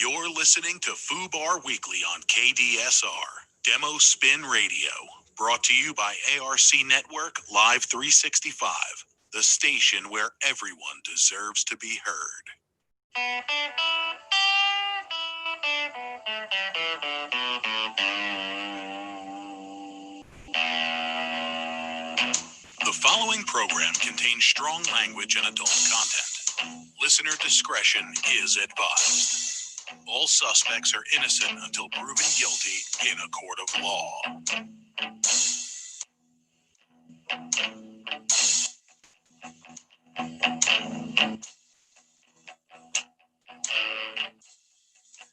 You're listening to FUBAR Weekly on KDSR, Demo Spin Radio, brought to you by ARC Network Live 365, the station where everyone deserves to be heard. The following program contains strong language and adult content. Listener discretion is advised. All suspects are innocent until proven guilty in a court of law.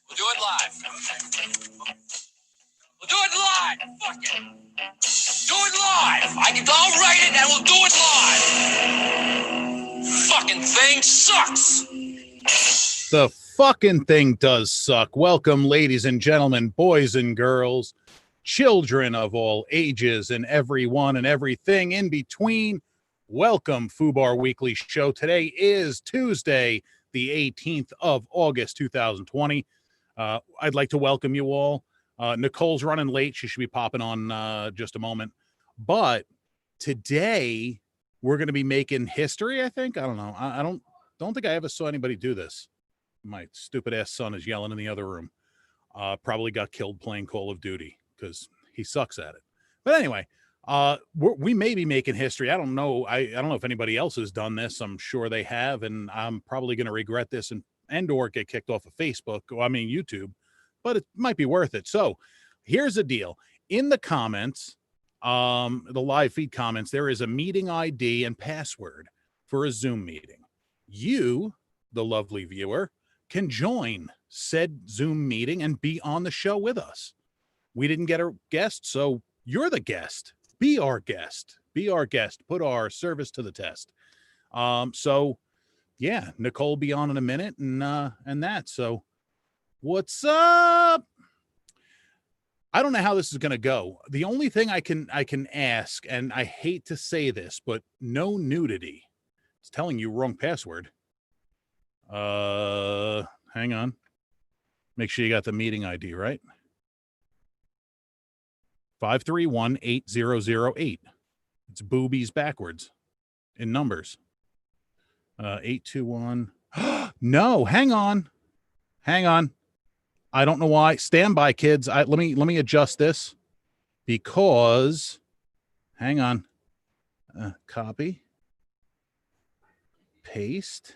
We'll do it live. We'll do it live. Fuck it. Do it live. I'll write it and we'll do it live. Fucking thing sucks. The fucking thing does suck. Welcome, ladies and gentlemen, boys and girls, children of all ages, and everyone and everything in between. Welcome, FUBAR Weekly Show. Today is Tuesday, the 18th of August, 2020. I'd like to welcome you all. Nicole's running late. She should be popping on just a moment. But today, we're going to be making history, I think. I don't know. I don't think I ever saw anybody do this. My stupid ass son is yelling in the other room. Probably got killed playing Call of Duty because he sucks at it. But anyway, we may be making history. I don't know. I don't know if anybody else has done this. I'm sure they have, and I'm probably going to regret this and or get kicked off of Facebook. YouTube, but it might be worth it. So here's the deal. In the comments, the live feed comments, there is a meeting ID and password for a Zoom meeting. You, the lovely viewer, can join said Zoom meeting and be on the show with us. We didn't get a guest, so you're the guest. Be our guest. Be our guest. Put our service to the test. So yeah, Nicole will be on in a minute and that. So what's up? I don't know how this is going to go. The only thing I can ask, and I hate to say this, but no nudity. It's telling you wrong password. Hang on. Make sure you got the meeting ID, right? 531-8008. It's boobies backwards in numbers. 821. No, hang on. I don't know why. Stand by, kids. Let me adjust this because hang on. Copy. Paste.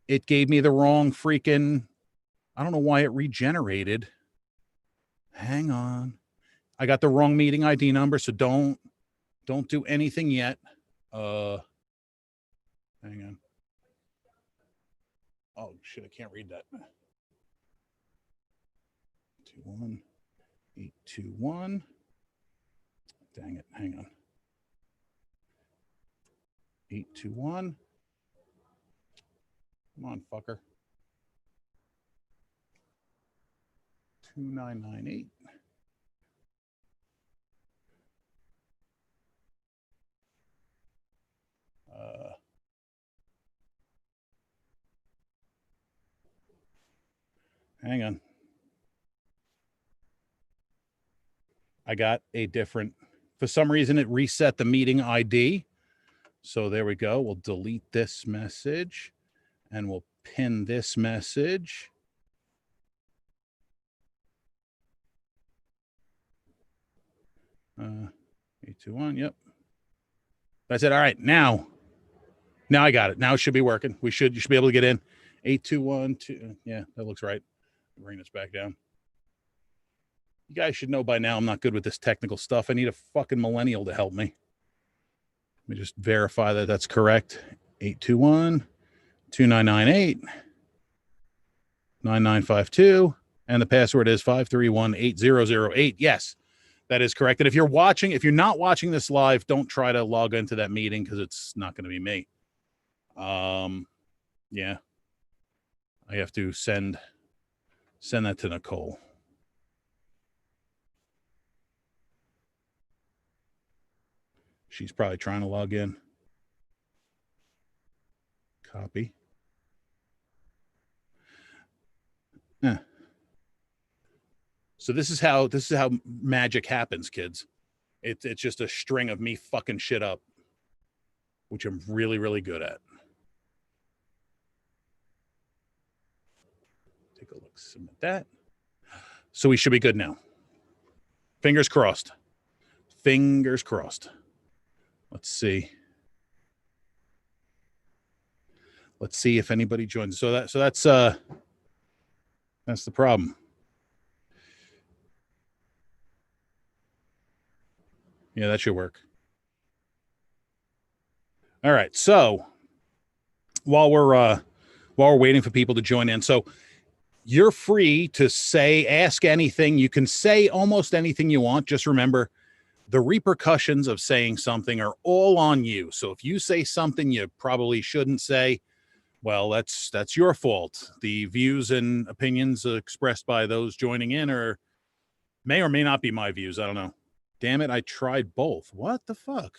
It gave me the wrong freaking, I don't know why it regenerated. Hang on. I got the wrong meeting ID number, so don't do anything yet. Hang on. Oh shit, I can't read that. 821. Dang it, hang on. 821. Come on, fucker. 2998. Hang on. I got a different, for some reason it reset the meeting ID. So there we go. We'll delete this message and we'll pin this message. Uh, 821. Yep. That's it. All right. Now I got it. Now it should be working. You should be able to get in. 8212. Yeah, that looks right. Bring this back down. You guys should know by now I'm not good with this technical stuff. I need a fucking millennial to help me. Let me just verify that that's correct. 821-2998-9952. And the password is 531-8008. Yes, that is correct. And if you're not watching this live, don't try to log into that meeting because it's not going to be me. Yeah. I have to send that to Nicole. She's probably trying to log in. Copy. Yeah. So this is how magic happens, kids. It's just a string of me fucking shit up, which I'm really, really good at. Take a look, submit that. So we should be good now. Fingers crossed. Fingers crossed. Let's see. Let's see if anybody joins. So that's the problem. Yeah, that should work. All right. So while we're waiting for people to join in, so you're free to ask anything. You can say almost anything you want. Just remember, the repercussions of saying something are all on you. So if you say something you probably shouldn't say, well, that's your fault. The views and opinions expressed by those joining in may or may not be my views. I don't know. Damn it, I tried both. What the fuck?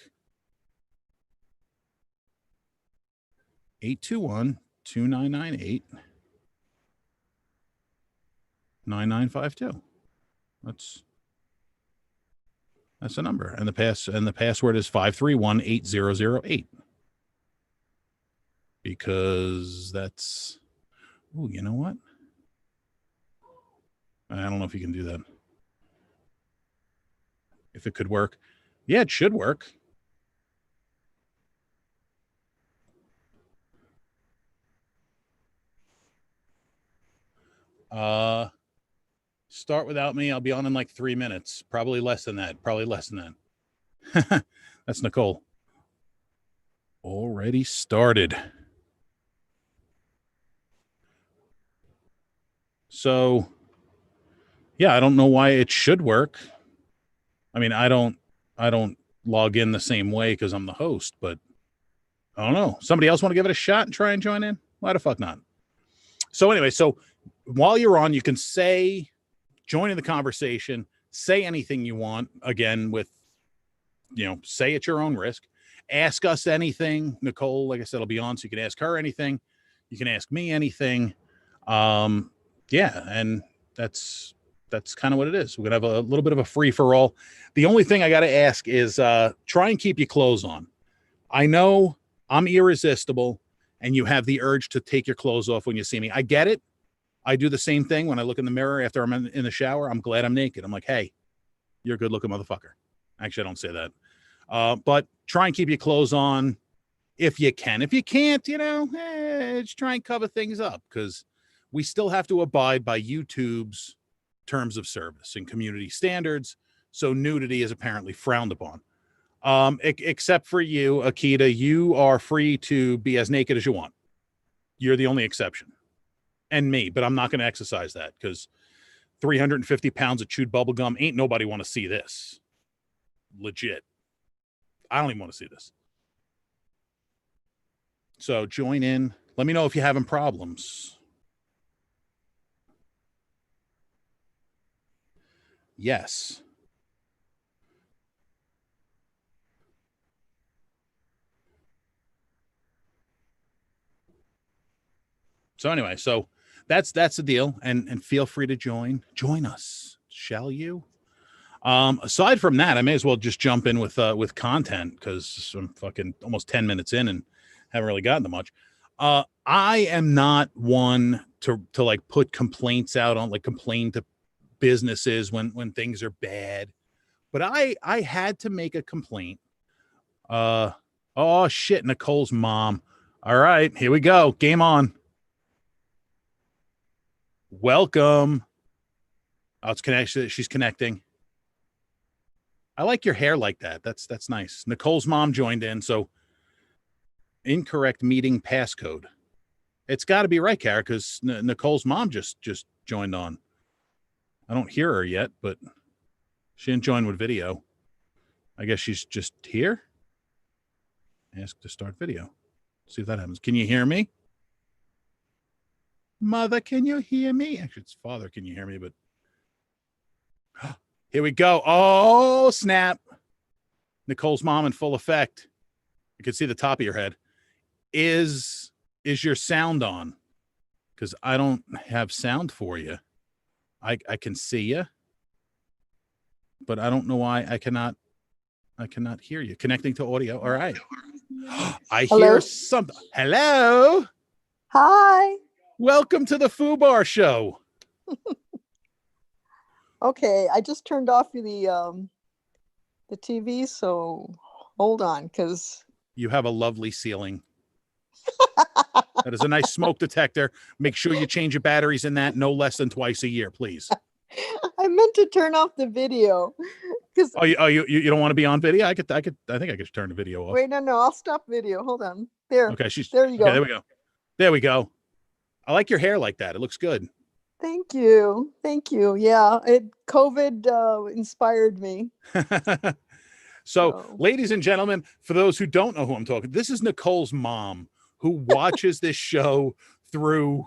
821-2998 9952. That's the number. And the password is 531-8008. Because that's, oh, you know what? I don't know if you can do that. If it could work. Yeah, it should work. Start without me. I'll be on in like 3 minutes. Probably less than that. That's Nicole. Already started. So, yeah, I don't know why it should work. I mean, I don't log in the same way because I'm the host, but I don't know. Somebody else want to give it a shot and try and join in? Why the fuck not? So anyway, so while you're on, you can join in the conversation, say anything you want, again, say at your own risk. Ask us anything. Nicole, like I said, will be on, so you can ask her anything. You can ask me anything. Yeah, and that's kind of what it is. We're going to have a little bit of a free-for-all. The only thing I got to ask is try and keep your clothes on. I know I'm irresistible, and you have the urge to take your clothes off when you see me. I get it. I do the same thing when I look in the mirror after I'm in the shower. I'm glad I'm naked. I'm like, hey, you're a good-looking motherfucker. Actually, I don't say that. But try and keep your clothes on if you can. If you can't, just try and cover things up, because we still have to abide by YouTube's terms of service and community standards. So nudity is apparently frowned upon. Except for you, Akita, you are free to be as naked as you want. You're the only exception. And me, but I'm not going to exercise that because 350 pounds of chewed bubble gum, ain't nobody want to see this. Legit. I don't even want to see this. So join in. Let me know if you're having problems. Yes. So anyway, so that's the deal, and feel free to join us, shall you? Aside from that, I may as well just jump in with content, because I'm fucking almost 10 minutes in and haven't really gotten to much. I am not one to like put complaints out on, like, complain to businesses when things are bad, but I had to make a complaint. Oh shit, Nicole's mom. All right, here we go. Game on. Welcome. Oh, it's connected. She's connecting. I like your hair like that. That's nice. Nicole's mom joined in. So incorrect meeting passcode. It's got to be right, Kara, because Nicole's mom just joined on. I don't hear her yet, but she didn't join with video. I guess she's just here. Ask to start video. See if that happens. Can you hear me? Mother, can you hear me? Actually, it's father. Can you hear me? But here we go. Oh, snap. Nicole's mom in full effect. You can see the top of your head. Is your sound on? Because I don't have sound for you. I can see you. but I don't know why I cannot hear you. Connecting to audio. All right. I Hello? hear something. Hello. Hi. Welcome to the FUBAR show. Okay, I just turned off the TV, so hold on, because You have a lovely ceiling. That is a nice smoke detector. Make sure you change your batteries in that no less than twice a year, please. I meant to turn off the video. Because You don't want to be on video? I think I could turn the video off. wait, no, I'll stop video. Hold on. There. Okay, There you go. Okay, there we go. There we go. I like your hair like that. It looks good. Thank you. Yeah, COVID inspired me. So, ladies and gentlemen, for those who don't know who I'm talking, this is Nicole's mom who watches this show through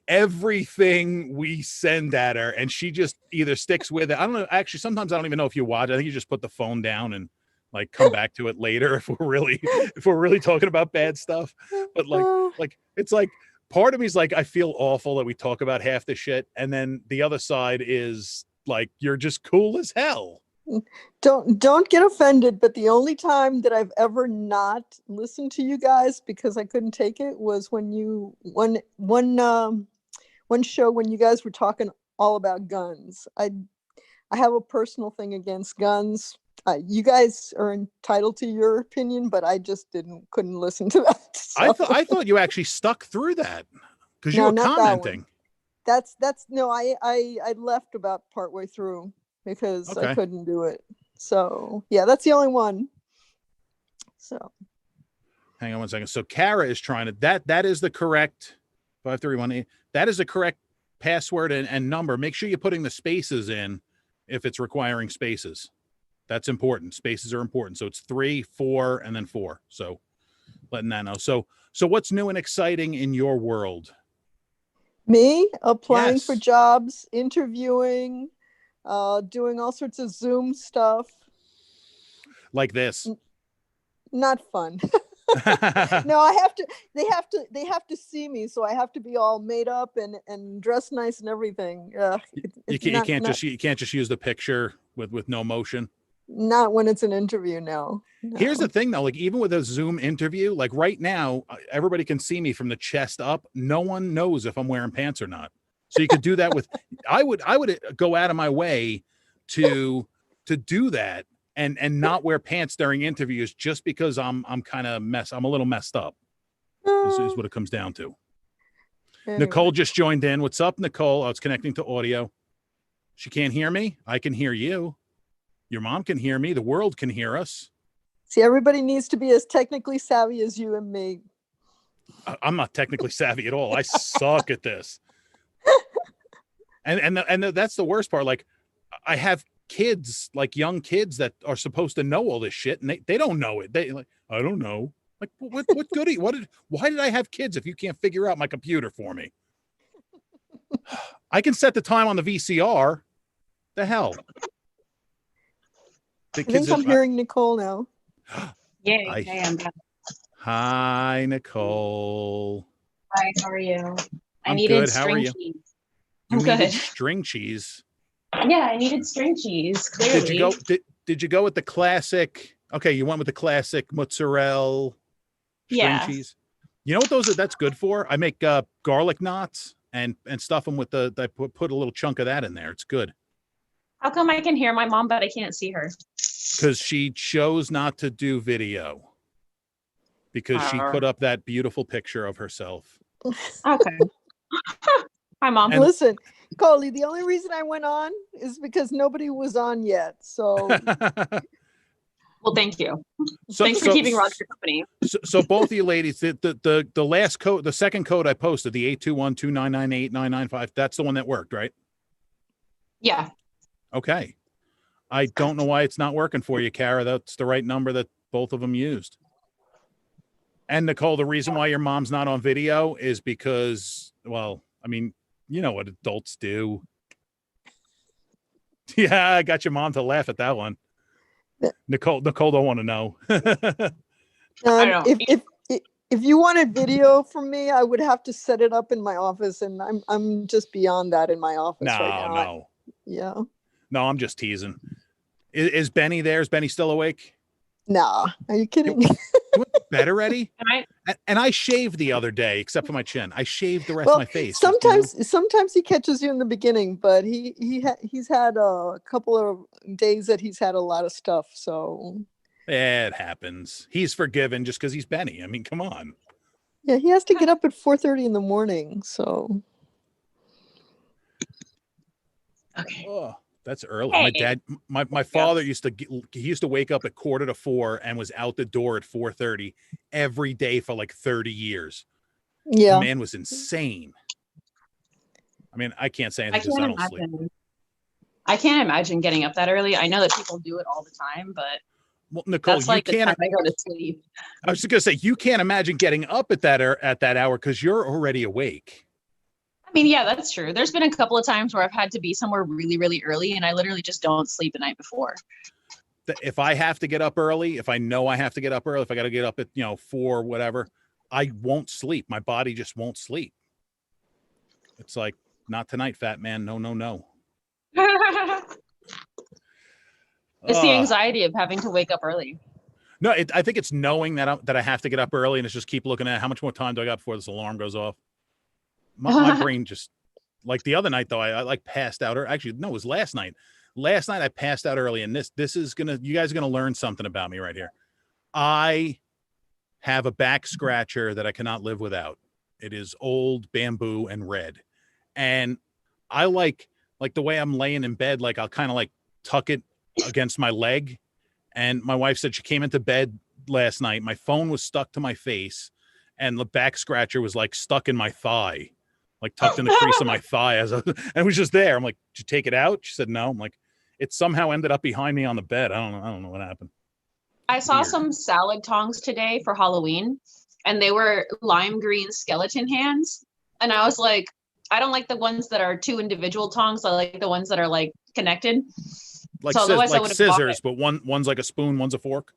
everything we send at her, and she just either sticks with it. I don't know. Actually, sometimes I don't even know if you watch. I think you just put the phone down and like come back to it later if we're really talking about bad stuff. But like it's like part of me is like I feel awful that we talk about half the shit, and then the other side is like you're just cool as hell. Don't get offended, but the only time that I've ever not listened to you guys because I couldn't take it was when one show when you guys were talking all about guns. I have a personal thing against guns. You guys are entitled to your opinion, but I just couldn't listen to that. So. I thought you actually stuck through that because you were commenting. That's no, I left about partway through because I couldn't do it. So yeah, that's the only one. So hang on one second. So Kara is trying to that is the correct 5318. That is the correct password and number. Make sure you're putting the spaces in if it's requiring spaces. That's important. Spaces are important. So it's 3, 4, and then 4. So letting that know. So what's new and exciting in your world? Me applying Yes. for jobs, interviewing, doing all sorts of Zoom stuff. Like this. Not fun. No, they have to see me, so I have to be all made up and dressed nice and everything. You can't just use the picture with no motion. Not when it's an interview, no. Here's the thing though, like even with a Zoom interview, like right now, everybody can see me from the chest up. No one knows if I'm wearing pants or not. So you could do that with, I would go out of my way to do that and not wear pants during interviews just because I'm a little messed up is what it comes down to. Anyway. Nicole just joined in. What's up, Nicole? Oh, it's connecting to audio. She can't hear me. I can hear you. Your mom can hear me. The world can hear us. See, everybody needs to be as technically savvy as you and me. I'm not technically savvy at all. I suck at this. And that's the worst part. Like I have kids, like young kids that are supposed to know all this shit, and they don't know it. They like, I don't know. Like what goody? Why did I have kids if you can't figure out my computer for me? I can set the time on the VCR. The hell. I think I'm hearing Nicole now. Yay, I am. Hi, Nicole. Hi, how are you? I'm needed good. How are you? Cheese. You I'm needed good. string cheese. Yeah, I needed string cheese. Clearly. Did you go with the classic? Okay, you went with the classic mozzarella string cheese. You know what that's good for? I make garlic knots and stuff them with I put a little chunk of that in there. It's good. How come I can hear my mom but I can't see her? Because she chose not to do video. Because she put up that beautiful picture of herself. Okay. Hi, Mom. And listen, Coley, the only reason I went on is because nobody was on yet. So well, thank you. Thanks for keeping Roger company. So both of you ladies, the last code, the second code I posted, the 821-299-8995, that's the one that worked, right? Yeah. Okay. I don't know why it's not working for you, Kara. That's the right number that both of them used. And Nicole, the reason why your mom's not on video is because, well, I mean, you know what adults do. Yeah, I got your mom to laugh at that one. Nicole don't want to know. If you wanted video from me, I would have to set it up in my office, and I'm just beyond that in my office right now. No. Yeah. No, I'm just teasing. Is Benny there? Is Benny still awake? Nah, are you kidding? You went to bed already? And And I shaved the other day, except for my chin. I shaved the rest of Well, my face. just, you know? sometimes he catches you in the beginning, but he's had a couple of days that he's had a lot of stuff. So It happens. He's forgiven just because he's Benny. I mean, come on. yeah, he has to get up at 4:30 in the morning. So okay. Oh, that's early. My Hey. dad, my father used to wake up at 3:45 and was out the door at 4:30 every day for like 30 years. The yeah, man was insane. I mean, I can't say I anything because I can't don't sleep. imagine. I can't imagine getting up that early. I know that people do it all the time, but Well, Nicole, that's like you the can't. time I go to sleep. I was just gonna say you can't imagine getting up at that hour because you're already awake. I mean, yeah, that's true. There's been a couple of times where I've had to be somewhere really, really early, and I literally just don't sleep the night before. If I have to get up early, if I know I have to get up early, if I got to get up at 4, whatever, I won't sleep. My body just won't sleep. It's like, not tonight, fat man. No, no, no. It's the Ugh. anxiety of having to wake up early. No, I think it's knowing that I have to get up early and it's just keep looking at how much more time do I got before this alarm goes off. My brain just, like the other night though, I like passed out. Or actually, no, it was last night. Last night I passed out early, and this is you guys are gonna learn something about me right here. I have a back scratcher that I cannot live without. It is old bamboo and red, and I like the way I'm laying in bed. Like I'll kind of like tuck it against my leg. And my wife said she came into bed last night. My phone was stuck to my face, and the back scratcher was like stuck in my thigh, like tucked in the crease of my thigh. And it was just there. I'm like, did you take it out? She said no. I'm like, it somehow ended up behind me on the bed. I don't know what happened. I saw Weird. some salad tongs today for Halloween, and they were lime green skeleton hands. And I was like, I don't like the ones that are two individual tongs. I like the ones that are like connected. Like, So otherwise I like would've bought scissors, it. but one's like a spoon, one's a fork.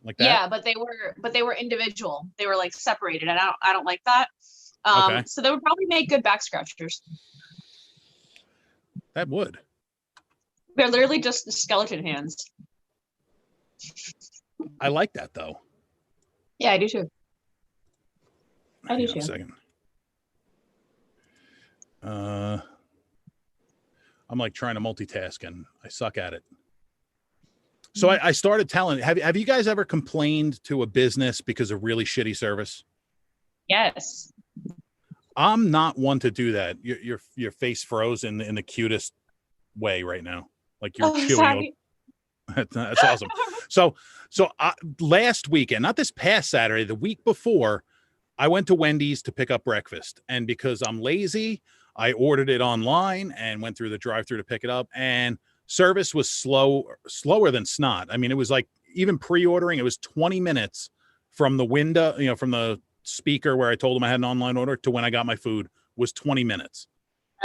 Like that. Yeah, but they were individual. They were like separated, and I don't like that. Okay. So they would probably make good back scratchers. That would. They're literally just skeleton hands. I like that though. Yeah, I do too. I do Hang on too. a second. I'm like trying to multitask and I suck at it. So I started telling, have you guys ever complained to a business because of really shitty service? Yes. I'm not one to do that. Your face froze in the cutest way right now. Like you're chewing. Sorry. That's awesome. So last weekend, not this past Saturday, the week before, I went to Wendy's to pick up breakfast. And because I'm lazy, I ordered it online and went through the drive-thru to pick it up. And service was slower than snot. I mean, it was like, even pre-ordering, it was 20 minutes from the window, from the speaker where I told them I had an online order to when I got my food was 20 minutes.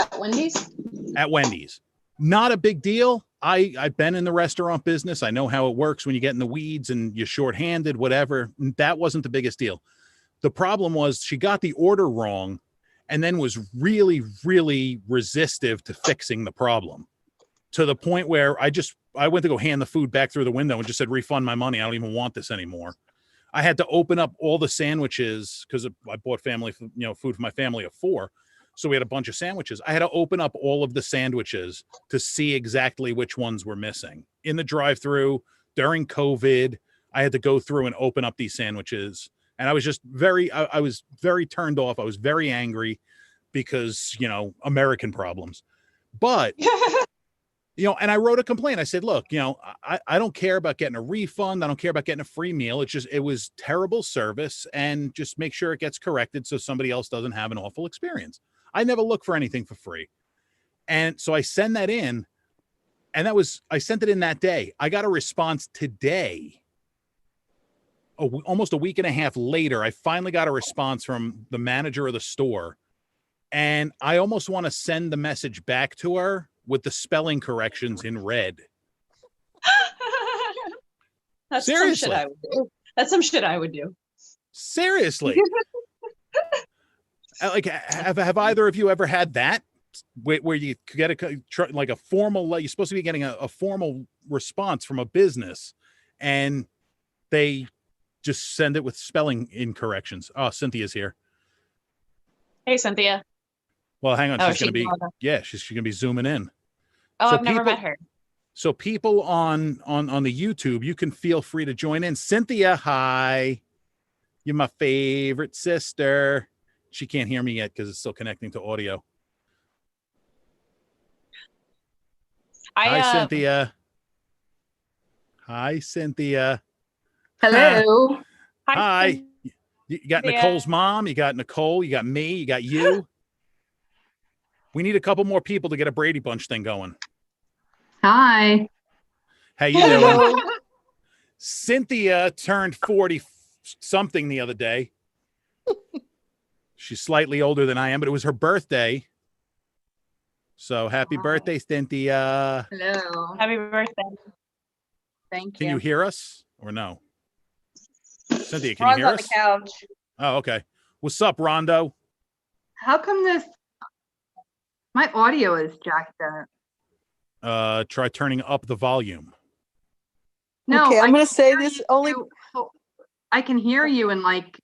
At Wendy's? At Wendy's. Not a big deal. I've been in the restaurant business. I know how it works when you get in the weeds and you're shorthanded, whatever. That wasn't the biggest deal. The problem was she got the order wrong and then was really, really resistive to fixing the problem, to the point where I went to go hand the food back through the window and just said, refund my money. I don't even want this anymore. I had to open up all the sandwiches because I bought family, food for my family of 4. So we had a bunch of sandwiches. I had to open up all of the sandwiches to see exactly which ones were missing. In the drive-thru during COVID, I had to go through and open up these sandwiches. And I was just I was very turned off. I was very angry because, American problems. But, and I wrote a complaint. I said, look, I don't care about getting a refund. I don't care about getting a free meal. It was terrible service, and just make sure it gets corrected so somebody else doesn't have an awful experience. I never look for anything for free. And so I send that in, and I sent it in that day. I got a response today. Almost a week and a half later, I finally got a response from the manager of the store. And I almost want to send the message back to her with the spelling corrections in red. That's Seriously. some shit I would do. That's some shit I would do. Seriously. Like, have either of you ever had that where you get like a formal, you're supposed to be getting a formal response from a business, and they just send it with spelling incorrections. Oh, Cynthia's here. Hey, Cynthia. Well, hang on. Oh, She's going to be, yeah. she's going to be zooming in. Oh, So I've never met her. So people on the YouTube, you can feel free to join in. Cynthia, hi. You're my favorite sister. She can't hear me yet because it's still connecting to audio. Hi, Cynthia. Hi, Cynthia. Hello. Hi. You got Cynthia. Nicole's mom. You got Nicole. You got me. You got you. We need a couple more people to get a Brady Bunch thing going. Hi. How you doing? Cynthia turned 40 something the other day. She's slightly older than I am, but it was her birthday. So happy birthday, Cynthia. Hello. Happy birthday. Thank you. Can you hear us or no? Cynthia, can Ron's you hear on us? the couch. Oh, okay. What's up, Rondo? How come my audio is jacked up? Try turning up the volume. No, Okay, I'm I gonna can say hear this you- only. I can hear you and like,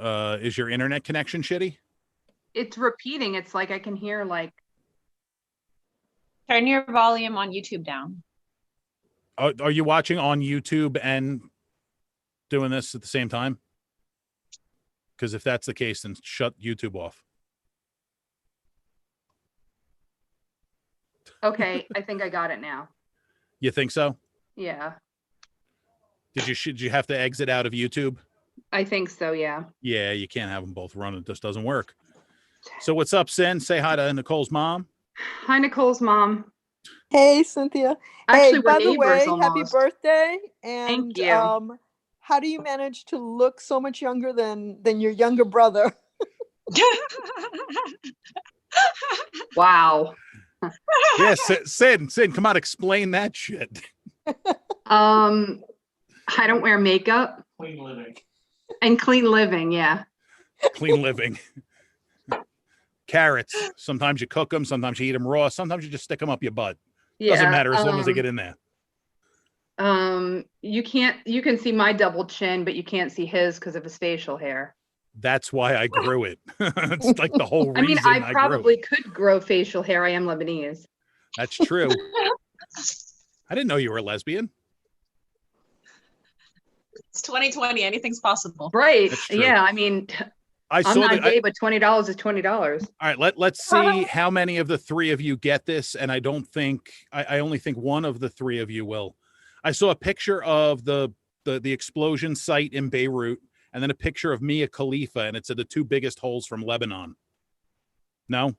Is your internet connection shitty? it's repeating. It's like I can hear like, Turn your volume on YouTube down. Are you watching on YouTube and doing this at the same time? Because if that's the case, then shut YouTube off. okay, I think I got it now. You think so? Yeah, Should you have to exit out of YouTube? I think so. Yeah. Yeah, you can't have them both run. It just doesn't work. So what's up, Sin? Say hi to Nicole's mom. Hi, Nicole's mom. Hey, Cynthia. Actually, Hey, we're by the neighbors way, happy almost. birthday! And you. how do you manage to look so much younger than your younger brother? Wow. Yeah, Sin, come on, explain that shit. I don't wear makeup. Clean living. And clean living. Yeah. Clean living. Carrots. Sometimes you cook them. Sometimes you eat them raw. Sometimes you just stick them up your butt. Yeah. Doesn't matter as long as they get in there. You can see my double chin, but you can't see his because of his facial hair. That's why I grew it. It's like the whole reason I mean, I grew probably it. could grow facial hair. I am Lebanese. That's true. I didn't know you were a lesbian. It's 2020. Anything's possible. Right. That's true. Yeah. I mean, I I'm saw not that. gay, but $20 is $20. All right, let's see how many of the three of you get this, and I only think one of the three of you will. I saw a picture of the explosion site in Beirut, and then a picture of Mia Khalifa, and it said the two biggest holes from Lebanon. No,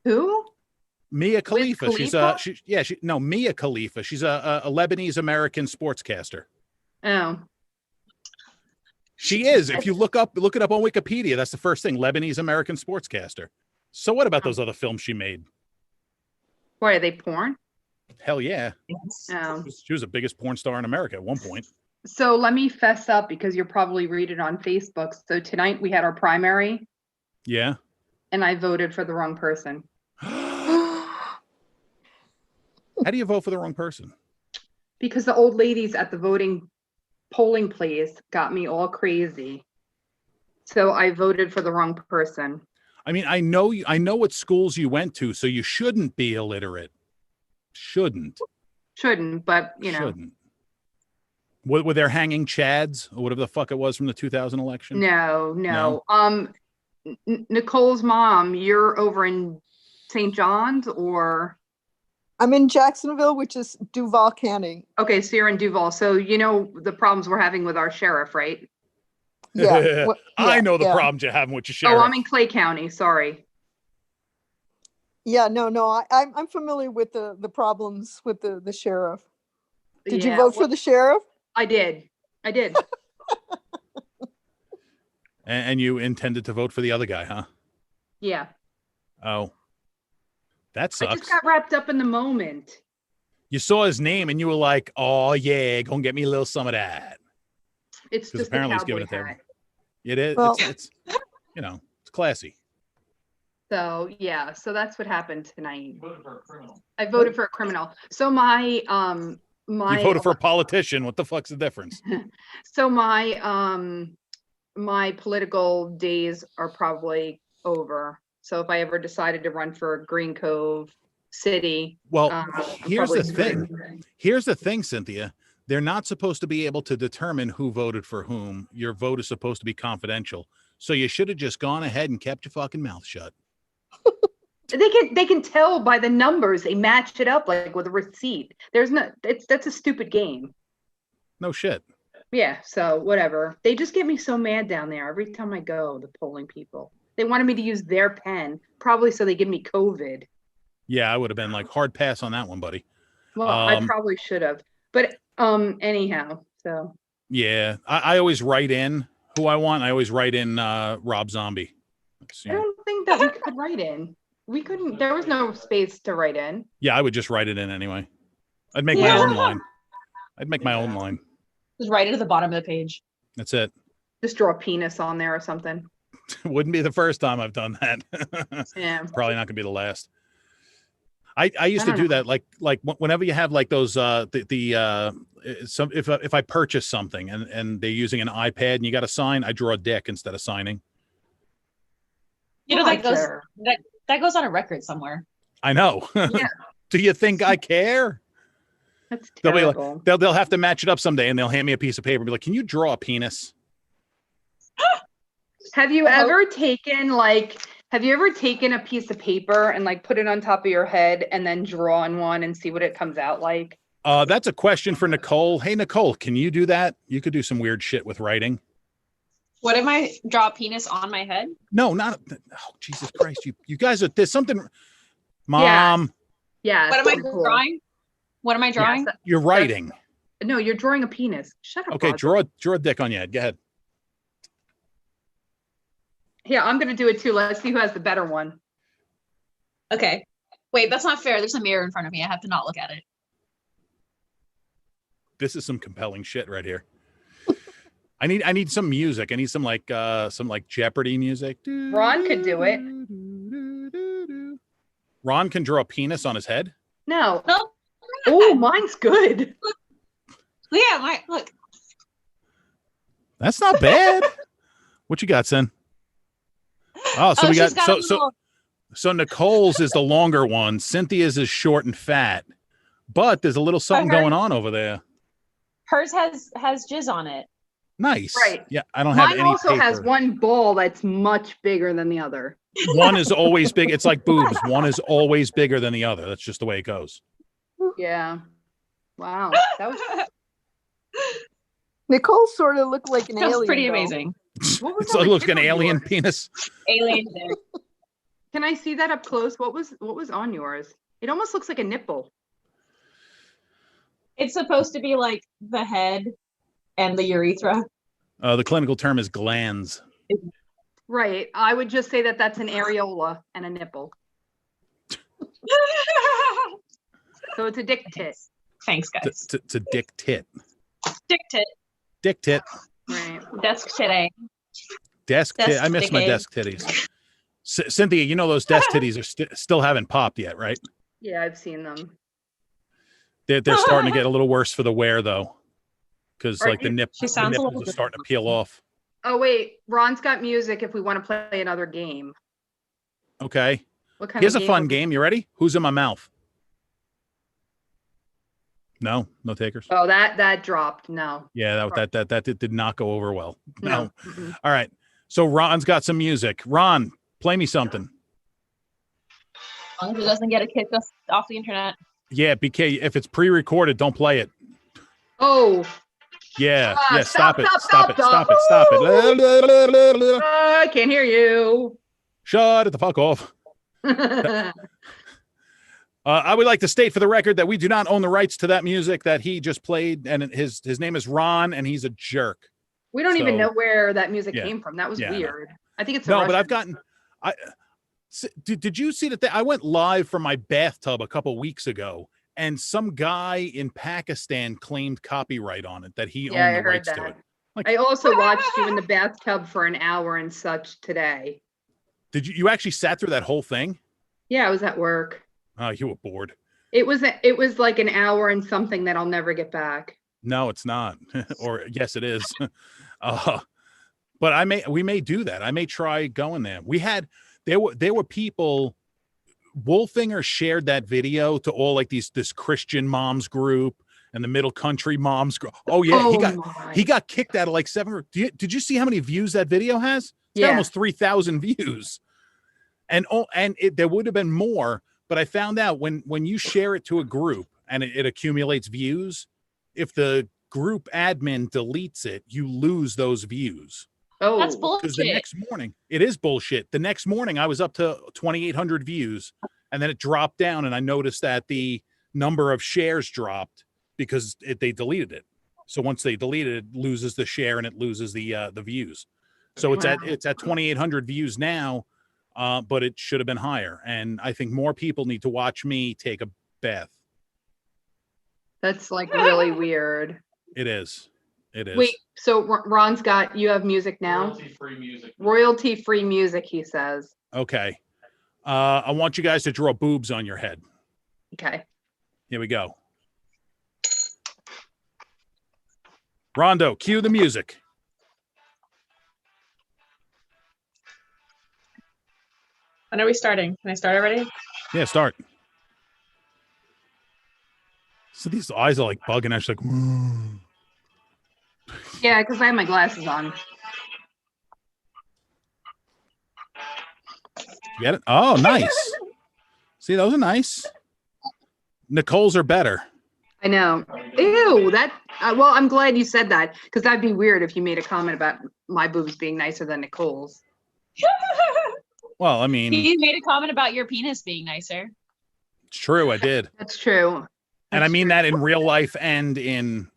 Who? Mia Khalifa. Khalifa? Mia Khalifa. She's a Lebanese American sportscaster. Oh, She is. If you look it up on Wikipedia, that's the first thing. Lebanese American sportscaster. So what about those other films she made? why are they porn? Hell yeah. Oh. She was the biggest porn star in America at one point. So let me fess up because you'll probably read it on Facebook. So tonight we had our primary Yeah. and I voted for the wrong person. How do you vote for the wrong person? Because the old ladies at the polling place got me all crazy. So I voted for the wrong person. I mean, I know what schools you went to, so you shouldn't be illiterate. Shouldn't, but you know. Shouldn't. Were there hanging chads or whatever the fuck it was from the 2000 election? No. Nicole's mom, you're over in St. John's or? I'm in Jacksonville, which is Duval County. Okay, so you're in Duval. So you know the problems we're having with our sheriff, right? Yeah. I know the yeah. problems you're having with your sheriff. Oh, I'm in Clay County. Sorry. Yeah, no, I'm familiar with the problems with the sheriff. Did you Yeah, vote for the sheriff? I did. And you intended to vote for the other guy, huh? Yeah. Oh, that I sucks. just got wrapped up in the moment. You saw his name and you were like, "Oh yeah, gonna get me a little some of that." It's Because just the apparently he's cowboy giving it to hat. everyone. It is. Well- It's classy. So yeah, so that's what happened tonight. I voted for a criminal. So my You voted for a politician. What the fuck's the difference? so my political days are probably over. So if I ever decided to run for Green Cove City, Well, I'm here's the probably thing. screwed. Here's the thing, Cynthia. They're not supposed to be able to determine who voted for whom. Your vote is supposed to be confidential. So you should have just gone ahead and kept your fucking mouth shut. They can tell by the numbers. They match it up like with a receipt. That's a stupid game. No shit. Yeah, so whatever. They just get me so mad down there every time I go, the polling people. They wanted me to use their pen, probably so they give me COVID. Yeah, I would have been like hard pass on that one, buddy. Well, I probably should have. But anyhow, so Yeah, I always write in who I want. I always write in Rob Zombie. I don't think that we could write in. We couldn't, there was no space to write in. Yeah, I would just write it in anyway. I'd make my own line. I'd make my own line. Just write it at the bottom of the page. That's it. Just draw a penis on there or something. Wouldn't be the first time I've done that. Yeah. Probably not gonna be the last. I used to do that like whenever you have like those some if I purchase something and they're using an iPad and you got to sign, I draw a dick instead of signing. You know, that goes on a record somewhere. I know. Yeah. Do you think I care? That's They'll be terrible. like, they'll have to match it up someday and they'll hand me a piece of paper and be like, can you draw a penis? Have you ever taken a piece of paper and like put it on top of your head and then draw on one and see what it comes out like? That's a question for Nicole. Hey, Nicole, can you do that? You could do some weird shit with writing. What am I draw a penis on my head? No, not. Oh, Jesus Christ. You guys are, there's something. Mom, Yeah. What am I pretty cool. drawing? What am I drawing? Yes, you're writing. no, you're drawing a penis. Shut up. Okay, Roger. draw a dick on your head. Go ahead. Yeah, I'm gonna do it too. Let's see who has the better one. Okay. Wait, that's not fair. There's a mirror in front of me. I have to not look at it. This is some compelling shit right here. I need some music. I need some like Jeopardy music. Ron could do it. Ron can draw a penis on his head. No. No. Oh, mine's good. Yeah, look. That's not bad. What you got, Sin? Oh, so we got she's a little- so Nicole's is the longer one. Cynthia's is short and fat, but there's a little something going on over there. Hers has jizz on it. Nice. Right. Yeah, I don't have Mine any also has paper. one ball that's much bigger than the other. One is always big. It's like boobs. One is always bigger than the other. That's just the way it goes. Yeah. Wow. That was Nicole sort of looked like an That was alien. pretty though. amazing. what was So on it the looks like tip an of alien yours? penis. Alien dick. Can I see that up close? What was on yours? It almost looks like a nipple. It's supposed to be like the head and the urethra. The clinical term is glands. Right. I would just say that that's an areola and a nipple. So it's a dick tit. Thanks, guys. It's a dick tit. Dick tit. Dick tit. Right. Desk today. Desk tit. Desk I miss my dick. desk titties. Cynthia, you know those desk titties are still haven't popped yet, right? Yeah, I've seen them. They're starting to get a little worse for the wear though, because like the She sounds a nipples little are starting to peel off. Oh wait, Ron's got music if we want to play another game. Okay. What kind Here's of a fun would- game. You ready? Who's in my mouth? No takers. Oh, that dropped. No. Yeah, that did not go over well. No. Mm-mm. All right. So Ron's got some music. Ron, play me something. As long as it doesn't get a kick us off the internet. Yeah, BK, if it's pre-recorded, don't play it. Oh, Yeah, Ah, yeah, stop it. stop. I can't hear you. Shut it the fuck off. I would like to state for the record that we do not own the rights to that music that he just played, and his name is Ron, and he's a jerk. We don't even So- know where that music Yeah. came from. That was Yeah, I know. weird. I think it's a No, but Russian- I've gotten. Did you see that? I went live from my bathtub a couple weeks ago, and some guy in Pakistan claimed copyright on it that he Yeah, I owned the heard rights to that. it. Like, I also watched you in the bathtub for an hour and such today. Did you actually sat through that whole thing? Yeah, I was at work. Oh, you were bored. It was like an hour and something that I'll never get back. No, it's not. Or yes, it is. But we may do that. I may try going there. There were people. Wolfinger shared that video to all like this Christian moms group and the middle country moms group. Oh yeah, he got kicked out of like 7. Did you see how many views that video has? It's got almost 3,000 views. And there would have been more, but I found out when you share it to a group and it accumulates views, if the group admin deletes it, you lose those views. Oh, That's bullshit. Because the next morning, it is bullshit. The next morning, I was up to 2,800 views, and then it dropped down, and I noticed that the number of shares dropped because they deleted it. So once they delete it, it loses the share and it loses the views. So it's at 2,800 views now, but it should have been higher. And I think more people need to watch me take a bath. That's like really weird. It is. It is. Wait, so Ron's you have music now? Royalty-free music. Royalty-free music, he says. Okay. I want you guys to draw boobs on your head. Okay. Here we go. Rondo, cue the music. When are we starting? Can I start already? Yeah, start. So these eyes are like bugging. I was like, "Whoa." Yeah, because I have my glasses on. You get it? Oh, nice. See, those are nice. Nicole's are better. I know. Ew, well, I'm glad you said that, because that'd be weird if you made a comment about my boobs being nicer than Nicole's. Well, I mean, You made a comment about your penis being nicer. it's true. I did. That's true. And I mean that in real life and in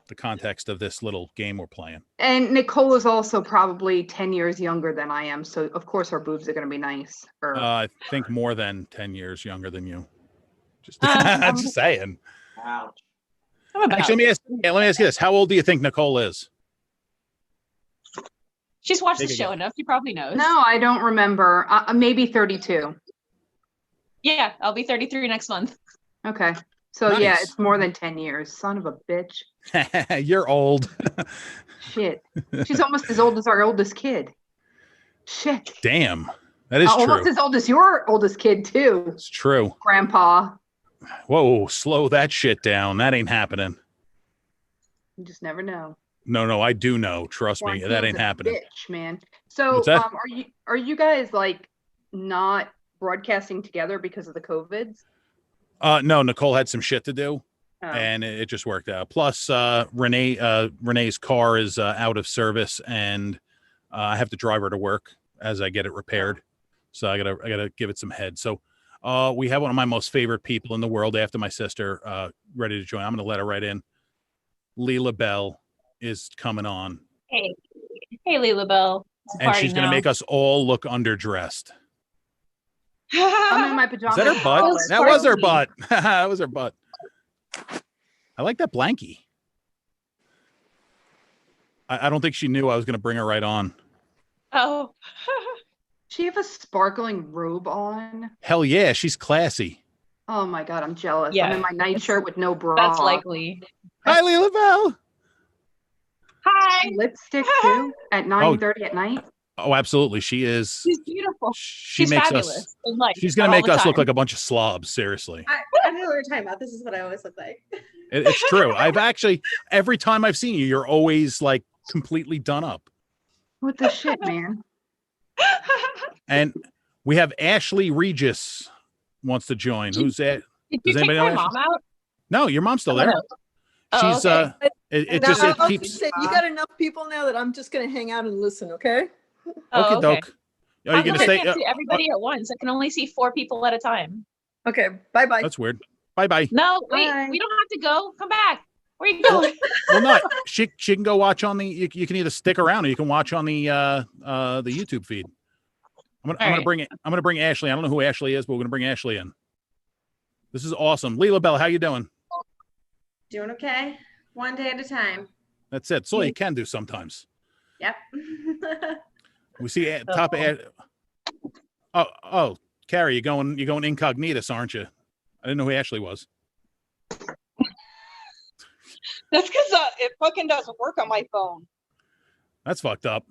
the context of this little game we're playing. And Nicole is also probably 10 years younger than I am, so of course our boobs are going to be nice. I think more than 10 years younger than you. Just, I'm just saying. Ouch. I'm about- Actually, let me ask you this. How old do you think Nicole is? She's watched the Take a show guess. enough. She probably knows. No, I don't remember. Maybe 32. Yeah, I'll be 33 next month. Okay. So yeah, Nice. it's more than 10 years. Son of a bitch. You're old. Shit. She's almost as old as our oldest kid. Shit. Damn. That is Almost true. as old as your oldest kid too, It's true. Grandpa. Whoa, slow that shit down. That ain't happening. You just never know. No, I do know. Trust me, Quarantine's that ain't a happening. Bitch, man. So What's that? are you guys like not broadcasting together because of the COVIDs? No, Nicole had some shit to do, Oh. and it just worked out. Plus, Renee's car is out of service, and I have to drive her to work as I get it repaired. So I gotta give it some head. So we have one of my most favorite people in the world after my sister ready to join. I'm gonna let her right in. Leela Bell is coming on, Hey, Leela Bell. It's a and party she's gonna now. make us all look underdressed. I'm in my Is pajamas. that her and butt? bralette. That was her Sparkly. butt. That was her butt. I like that blankie. I don't think she knew I was going to bring her right on. Oh. She have a sparkling robe on. Hell yeah, she's classy. Oh my god, I'm jealous. Yeah, I'm in my nightshirt with no bra. That's likely. Hi, Leela Bell. Hi. Lipstick too at 9:30 at night. Oh, absolutely. She is. She's beautiful. She She's makes fabulous. us. in life, She's going not to all make the us look time. like a bunch of slobs. Seriously. I know what you're talking about. This is what I always look like. It's true. I've actually, every time I've seen you, you're always like completely done up. What the shit, man? And we have Ashley Regis wants to join. Who's that? Did Does you take anybody my know mom out? No, your mom's still Oh, there. no. Oh, She's okay. it Now, just it I'll keeps. just say, you got enough people now that I'm just going to hang out and listen, okay? Oh, Okay, okay. doke. Are you I'm gonna sorry, stay? I can't see everybody at once. I can only see 4 people at a time. Okay, bye-bye. That's weird. Bye bye. No, wait, Bye. we don't have to go. Come back. Where are you going? Well, not she can go watch on the. You can either stick around or you can watch on the YouTube feed. I'm gonna right. bring it. I'm gonna bring Ashley. I don't know who Ashley is, but we're gonna bring Ashley in. This is awesome. Leela Bell, how you doing? Doing okay. One day at a time. That's it. That's all you can do sometimes. Yep. We see top of Oh, Carrie, you're going incognitus, aren't you? I didn't know who Ashley was. That's because it fucking doesn't work on my phone. That's fucked up.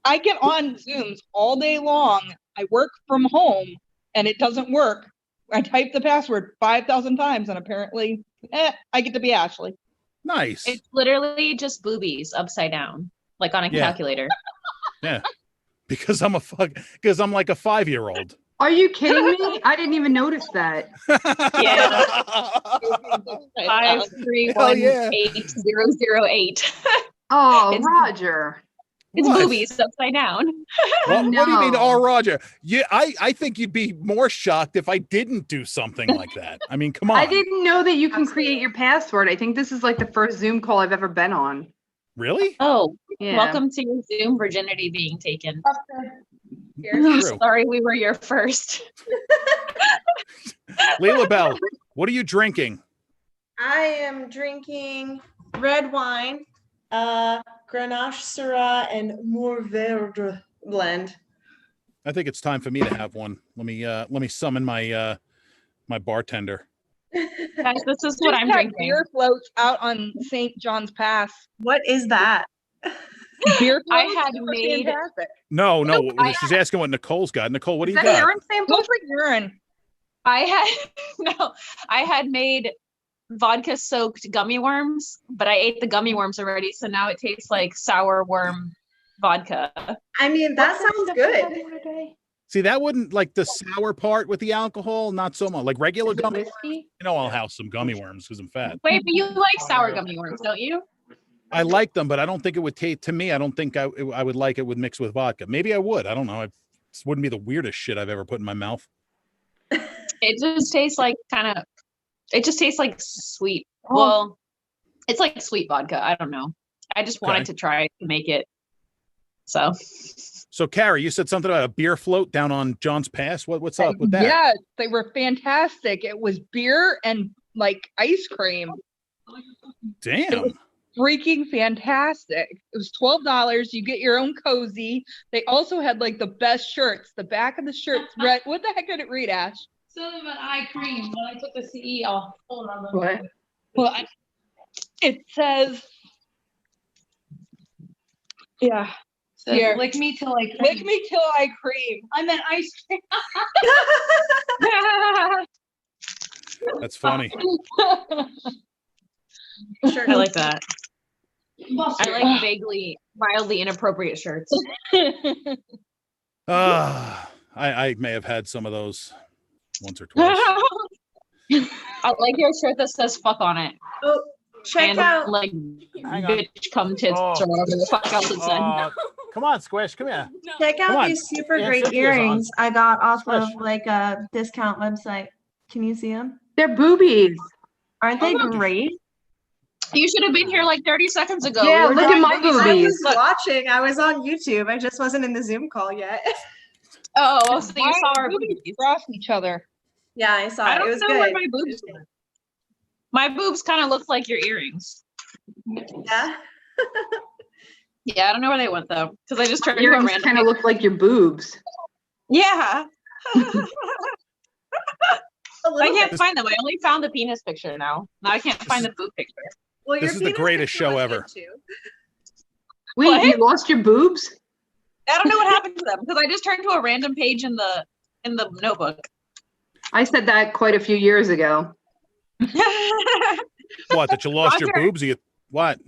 I get on Zooms all day long. I work from home and it doesn't work. I type the password 5,000 times and apparently, I get to be Ashley. Nice. It's literally just boobies upside down, like on a Yeah. calculator. Yeah. Because I'm like a 5-year-old. Are you kidding me? I didn't even notice that. Yeah. Hell 5318008. Oh, It's- Roger. It's What? boobies upside down. What do you mean, No. oh, Roger? Yeah, I think you'd be more shocked if I didn't do something like that. I mean, come on. I didn't know that you can Absolutely. create your password. I think this is like the first Zoom call I've ever been on. Really? Oh, Yeah. welcome to your Zoom virginity being taken. True. Sorry, we were your first. Leila Bell, what are you drinking? I am drinking red wine, Grenache Syrah, and Mourvèdre blend. I think it's time for me to have one. Let me summon my my bartender. Guys, this is what I'm Just had drinking. Beer floats out on St. John's Pass. What is that? Beer I floats had are made- fantastic. No, I- she's asking what Nicole's got. Nicole, what do Is you that got? urine sample? Looks like urine. I had made vodka soaked gummy worms, but I ate the gummy worms already, so now it tastes like sour worm vodka. I mean, that sounds good. See, that wouldn't like the sour part with the alcohol, not so much. Like regular gummy worms, Whiskey? you know, I'll have some gummy worms because I'm fat. Wait, but you like sour gummy worms, don't you? I like them, but I don't think it would taste to me. I don't think I would like it would mix with vodka. Maybe I would. I don't know. This wouldn't be the weirdest shit I've ever put in my mouth. It just tastes like it just tastes like sweet. Oh. Well, it's like sweet vodka. I don't know. I just wanted Okay. to try to make it. So So, Carrie, you said something about a beer float down on John's Pass. What's up with that? Yes, they were fantastic. It was beer and like ice cream. Damn. Freaking fantastic. It was $12. You get your own cozy. They also had like the best shirts. The back of the shirts read, what the heck did it read, Ash? Something about eye cream when I took the CE off. Hold on. What? Well, it says, yeah, Says, Here. lick me till I cream. lick me till I cream. I meant ice cream. That's funny. Sure. I like that. I Mustard. like vaguely, mildly inappropriate shirts. I may have had some of those once or twice. I like your shirt that says "fuck" on it, Oh, check and out. like Hang on. "bitch come tits" Oh. or whatever the fuck else it said. Come on, Squish. Come here. Check Come out on. these super Aunt great Cynthia's on. earrings I got off of Swish. like a discount website. Can you see them? They're boobies. Aren't they Oh, look. great? You should have been here like 30 seconds ago. Yeah, We were look at doing my movies. I boobies. was watching. I was on YouTube. I just wasn't in the Zoom call yet. Oh, so you Why saw are our boobies boobies. cross each other? Yeah, I saw I it. It don't was know where good. my boobs are. My boobs kind of look like your earrings. Yeah. Yeah, I don't know where they went though, because I just turned Your into a earrings random. kind of look like your boobs. Yeah, A I little can't bit. find them. I only found the penis picture now. Now I can't find the boob picture. Well, This your is the penis greatest picture show was ever. good, too. Wait, What? you lost your boobs? I don't know what happened to them because I just turned to a random page in the notebook. I said that quite a few years ago. What? That you lost your Roger. boobs? You what?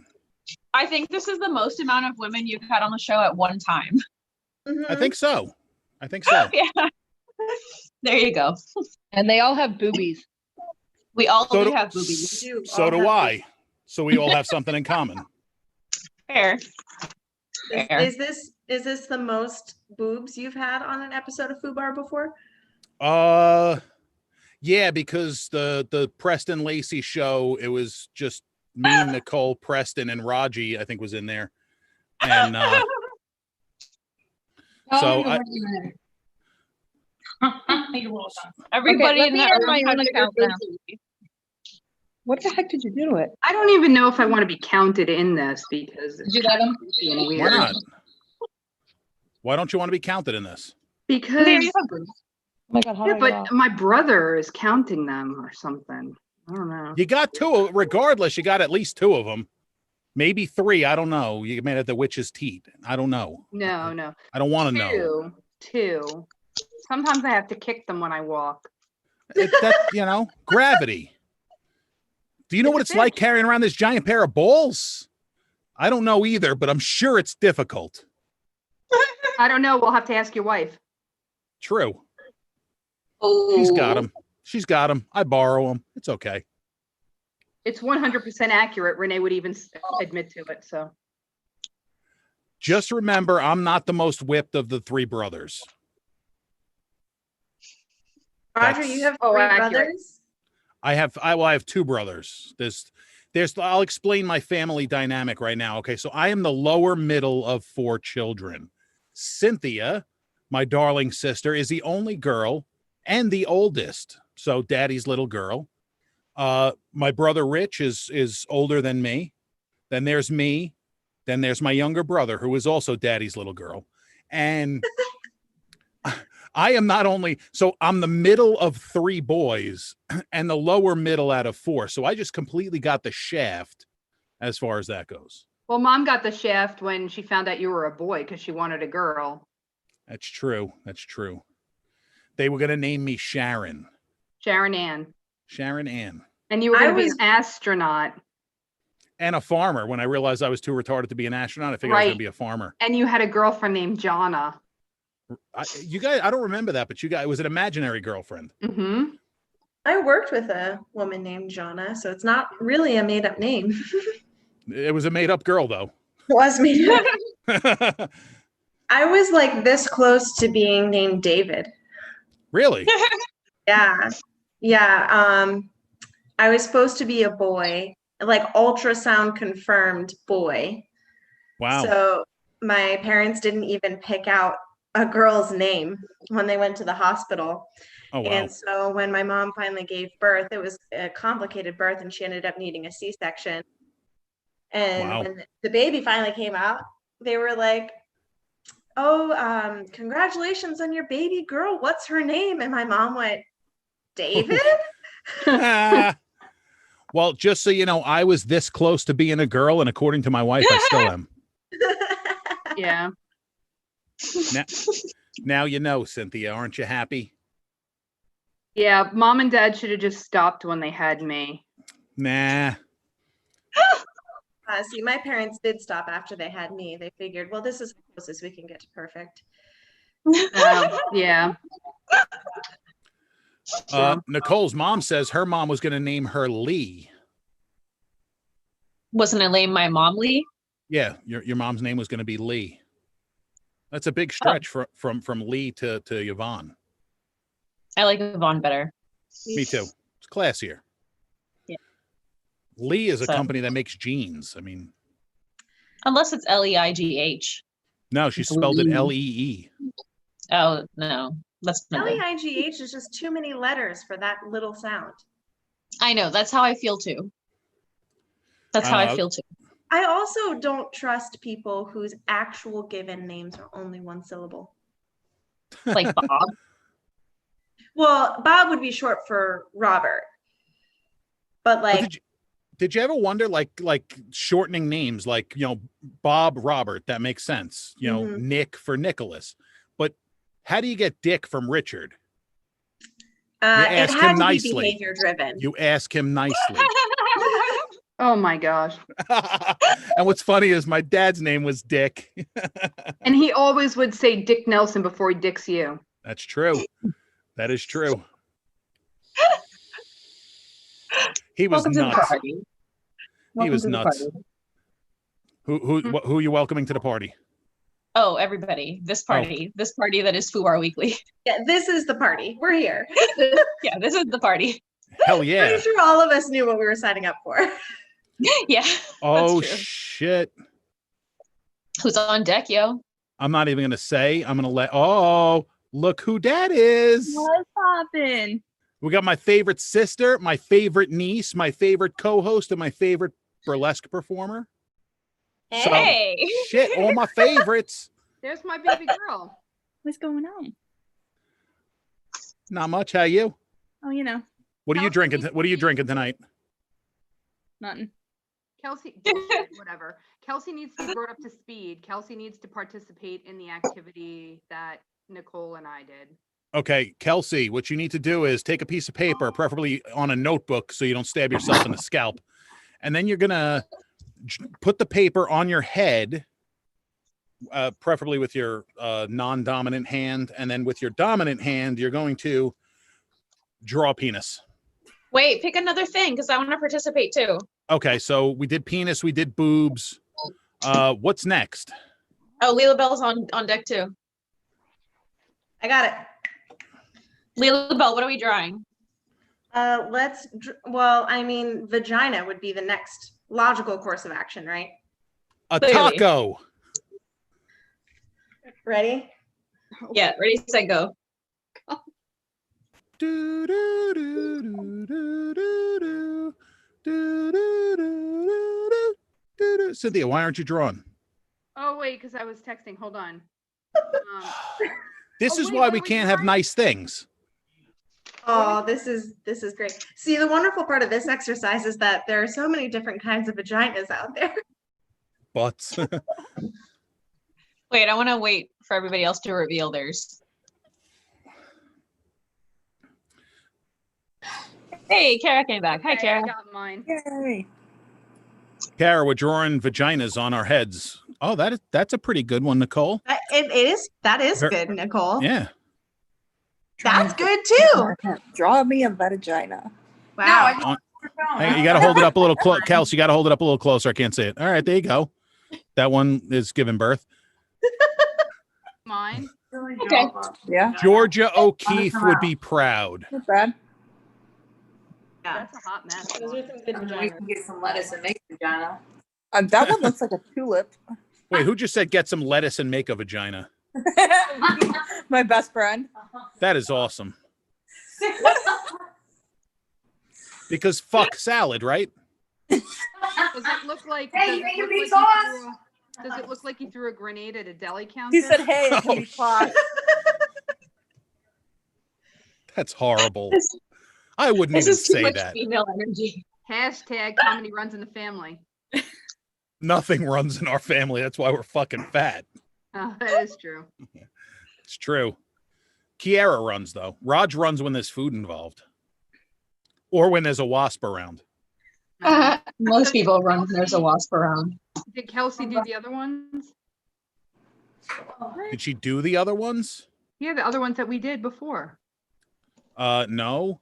I think this is the most amount of women you've had on the show at one time. I Mhm. think so. I think so. Yeah. There you go. And they all have boobies. We all So do do- have boobies. You So all do have I. So we all have something in common. Fair. Is, Fair. is this the most boobs you've had on an episode of FUBAR before? Yeah, because the Preston Lacey show, it was just me, Nicole, Preston, and Raji, I think, was in there. And so I- You're welcome. Everybody let in me that add room my had own bigger account now. boobs than me. What the heck did you do to it? I don't even know if I want to be counted in this because it's Did you let him? being why weird. not? Why don't you want to be counted in this? Because There you have boobs. Oh my God, how yeah, do I get but off? my brother is counting them or something. I don't know. You got two. Regardless, you got at least two of them. Maybe three. I don't know. You made it the witch's teat. I don't know. No. I don't want to know. Two. Sometimes I have to kick them when I walk. That gravity. Do you know what it's like carrying around this giant pair of balls? I don't know either, but I'm sure it's difficult. I don't know. We'll have to ask your wife. True. Oh, She's got them. She's got them. I borrow them. It's okay. It's 100% accurate. Renee would even admit to it. So Just remember, I'm not the most whipped of the three brothers. Roger, you have three accurate. brothers? I have two brothers. I'll explain my family dynamic right now. Okay, so I am the lower middle of four children. Cynthia, my darling sister, is the only girl and the oldest. So daddy's little girl. My brother Rich is older than me. Then there's me. Then there's my younger brother, who is also daddy's little girl. And I am I'm the middle of three boys and the lower middle out of four. So I just completely got the shaft as far as that goes. well, Mom got the shaft when she found out you were a boy because she wanted a girl. That's true. They were going to name me Sharon. Sharon Ann. Sharon Ann. And you were going to be an astronaut. And a farmer. When I realized I was too retarded to be an astronaut, I figured I was going to be a farmer. And you had a girlfriend named Jonna. I don't remember that, but it was an imaginary girlfriend. Mm-hmm. I worked with a woman named Jonna, so it's not really a made-up name. It was a made-up girl, though. It was made up. I was like this close to being named David. Really? Yeah. I was supposed to be a boy, like ultrasound confirmed boy. Wow. So my parents didn't even pick out a girl's name when they went to the hospital. Oh, wow. And so when my mom finally gave birth, it was a complicated birth and she ended up needing a C-section. And Wow. when the baby finally came out, they were like, congratulations on your baby girl. What's her name? And my mom went, David? Well, just so you know, I was this close to being a girl, and according to my wife, I still am. Yeah. Now you know, Cynthia. Aren't you happy? Yeah, Mom and Dad should have just stopped when they had me. Nah. See, my parents did stop after they had me. They figured, well, this is the closest we can get to perfect. Yeah. Nicole's mom says her mom was going to name her Lee. Wasn't I name my mom Lee? Yeah, your mom's name was going to be Lee. That's a big stretch from Lee to Yvonne. I like Yvonne better. Me too. It's classier. Yeah. Lee is a company that makes jeans. I mean, unless it's Leigh. No, she spelled it Lee. Oh no, that's Leigh is just too many letters for that little sound. I know. That's how I feel too. That's how I feel too. I also don't trust people whose actual given names are only one syllable. Like Bob. Well, Bob would be short for Robert. But like, did you ever wonder like shortening names like, Bob Robert, that makes sense. Nick for Nicholas. But how do you get Dick from Richard? it had to be behavior driven. You ask him nicely. Oh my gosh. And what's funny is my dad's name was Dick. And he always would say Dick Nelson before he dicks you. That's true. That is true. He was nuts. He was nuts. Who are you welcoming to the party? Oh, everybody. This party that is FUBAR Weekly. Yeah, this is the party. We're here. Yeah, this is the party. Hell yeah. Pretty sure all of us knew what we were signing up for. Yeah. Oh, shit. Who's on deck, yo? I'm not even going to say. I'm going to look who Dad is. What's poppin'? We got my favorite sister, my favorite niece, my favorite co-host, and my favorite burlesque performer. Hey. So, shit, all my favorites. There's my baby girl. What's going on? Not much. How you? Oh, you know, What are you drinking? What are you drinking tonight? nothing. Kelsey, whatever. Kelsey needs to be brought up to speed. Kelsey needs to participate in the activity that Nicole and I did. Okay, Kelsey, what you need to do is take a piece of paper, preferably on a notebook so you don't stab yourself in the scalp. And then you're going to put the paper on your head, preferably with your non-dominant hand. And then with your dominant hand, you're going to draw a penis. Wait, pick another thing because I want to participate too. Okay, so we did penis, we did boobs. What's next? Oh, Leela Bell's on deck too. I got it. Leela Bell, what are we drawing? Well, I mean, vagina would be the next logical course of action, right? A Clearly. taco. Ready? Yeah, ready, set, go. Do, do, do, do, do, do, do, do, do, do, do, do. Cynthia, why aren't you drawing? Oh, wait, because I was texting. Hold on. This is wait, why what we are we can't have drawing? nice things. Oh, this is great. See, the wonderful part of this exercise is that there are so many different kinds of vaginas out there. Butts. Wait, I want to wait for everybody else to reveal theirs. Hey, Kara came back. Hi, Okay, I Kara. got mine. Yay. Kara, we're drawing vaginas on our heads. Oh, that's a pretty good one, Nicole. That is Ver- good, Nicole. Yeah. That's good too. Draw me a vagina. Wow. Hey, you got to hold it up a little close. Kels, you got to hold it up a little closer. I can't see it. All right, there you go. That one is giving birth. Mine. Okay. Yeah, Georgia O'Keeffe would be proud. not bad. Yeah. That's a hot mess. Those are some good We vaginas. can get some lettuce and make vagina. That one looks like a tulip. Wait, who just said get some lettuce and make a vagina? My best friend. That is awesome. Because fuck salad, right? Does it look like? Hey, does you it making look me like sauce? does it look like he threw a grenade at a deli counter? He said, "Hey, it can be class." That's horrible. I wouldn't This even is too say much that. female energy. Hashtag comedy runs in the family. Nothing runs in our family. That's why we're fucking fat. Oh, that is true. It's true. Kiara runs, though. Raj runs when there's food involved. Or when there's a wasp around. Most people run when there's a wasp around. Did Kelsey do the other ones? Did she do the other ones? Yeah, the other ones that we did before. No.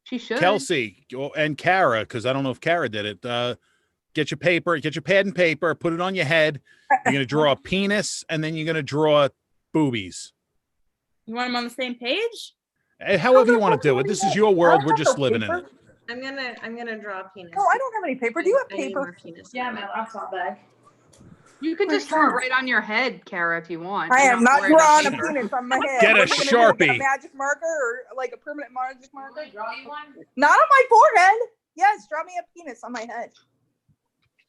She should. Kelsey and Kara, because I don't know if Kara did it. Get your paper, get your pad and paper, put it on your head. You're going to draw a penis, and then you're going to draw boobies. You want them on the same page? However you want to do it. This is your world. We're just living in it. I'm gonna draw a penis. Oh, I don't have any paper. Do you have I need more paper? penis. Yeah, my laptop bag. You could just draw it right on your head, Kara, if you want. I You're am not worried about drawing a paper. penis on my head. Get a What are you gonna do? Get Sharpie. a magic marker or like a permanent magic marker? Can I draw you one? Not on my forehead. Yes, draw me a penis on my head.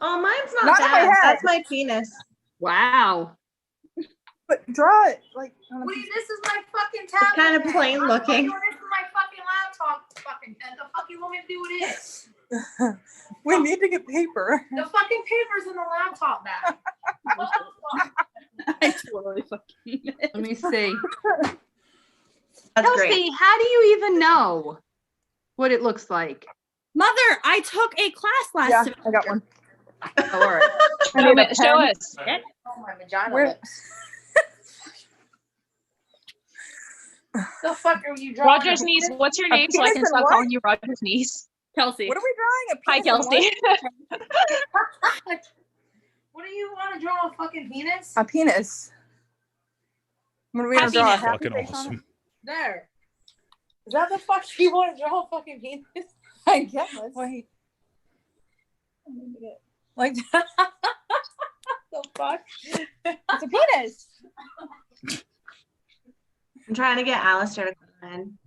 Oh, mine's not, Not on my bad. head. That's my penis. Wow. But draw it like on a Wait, piece. this is my fucking tablet. kind of bag. plain I'm looking. doing this is my fucking laptop. Fucking pen. The fuck you want me to do with this? We need to get paper. The fucking paper's in the laptop bag. What the fuck? I totally fucking. Let me see. That's Kelsey, great. how do you even know what it looks like? Mother, I took a class last Yeah, semester. I got one. Oh, all right. I need a Show pen. us. Oh, my vagina Where- lips. The fuck are you drawing? Roger's niece. What's your name so I penis can and stop what? calling you Roger's niece? Kelsey. What are we drawing? A Hi, penis and Kelsey. What do you want to draw? A fucking penis? what? A penis. What are we gonna Happy draw? A penis. happy Fucking face on it? awesome. There. Is that the fuck you want to draw? A fucking penis? I guess. Wait. Like The fuck? it's a penis. I'm trying to get Alistair to come in.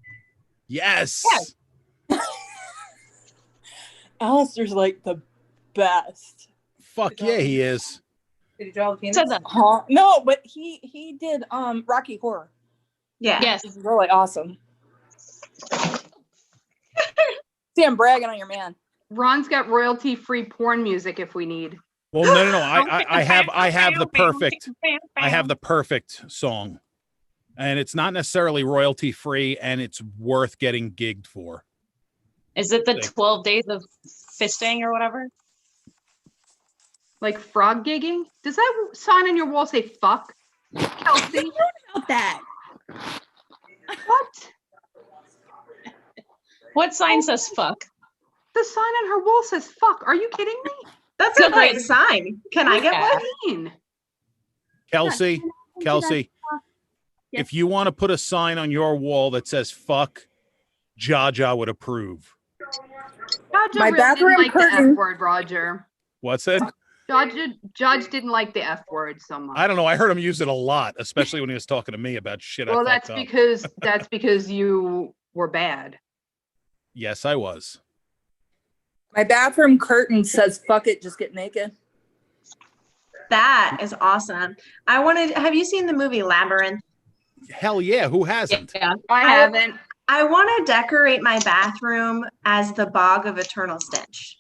Yes. Alistair's like the best. Fuck yeah, he is. Did you draw the penis? Said that. Huh? No, but he did Rocky Horror. Yeah. Yes. It's really awesome. See, I'm bragging on your man. Ron's got royalty-free porn music if we need. Well, no. I have the perfect song, and it's not necessarily royalty free, and it's worth getting gigged for. Is it the 12 days of fisting or whatever? Like frog gigging? Does that sign on your wall say fuck? Kelsey? I don't know about that. What? What sign says fuck? The sign on her wall says fuck. Are you kidding me? That's a great sign. Can I get Yeah. one? What do you mean? Kelsey, if you want to put a sign on your wall that says fuck, Jaja would approve. Roger My really bathroom didn't like the curtain. F word, Roger. What's it? Judge didn't like the F word so much. I don't know. I heard him use it a lot, especially when he was talking to me about shit. Well, I that's fucked up. because you were bad. Yes, I was. My bathroom curtain says "fuck it, just get naked." That is awesome. Have you seen the movie Labyrinth? Hell yeah. Who hasn't? Yeah. I haven't. I want to decorate my bathroom as the Bog of Eternal Stench.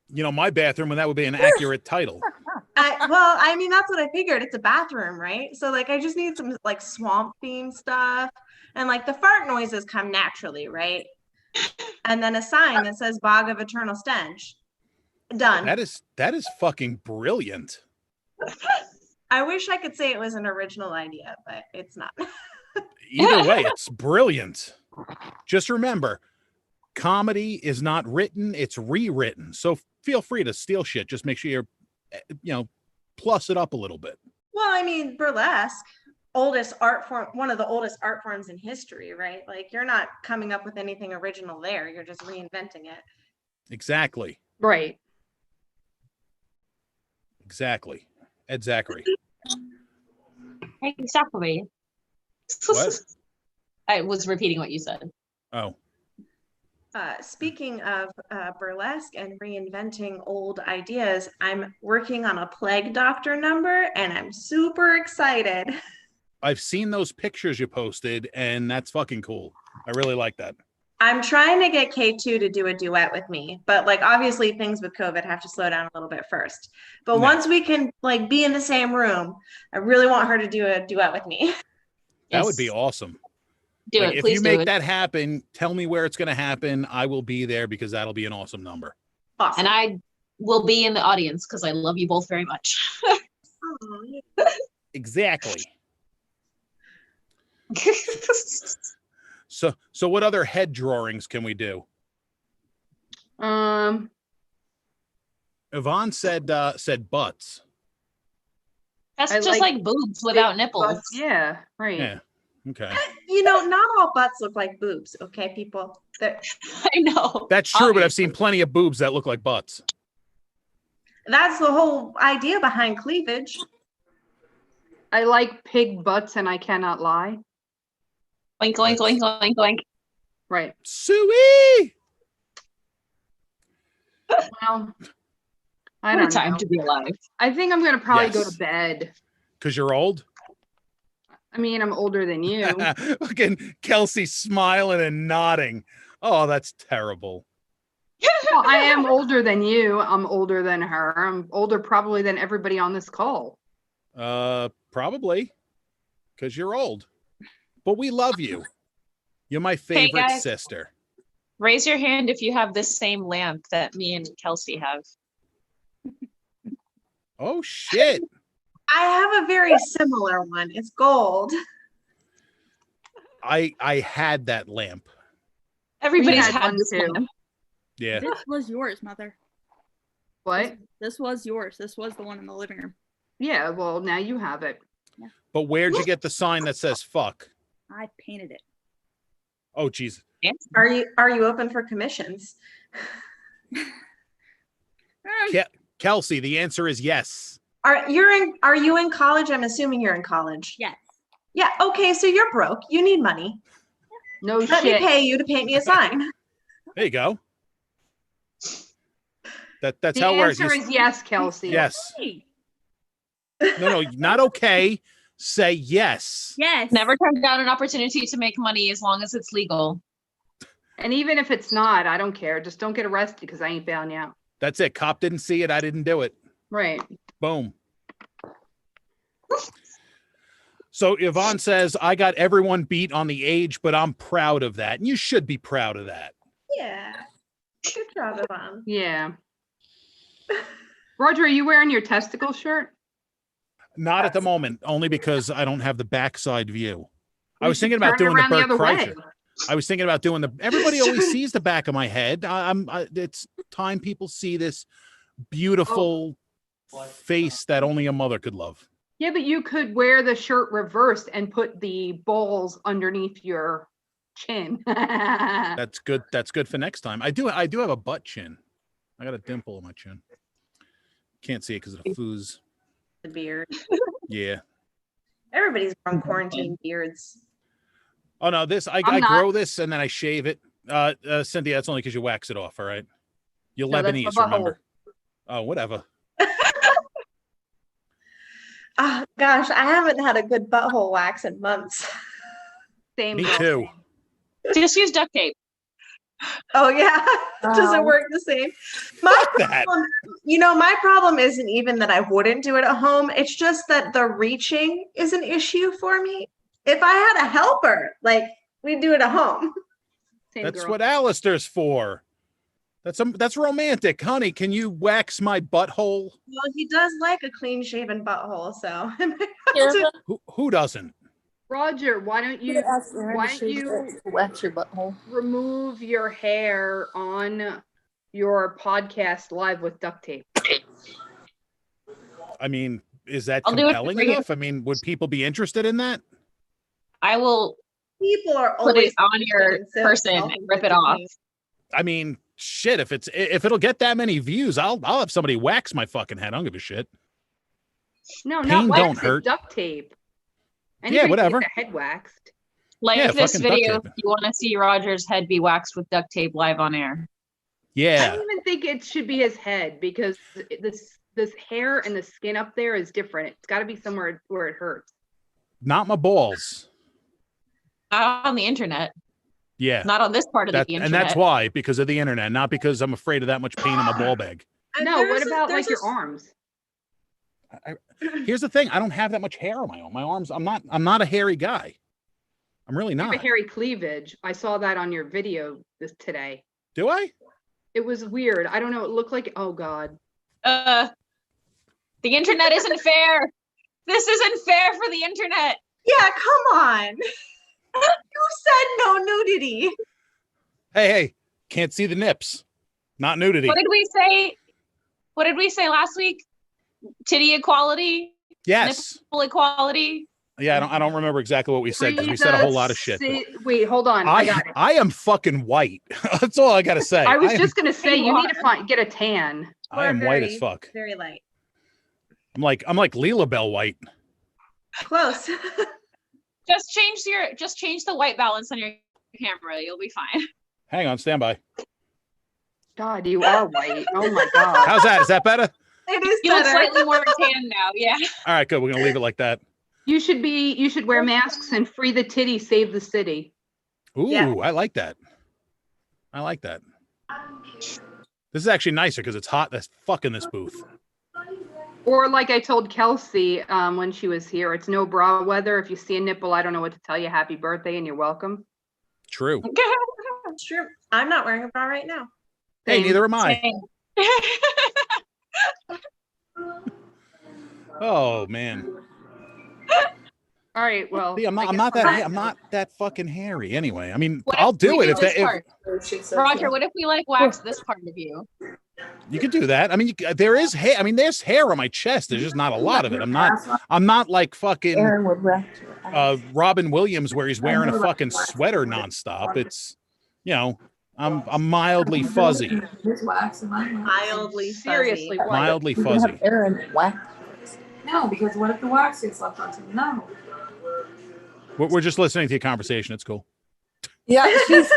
You know, my bathroom, and that would be an accurate title. Well, I mean, that's what I figured. It's a bathroom, right? So, like, I just need some, like, swamp theme stuff. And, like, the fart noises come naturally, right? And then a sign that says Bog of Eternal Stench. Done. That is fucking brilliant. I wish I could say it was an original idea, but it's not. Either way, it's brilliant. Just remember, comedy is not written, it's rewritten. So feel free to steal shit. Just make sure you're, plus it up a little bit. Well, I mean, burlesque, oldest art form, one of the oldest art forms in history, right? Like, you're not coming up with anything original there. You're just reinventing it. Exactly. Right. Exactly. Ed Zachary. Exactly. What? I was repeating what you said. Oh. Speaking of burlesque and reinventing old ideas, I'm working on a Plague Doctor number, and I'm super excited. I've seen those pictures you posted, and that's fucking cool. I really like that. I'm trying to get K2 to do a duet with me, but like obviously things with COVID have to slow down a little bit first. But once we can like be in the same room, I really want her to do a duet with me. That would be awesome. Do Like, it, if please you do make it. that happen, tell me where it's going to happen. I will be there because that'll be an awesome number. Awesome. And I will be in the audience because I love you both very much. Exactly. So what other head drawings can we do? Yvonne said butts. That's I just like boobs without nipples. Yeah, right. Yeah. Okay. You know, not all butts look like boobs, okay, people? I know. That's true, but I've seen plenty of boobs that look like butts. That's the whole idea behind cleavage. I like pig butts and I cannot lie. Oink, oink, oink, oink, oink. Right. Suey! Well, I What a don't time know. to be alive. I think I'm going to probably go Yes. to bed. Because you're old? I mean, I'm older than you. Fucking Kelsey smiling and nodding. Oh, that's terrible. Well, I am older than you. I'm older than her. I'm older probably than everybody on this call. Probably. Because you're old. But we love you. You're my favorite guys. sister. Raise your hand if you have this same lamp that me and Kelsey have. Oh, shit. I have a very similar one. It's gold. I had that lamp. Everybody's had had one this too. one. Yeah. This was yours, mother. What? This was yours. This was the one in the living room. Yeah, well, now you have it. But where'd you get the sign that says fuck? I painted it. Oh, Jesus. Are you open for commissions? Kelsey, the answer is yes. Are you in college? I'm assuming you're in college. Yes. Yeah, okay, so you're broke. You need money. No Let me shit. pay you to paint me a sign. There you go. That's The how it works. answer is yes, Kelsey. Yes. Hey, No, not okay. say yes. Yes. Never turn down an opportunity to make money as long as it's legal. And even if it's not, I don't care. Just don't get arrested because I ain't bailing you out. That's it. Cop didn't see it. I didn't do it. Right. Boom. So Yvonne says, I got everyone beat on the age, but I'm proud of that. And you should be proud of that. Yeah. Good job, Yvonne. Yeah. Roger, are you wearing your testicle shirt? Not at the moment, only because I don't have the backside view. I You was should thinking about turn it doing the around the Bert other way. Kreischer. I was thinking about doing everybody always sees the back of my head. It's time people see this beautiful face that only a mother could love. Yeah, but you could wear the shirt reversed and put the balls underneath your chin. That's good. That's good for next time. I do have a butt chin. I got a dimple on my chin. Can't see it because of the foos. The beard. Yeah. Everybody's growing quarantine beards. Oh no, this I grow this and then I shave it. Cynthia, that's only because you wax it off. All right. You're No, that's my Lebanese, butthole. remember? Oh, whatever. Oh gosh, I haven't had a good butthole wax in months. Same. Me girl. too. Just use duct tape. Oh yeah, does it work the same? That. My problem isn't even that I wouldn't do it at home. It's just that the reaching is an issue for me. If I had a helper, like we'd do it at home. Same That's girl. what Alistair's for. That's romantic, honey. Can you wax my butthole? Well, he does like a clean shaven butthole, so Who doesn't? Roger, why don't you wax your butthole? remove your hair on your podcast live with duct tape? I mean, is that I'll do it compelling for you. enough? I mean, would people be interested in that? I will people are put always it on your person and rip it off. I mean, shit. If it'll get that many views, I'll have somebody wax my fucking head. I don't give a shit. No, Pain not wax don't it, hurt. duct tape. Yeah, Anybody can whatever. get their head waxed. Like Yeah, this fucking duct video, tape. if you want to see Roger's head be waxed with duct tape live on air. I Yeah. don't even think it should be his head because this hair and the skin up there is different. It's got to be somewhere where it hurts. Not my balls. Not on the internet. Yeah. Not on this part of the internet. And that's why, because of the internet, not because I'm afraid of that much pain in my ball bag. No, what about like your arms? Here's the thing. I don't have that much hair on my own. My arms, I'm not a hairy guy. I'm really You have not. a hairy cleavage. I saw that on your video today. Do I? It was weird. I don't know. It looked like, oh God. The internet isn't fair. This isn't fair for the internet. Yeah, come on. You said no nudity. Hey, can't see the nips. Not nudity. What did we say? What did we say last week? Titty equality? Yes. Nipple equality? Yeah, I don't remember exactly what we said because we said a whole lot of shit. Wait, hold on. I got it. I am fucking white. That's all I gotta say. I was am- just gonna say you need to get a tan. I am white as fuck. Very light. I'm like Leela Bell white. Close. Just change the white balance on your camera. You'll be fine. Hang on, stand by. God, you are white. Oh my God. How's that? Is that better? It is You look better. slightly more tan now. Yeah. All right, good. We're gonna leave it like that. You should wear masks and free the titty, save the city. Ooh, Yeah. I like that. I like that. This is actually nicer because it's hot as fuck in this booth. Or like I told Kelsey when she was here, it's no bra weather. If you see a nipple, I don't know what to tell you. Happy birthday and you're welcome. True. It's true. I'm not wearing a bra right now. Hey, Same. neither am I. Oh man. All right, well. See, I'm I not guess I'm not that fucking hairy anyway. I mean, What I'll if do we it if this that if part? Roger, what if we like wax this part of you? you could do that. I mean, there is hair. I mean, there's hair on my chest. There's just not a lot of it. I'm not like fucking Robin Williams where he's wearing a fucking sweater nonstop. It's, I'm mildly fuzzy. Mildly Seriously, what? Mildly fuzzy. No, because what if the wax gets left onto the no? We're just listening to your conversation. It's cool. Yeah, she's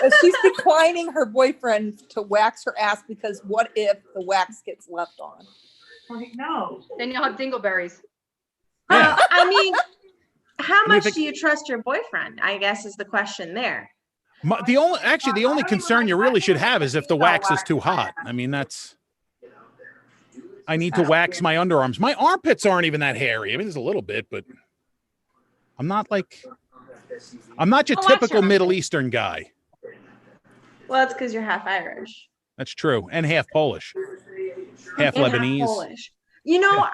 declining her boyfriend to wax her ass because what if the wax gets left on? Like, no. Then you'll have dingleberries. Yeah. I mean, how mean, if much it- do you trust your boyfriend? I guess is the question there. The only concern you really should have is if the wax is too hot. I mean, I need to wax my underarms. My armpits aren't even that hairy. I mean, there's a little bit, but I'm not your I'll wax typical your Middle Eastern guy. Well, it's because you're half Irish. That's true. And half Polish. Half And half Lebanese. Polish. You know,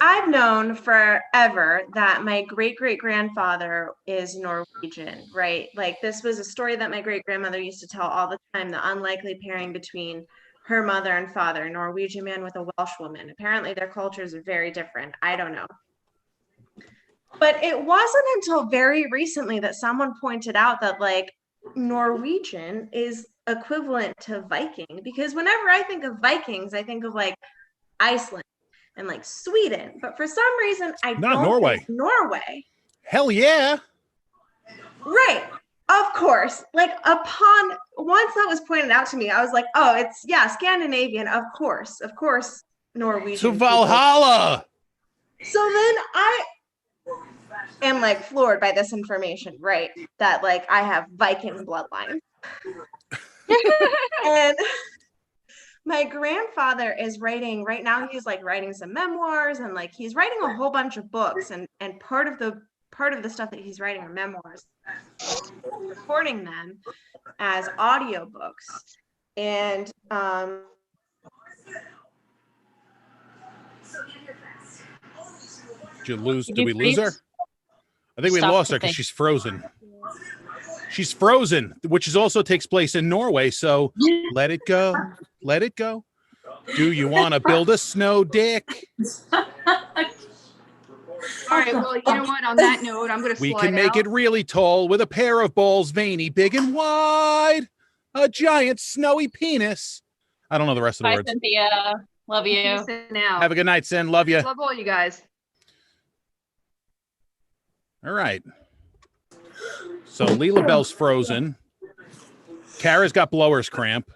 I've known forever that my great-great-grandfather is Norwegian, right? Like this was a story that my great-grandmother used to tell all the time, the unlikely pairing between her mother and father, a Norwegian man with a Welsh woman. Apparently their cultures are very different. I don't know. But it wasn't until very recently that someone pointed out that like Norwegian is equivalent to Viking, because whenever I think of Vikings, I think of like Iceland and like Sweden, but for some reason I Not don't Norway. think Norway. Hell yeah. Right. Of course. Like once that was pointed out to me, I was like, oh, it's Scandinavian. Of course, Norwegian. To people. Valhalla. So then I am like floored by this information, right? That like I have Viking bloodline. And my grandfather is writing right now, he's like writing some memoirs and like he's writing a whole bunch of books, and part of the stuff that he's writing are memoirs, recording them as audiobooks. And Did we lose her? I think we Stop lost her the because thing. she's frozen. She's frozen, which also takes place in Norway. So let it go. Let it go. Do you want to build a snow dick? All right. Well, you know what? On that note, I'm going to We slide can make out. it really tall with a pair of balls, veiny, big and wide. A giant snowy penis. I don't know the rest of the Bye, words. Cynthia. Love you. Peace now. Have a good night, Sin. Love you. Love all you guys. All right. So Leela Bell's frozen. Kara's got blower's cramp.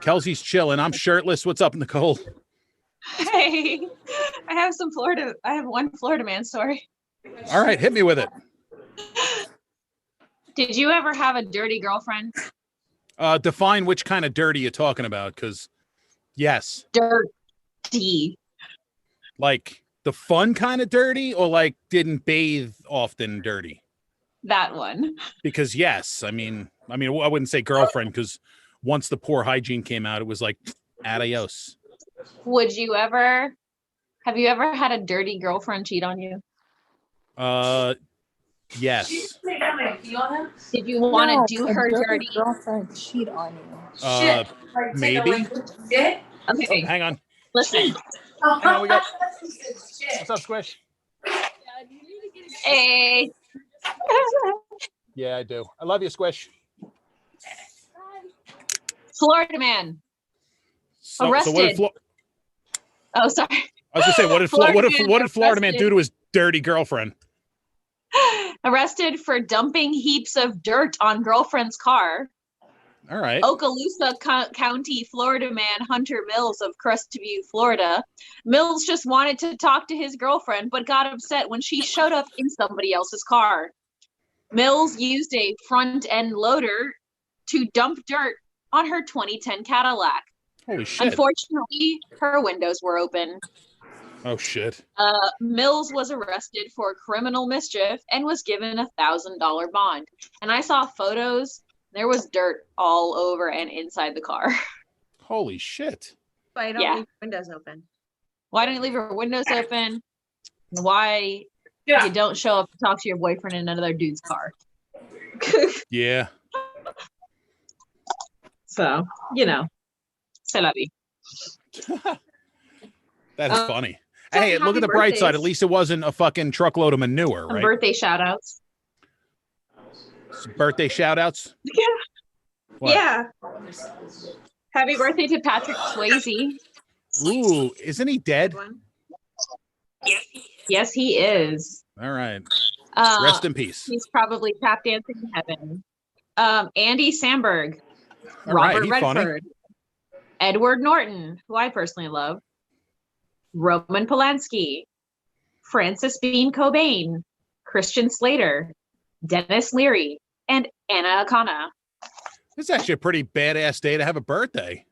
Kelsey's chilling. I'm shirtless. What's up, Nicole? Hey, I have one Florida man story. All right, hit me with it. Did you ever have a dirty girlfriend? Define which kind of dirty you're talking about, because yes. Dirty. Like the fun kind of dirty, or like didn't bathe often dirty? That one. Because yes, I mean, I wouldn't say girlfriend, because once the poor hygiene came out, it was like adios. Have you ever had a dirty girlfriend cheat on you? Yes. Did you want to do her dirty? Girlfriend cheat on you. Maybe. Okay, Hang on. listen. Hang on, we got. What's up, Squish? Hey. Yeah, I do. I love you, Squish. Florida man. So what did Arrested. Oh, sorry. I was gonna say, what did Florida man arrested. do to his dirty girlfriend? Arrested for dumping heaps of dirt on girlfriend's car. All right. Okaloosa County, Florida man Hunter Mills of Crestview, Florida. Mills just wanted to talk to his girlfriend, but got upset when she showed up in somebody else's car. Mills used a front end loader to dump dirt on her 2010 Cadillac. Holy shit. Unfortunately, her windows were open. Oh shit. Mills was arrested for criminal mischief and was given a $1,000 bond. And I saw photos. There was dirt all over and inside the car. Holy shit. Why don't Yeah. leave windows open? Why don't you leave your windows open? Why you don't show up to talk to your boyfriend in another dude's car? Yeah. So, c'est la vie. That is funny. Hey, look happy at the bright side. At birthdays. least it wasn't a fucking truckload of manure, Some right? birthday shout outs. Birthday shout outs? Yeah. What? Yeah. Happy birthday to Patrick Swayze. Ooh, isn't he dead? Yes, he is. All right. Uh, Rest in peace. He's probably tap dancing in heaven. Andy Samberg, All right, Robert he's funny. Redford, Edward Norton, who I personally love, Roman Polanski, Francis Bean Cobain, Christian Slater, Dennis Leary, and Anna Akana. It's actually a pretty badass day to have a birthday.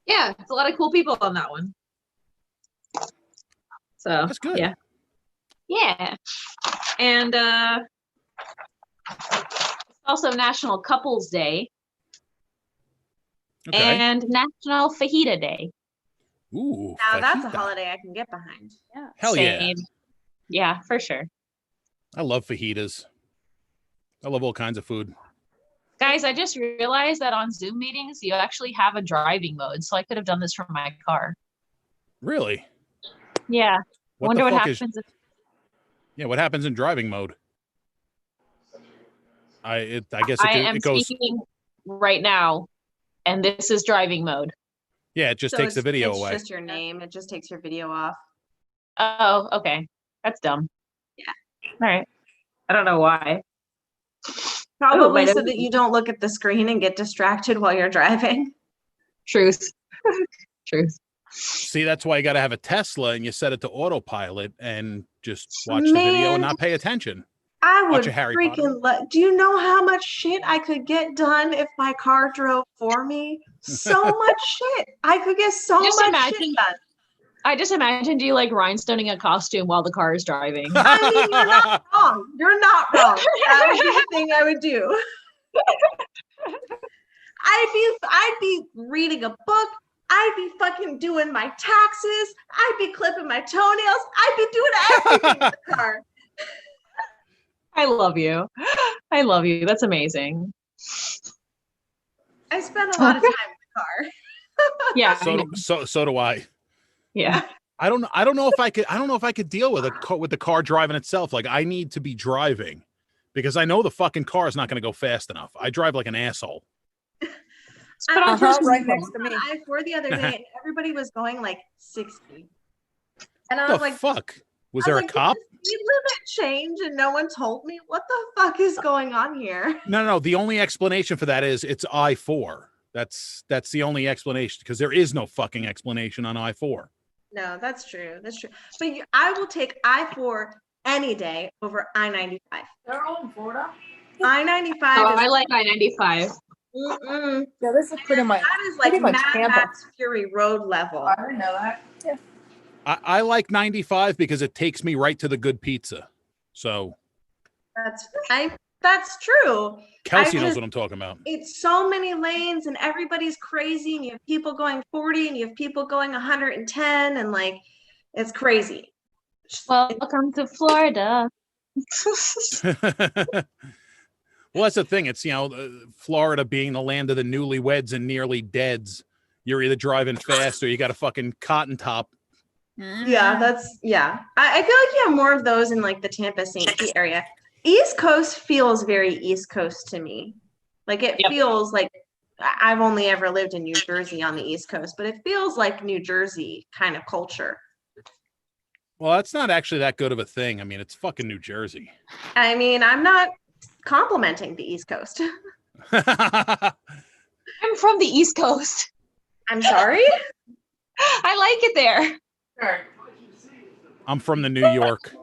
Yeah, it's a lot of cool people on that one. So That's good. Yeah. Yeah. And also National Couples Day. Okay. And National Fajita Day. Ooh. Now that's a fajita. holiday I can get behind. Yeah. Hell yeah. Same. Yeah, for sure. I love fajitas. I love all kinds of food. Guys, I just realized that on Zoom meetings, you actually have a driving mode. So I could have done this from my car. Really? Yeah. What Wonder the what fuck is? happens. Yeah, what happens in driving mode? I guess I am it goes. speaking right now, and this is driving mode. Yeah, it just So takes the video it's away. just your name. It just takes your video off. Oh, okay. That's dumb. Yeah. All right. I don't know why. Probably might so have- that you don't look at the screen and get distracted while you're driving. Truth. Truth. See, that's why you got to have a Tesla and you set it to autopilot and just watch the video and Man. not pay attention. I Watch would a Harry Potter. freaking do you know how much shit I could get done if my car drove for me? So much shit. I could get so Just much imagine- shit done. I just imagined you like rhinestoning a costume while the car is driving. I mean, you're not wrong. You're not wrong. That would be the thing I would do. I'd be reading a book. I'd be fucking doing my taxes. I'd be clipping my toenails. I'd be doing everything in the car. I love you. I love you. That's amazing. I spend a lot of time in the car. Yeah. So do I. Yeah. I don't know if I could deal with the car driving itself. Like I need to be driving because I know the fucking car is not going to go fast enough. I drive like an asshole. Put on Uh-huh, cruise right control. next to me. I-4 the other day, and everybody was going like 60. And I What was the like, fuck? Was I there a like, did cop? the speed limit change and no one told me? What the fuck is going on here? No. The only explanation for that is it's I-4. That's the only explanation because there is no fucking explanation on I-4. No, that's true. That's true. But I will take I-4 any day over I-95. They're all in Florida. I-95 Oh, is I like I-95. Yeah, this is pretty much. that is like pretty much Mad Tampa. Max Fury Road level. I didn't know that. I like 95 because it takes me right to the good pizza. So That's true. Kelsey knows just- what I'm talking about. It's so many lanes and everybody's crazy and you have people going 40 and you have people going 110 and like it's crazy. Welcome to Florida. Well, that's the thing. It's, Florida being the land of the newlyweds and nearly deads. You're either driving fast or you got a fucking cotton top. Yeah, I feel like you have more of those in like the Tampa St. Pete area. East Coast feels very East Coast to me. Like it Yep. feels like I've only ever lived in New Jersey on the East Coast, but it feels like New Jersey kind of culture. Well, that's not actually that good of a thing. I mean, it's fucking New Jersey. I mean, I'm not complimenting the East Coast. I'm from the East Coast. I'm sorry. I like it there. I'm from the New York.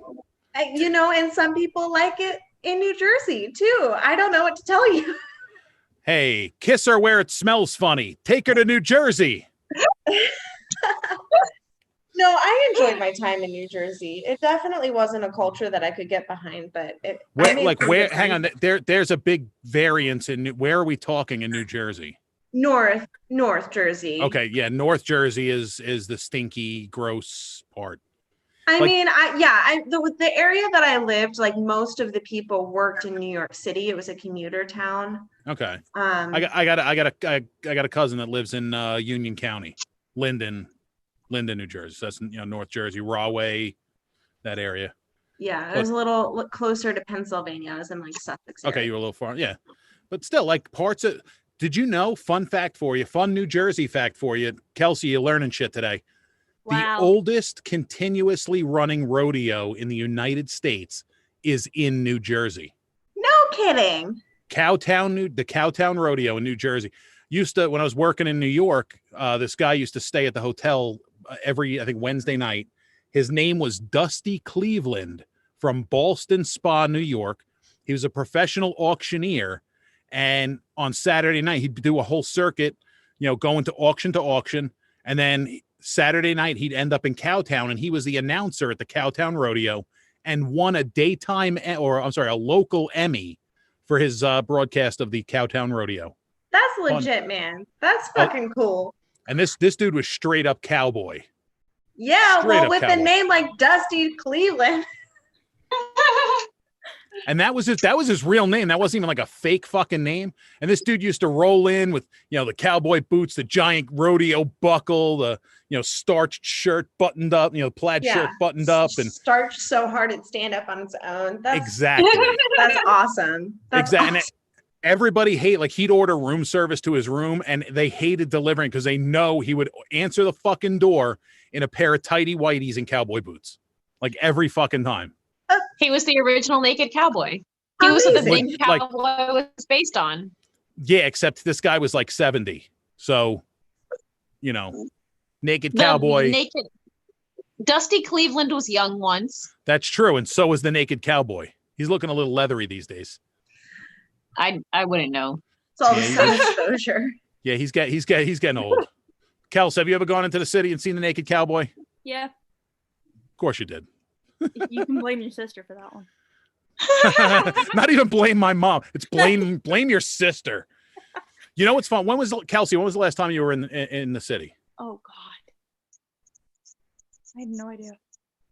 And some people like it in New Jersey too. I don't know what to tell you. Hey, kiss her where it smells funny. Take her to New Jersey. No, I enjoyed my time in New Jersey. It definitely wasn't a culture that I could get behind, but Hang on. There's a big variance in where are we talking in New Jersey? North Jersey. Okay, yeah, North Jersey is the stinky, gross part. The area that I lived, like most of the people worked in New York City. It was a commuter town. Okay. I got a cousin that lives in Union County, Linden, New Jersey. So that's North Jersey, Rahway, that area. Yeah, it was a little closer to Pennsylvania. I was in like Sussex. Okay, area. you were a little far, yeah, but still, like parts of. Did you know? Fun fact for you, fun New Jersey fact for you, Kelsey. You're learning shit today. Wow. The oldest continuously running rodeo in the United States is in New Jersey. No kidding. The Cowtown Rodeo in New Jersey. When I was working in New York, this guy used to stay at the hotel every, I think, Wednesday night. His name was Dusty Cleveland from Ballston Spa, New York. He was a professional auctioneer. And on Saturday night, he'd do a whole circuit, going to auction. And then Saturday night, he'd end up in Cowtown, and he was the announcer at the Cowtown Rodeo and won a local Emmy for his broadcast of the Cowtown Rodeo. That's legit, man. That's fucking cool. And this dude was straight up cowboy. Yeah, Straight well, up with cowboy. a name like Dusty Cleveland. And that was his real name. That wasn't even like a fake fucking name. And this dude used to roll in with, the cowboy boots, the giant rodeo buckle, the, starched shirt buttoned up, plaid shirt buttoned up, and starched so hard it'd stand up on its own. That's exactly. That's awesome. That's exactly. awesome. Everybody he'd order room service to his room, and they hated delivering because they know he would answer the fucking door in a pair of tighty whities and cowboy boots, like every fucking time. He was the original Naked Cowboy. He was what the Naked Cowboy was based on. Yeah, except this guy was like 70. So, Naked Cowboy. Dusty Cleveland was young once. That's true. And so was the Naked Cowboy. He's looking a little leathery these days. I wouldn't know. It's all the sun exposure. Yeah, he's getting old. Kels, have you ever gone into the city and seen the Naked Cowboy? Yeah. Of course you did. You can blame your sister for that one. Not even blame my mom. It's blame your sister. You know what's fun? Kelsey, when was the last time you were in the city? Oh God. I had no idea.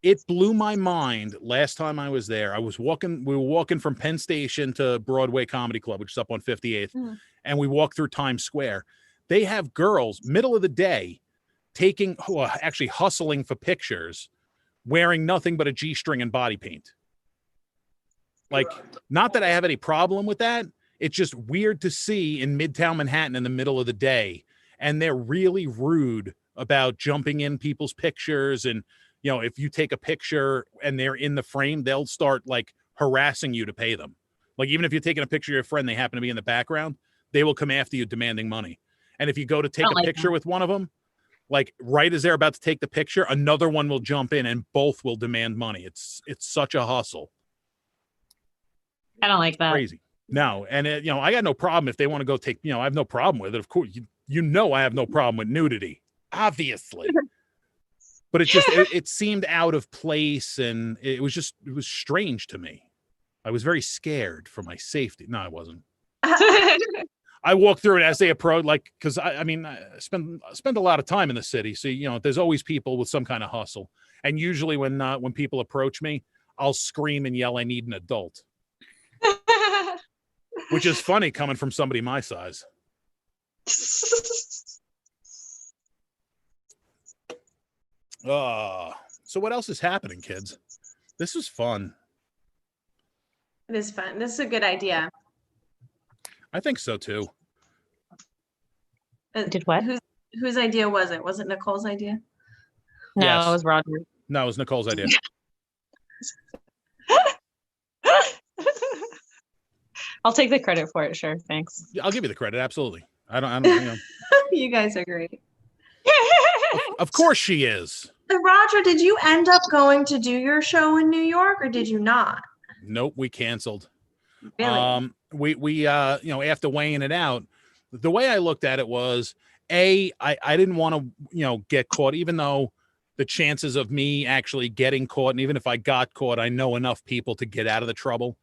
It blew my mind last time I was there. We were walking from Penn Station to Broadway Comedy Club, which is up on 58th, and we walked through Times Square. They have girls, middle of the day, actually hustling for pictures, wearing nothing but a G-string and body paint. Like, not that I have any problem with that. It's just weird to see in Midtown Manhattan in the middle of the day. And they're really rude about jumping in people's pictures. And, if you take a picture and they're in the frame, they'll start like harassing you to pay them. Like, even if you're taking a picture of your friend, they happen to be in the background, they will come after you demanding money. And if you go to take a picture with one of them, like right as they're about to take the picture, another one will jump in and both will demand money. It's such a hustle. I don't like that. Crazy. No. And I got no problem if they want to go take, I have no problem with it. Of course, I have no problem with nudity, obviously. But it seemed out of place, and it was strange to me. I was very scared for my safety. No, I wasn't. I walked through it as they approached, because I spend a lot of time in the city. So, there's always people with some kind of hustle. And usually when people approach me, I'll scream and yell, "I need an adult." Which is funny coming from somebody my size. So what else is happening, kids? This is fun. It is fun. This is a good idea. I think so too. Did what? Whose idea was it? Was it Nicole's idea? No, Yes. it was Roger. No, it was Nicole's idea. I'll take the credit for it. Sure. Thanks. I'll give you the credit. Absolutely. I don't. You guys are great. Of course she is. Roger, did you end up going to do your show in New York, or did you not? Nope, we canceled. Really? We after weighing it out, the way I looked at it was, I didn't want to, get caught, even though the chances of me actually getting caught, and even if I got caught, I know enough people to get out of the trouble.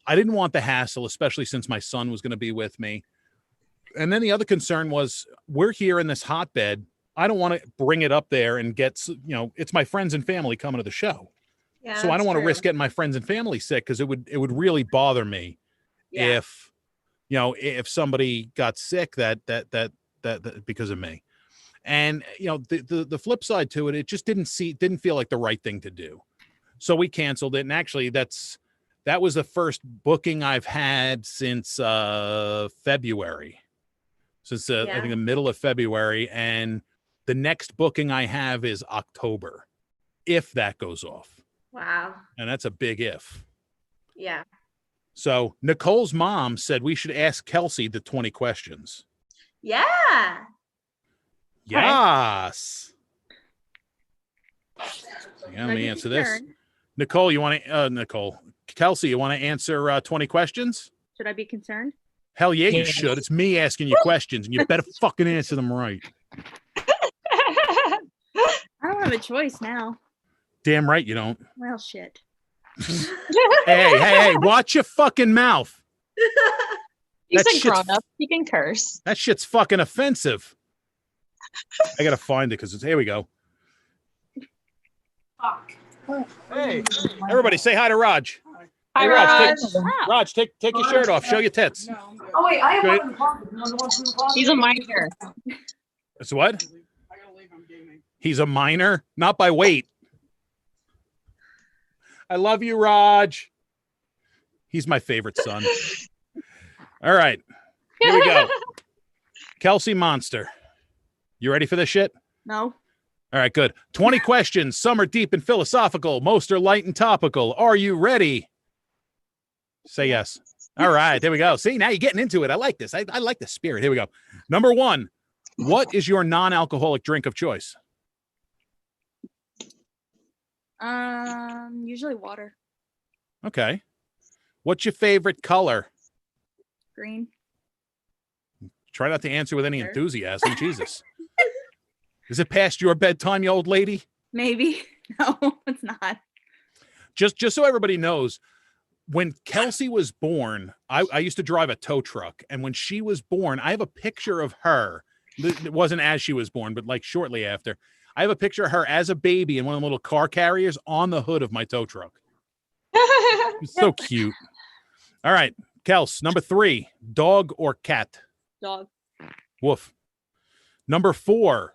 I didn't want the hassle, especially since my son was going to be with me. And then the other concern was, we're here in this hotbed. I don't want to bring it up there and get, it's my friends and family coming to the show. Yeah, So I don't want to risk getting my friends and family sick, because it would really bother me if somebody got sick that because of me. And the flip side to it, it just didn't feel like the right thing to do. So we canceled it. And actually that was the first booking I've had since February. Since I think the middle of February, and the next booking I have is October, if that goes off. Wow. And that's a big if. Yeah. So Nicole's mom said we should ask Kelsey the 20 questions. Yeah. Yes. Yeah, let me answer this. Nicole, you want to, Kelsey, you want to answer 20 questions? Should I be concerned? Hell yeah, you should. It's me asking you questions, and you better fucking answer them right. I don't have a choice now. Damn right you don't. Well, shit. Hey, watch your fucking mouth. He's That a shit's- grown up. He can curse. That shit's fucking offensive. I gotta find it because here we go. Fuck. Hey, everybody, say hi to Raj. Hi, Hey, Raj. Raj, take your shirt off. Show your tits. Oh wait, I have Great. one in the closet. You want the one from the closet? He's a minor. It's what? He's a minor, not by weight. I love you, Raj. He's my favorite son. All right, here we go. Kelsey Monster. You ready for this shit? No. All right, good. 20 questions. Some are deep and philosophical. Most are light and topical. Are you ready? Say yes. All right, there we go. See, now you're getting into it. I like this. I like the spirit. Here we go. Number 1. What is your non-alcoholic drink of choice? Usually water. Okay. What's your favorite color? Green. Try not to answer with any Sure. enthusiasm. Jesus. Is it past your bedtime, you old lady? Maybe. No, it's not. Just so everybody knows, when Kelsey was born, I used to drive a tow truck. And when she was born, I have a picture of her. It wasn't as she was born, but like shortly after. I have a picture of her as a baby in one of the little car carriers on the hood of my tow truck. It's so cute. All right, Kels, number 3, dog or cat? Dog. Woof. Number 4,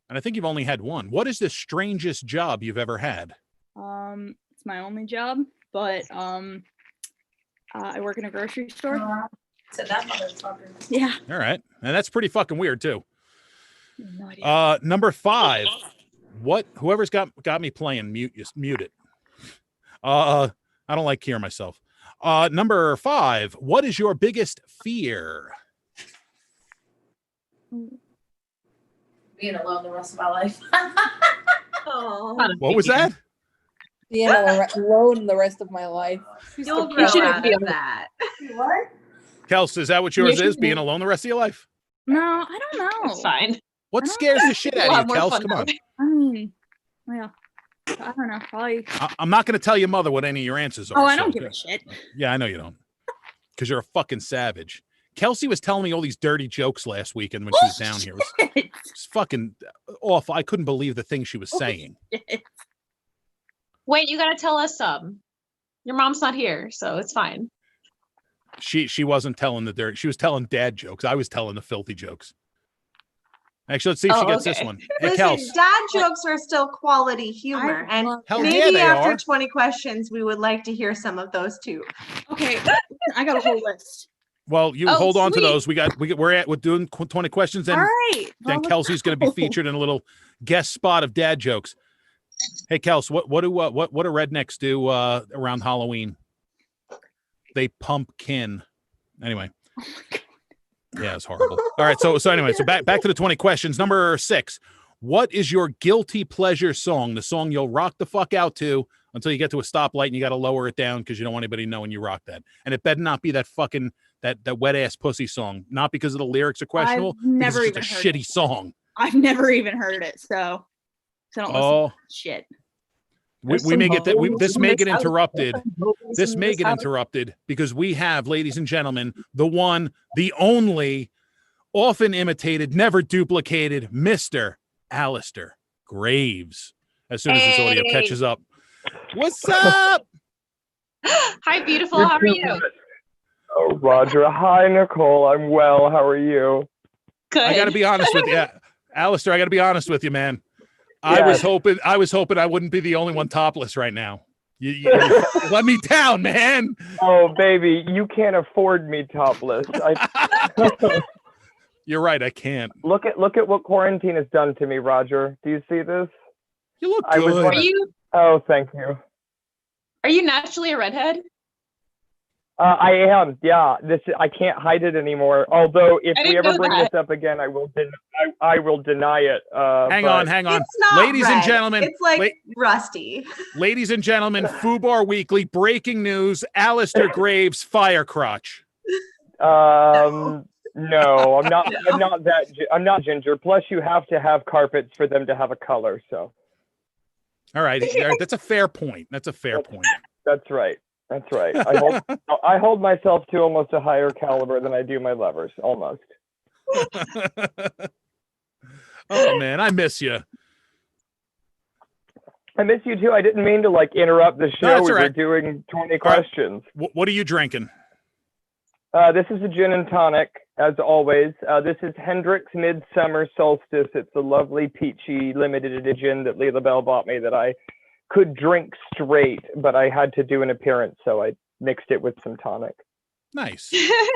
and I think you've only had one. What is the strangest job you've ever had? It's my only job, but I work in a grocery store. To that motherfucker. Yeah. All right, and that's pretty fucking weird too. No idea. Number 5. Whoever's got me playing, mute it. I don't like hearing myself. Number 5. What is your biggest fear? Being alone the rest of my life. What was that? Being alone the rest of my life. You'll You grow shouldn't out be of that. What? Kels, is that what yours You is? should- Being alone the rest of your life? No, I don't know. It's fine. What I don't scares the shit A out lot of you, more Kels? fun Come on. now. I mean, well, I don't know. Probably. I'm not going to tell your mother what any of your answers are. Oh, I so- don't give a shit. Yeah, I know you don't. Because you're a fucking savage. Kelsey was telling me all these dirty jokes last weekend when she was down here. It was fucking awful. I couldn't believe the things she was saying. Wait, you gotta tell us some. Your mom's not here, so it's fine. She wasn't telling the dirt. She was telling dad jokes. I was telling the filthy jokes. Actually, let's see if she Oh, gets this okay. one. Hey, Listen, Kels. dad jokes are still quality humor, and Hell maybe yeah, they after are. 20 questions, we would like to hear some of those too. Okay, I got a whole list. Well, you Oh, hold on to sweet. those. We're doing 20 questions, and All right. then Well, Kelsey's going to be featured in a little guest spot of dad jokes. Hey, Kels, what do rednecks do around Halloween? They pumpkin. Anyway. Yeah, it's horrible. All right, so anyway, so back to the 20 questions. Number 6. What is your guilty pleasure song? The song you'll rock the fuck out to until you get to a stoplight and you got to lower it down because you don't want anybody knowing you rock that. And it better not be that fucking that wet ass pussy song. Not because of the lyrics are questionable. I've never because even it's just heard a shitty song. I've never even heard it, so I don't listen Oh, to shit. we may get that. This may get interrupted. This may get interrupted because we have, ladies and gentlemen, the one, the only, often imitated, never duplicated, Mr. Alistair Graves. As soon as this audio Hey. catches up. What's up? Hi, beautiful. How are you? Oh, Roger. Hi, Nicole. I'm well. How are you? Good. I got to be honest with you, Alistair. I got to be honest with you, man. I was hoping I wouldn't be the only one topless right now. You let me down, man. Oh, baby, you can't afford me topless. You're right. I can't. Look at what quarantine has done to me, Roger. Do you see this? You look I was good. wondering- Oh, thank you. Are you naturally a redhead? I am. Yeah. I can't hide it anymore. Although, if I we didn't ever know bring that. this up again, I will deny it. Hang on. It's not Ladies and red. gentlemen, It's like rusty. ladies and gentlemen, FUBAR Weekly, breaking news, Alistair Graves, fire crotch. No, I'm not. I'm not ginger. Plus, you have to have carpets for them to have a color. So. All right. That's a fair point. That's right. That's right. I hold myself to almost a higher caliber than I do my lovers. Almost. Oh man, I miss you. I miss you too. I didn't mean to interrupt the show. That's We all were right. doing 20 questions. What are you drinking? This is a gin and tonic, as always. This is Hendrick's Midsummer Solstice. It's a lovely peachy limited edition that Leila Bell bought me that I could drink straight, but I had to do an appearance, so I mixed it with some tonic. Nice.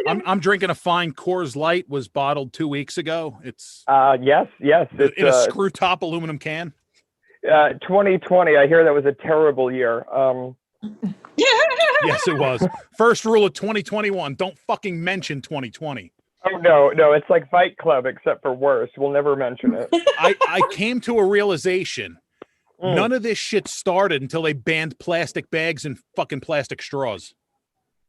I'm drinking a fine Coors Light. Was bottled 2 weeks ago. It's yes. It's in a screw top aluminum can. 2020. I hear that was a terrible year. Yes, it was. First rule of 2021: don't fucking mention 2020. Oh no, it's like Fight Club except for worse. We'll never mention it. I came to a realization. None of this shit started until they banned plastic bags and fucking plastic straws.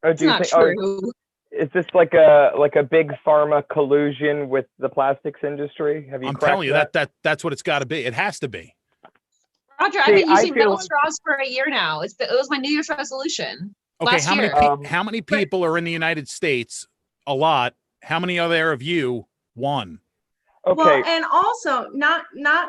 Oh, It's not true. Is this like a big pharma collusion with the plastics industry? Have you? I'm cracked telling you that's what it's got to be. It has to be. Roger, I've See, been I using feel metal like- straws for a year now. It was my New Year's resolution. Okay, last how year. many people are in the United States? A lot. How many are there of you? One. Okay. Well, and also not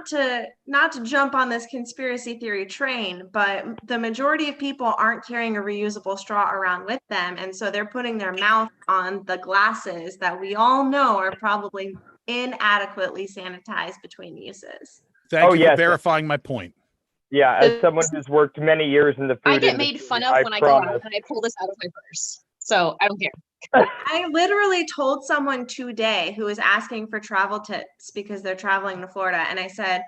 to jump on this conspiracy theory train, but the majority of people aren't carrying a reusable straw around with them, and so they're putting their mouth on the glasses that we all know are probably inadequately sanitized between uses. Thank you for yes. verifying my point. Yeah, as someone who's worked many years in the food I get industry, made fun of when I go out promise. and I pull this out of my purse. So I don't care. I literally told someone today who was asking for travel tips because they're traveling to Florida, and I said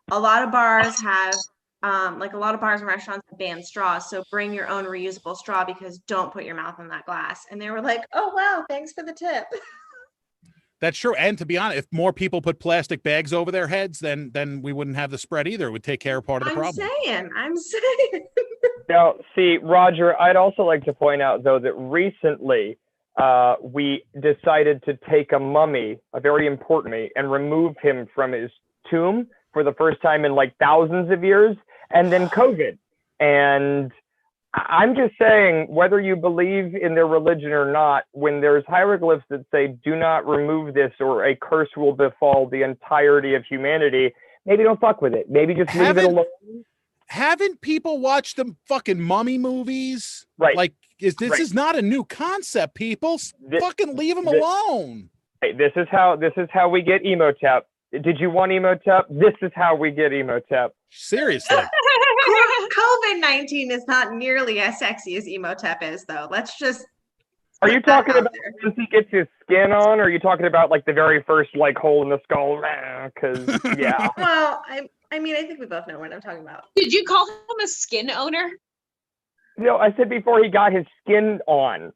a lot of bars have a lot of bars and restaurants have banned straws, so bring your own reusable straw because don't put your mouth in that glass. And they were like, oh wow, thanks for the tip. That's true. And to be honest, if more people put plastic bags over their heads, then we wouldn't have the spread either. It would take care of part of the problem. I'm saying. Now, see, Roger, I'd also like to point out, though, that recently we decided to take a mummy, a very important mummy, and remove him from his tomb for the first time in thousands of years, and then COVID. And I'm just saying, whether you believe in their religion or not, when there's hieroglyphs that say, do not remove this or a curse will befall the entirety of humanity, maybe don't fuck with it. Maybe just leave it alone. Haven't people watched the fucking mummy movies? Right. Like, this Right. is not a new concept, people. Fucking leave them alone. Hey, this is how we get Emotep. Did you want Emotep? This is how we get Emotep. Seriously. COVID-19 is not nearly as sexy as Emotep is, though. Let's just. Are you talking about once he gets his skin on, or are you talking about the very first hole in the skull? Because yeah. Well, I mean, I think we both know what I'm talking about. Did you call him a skin owner? No, I said before he got his skin on.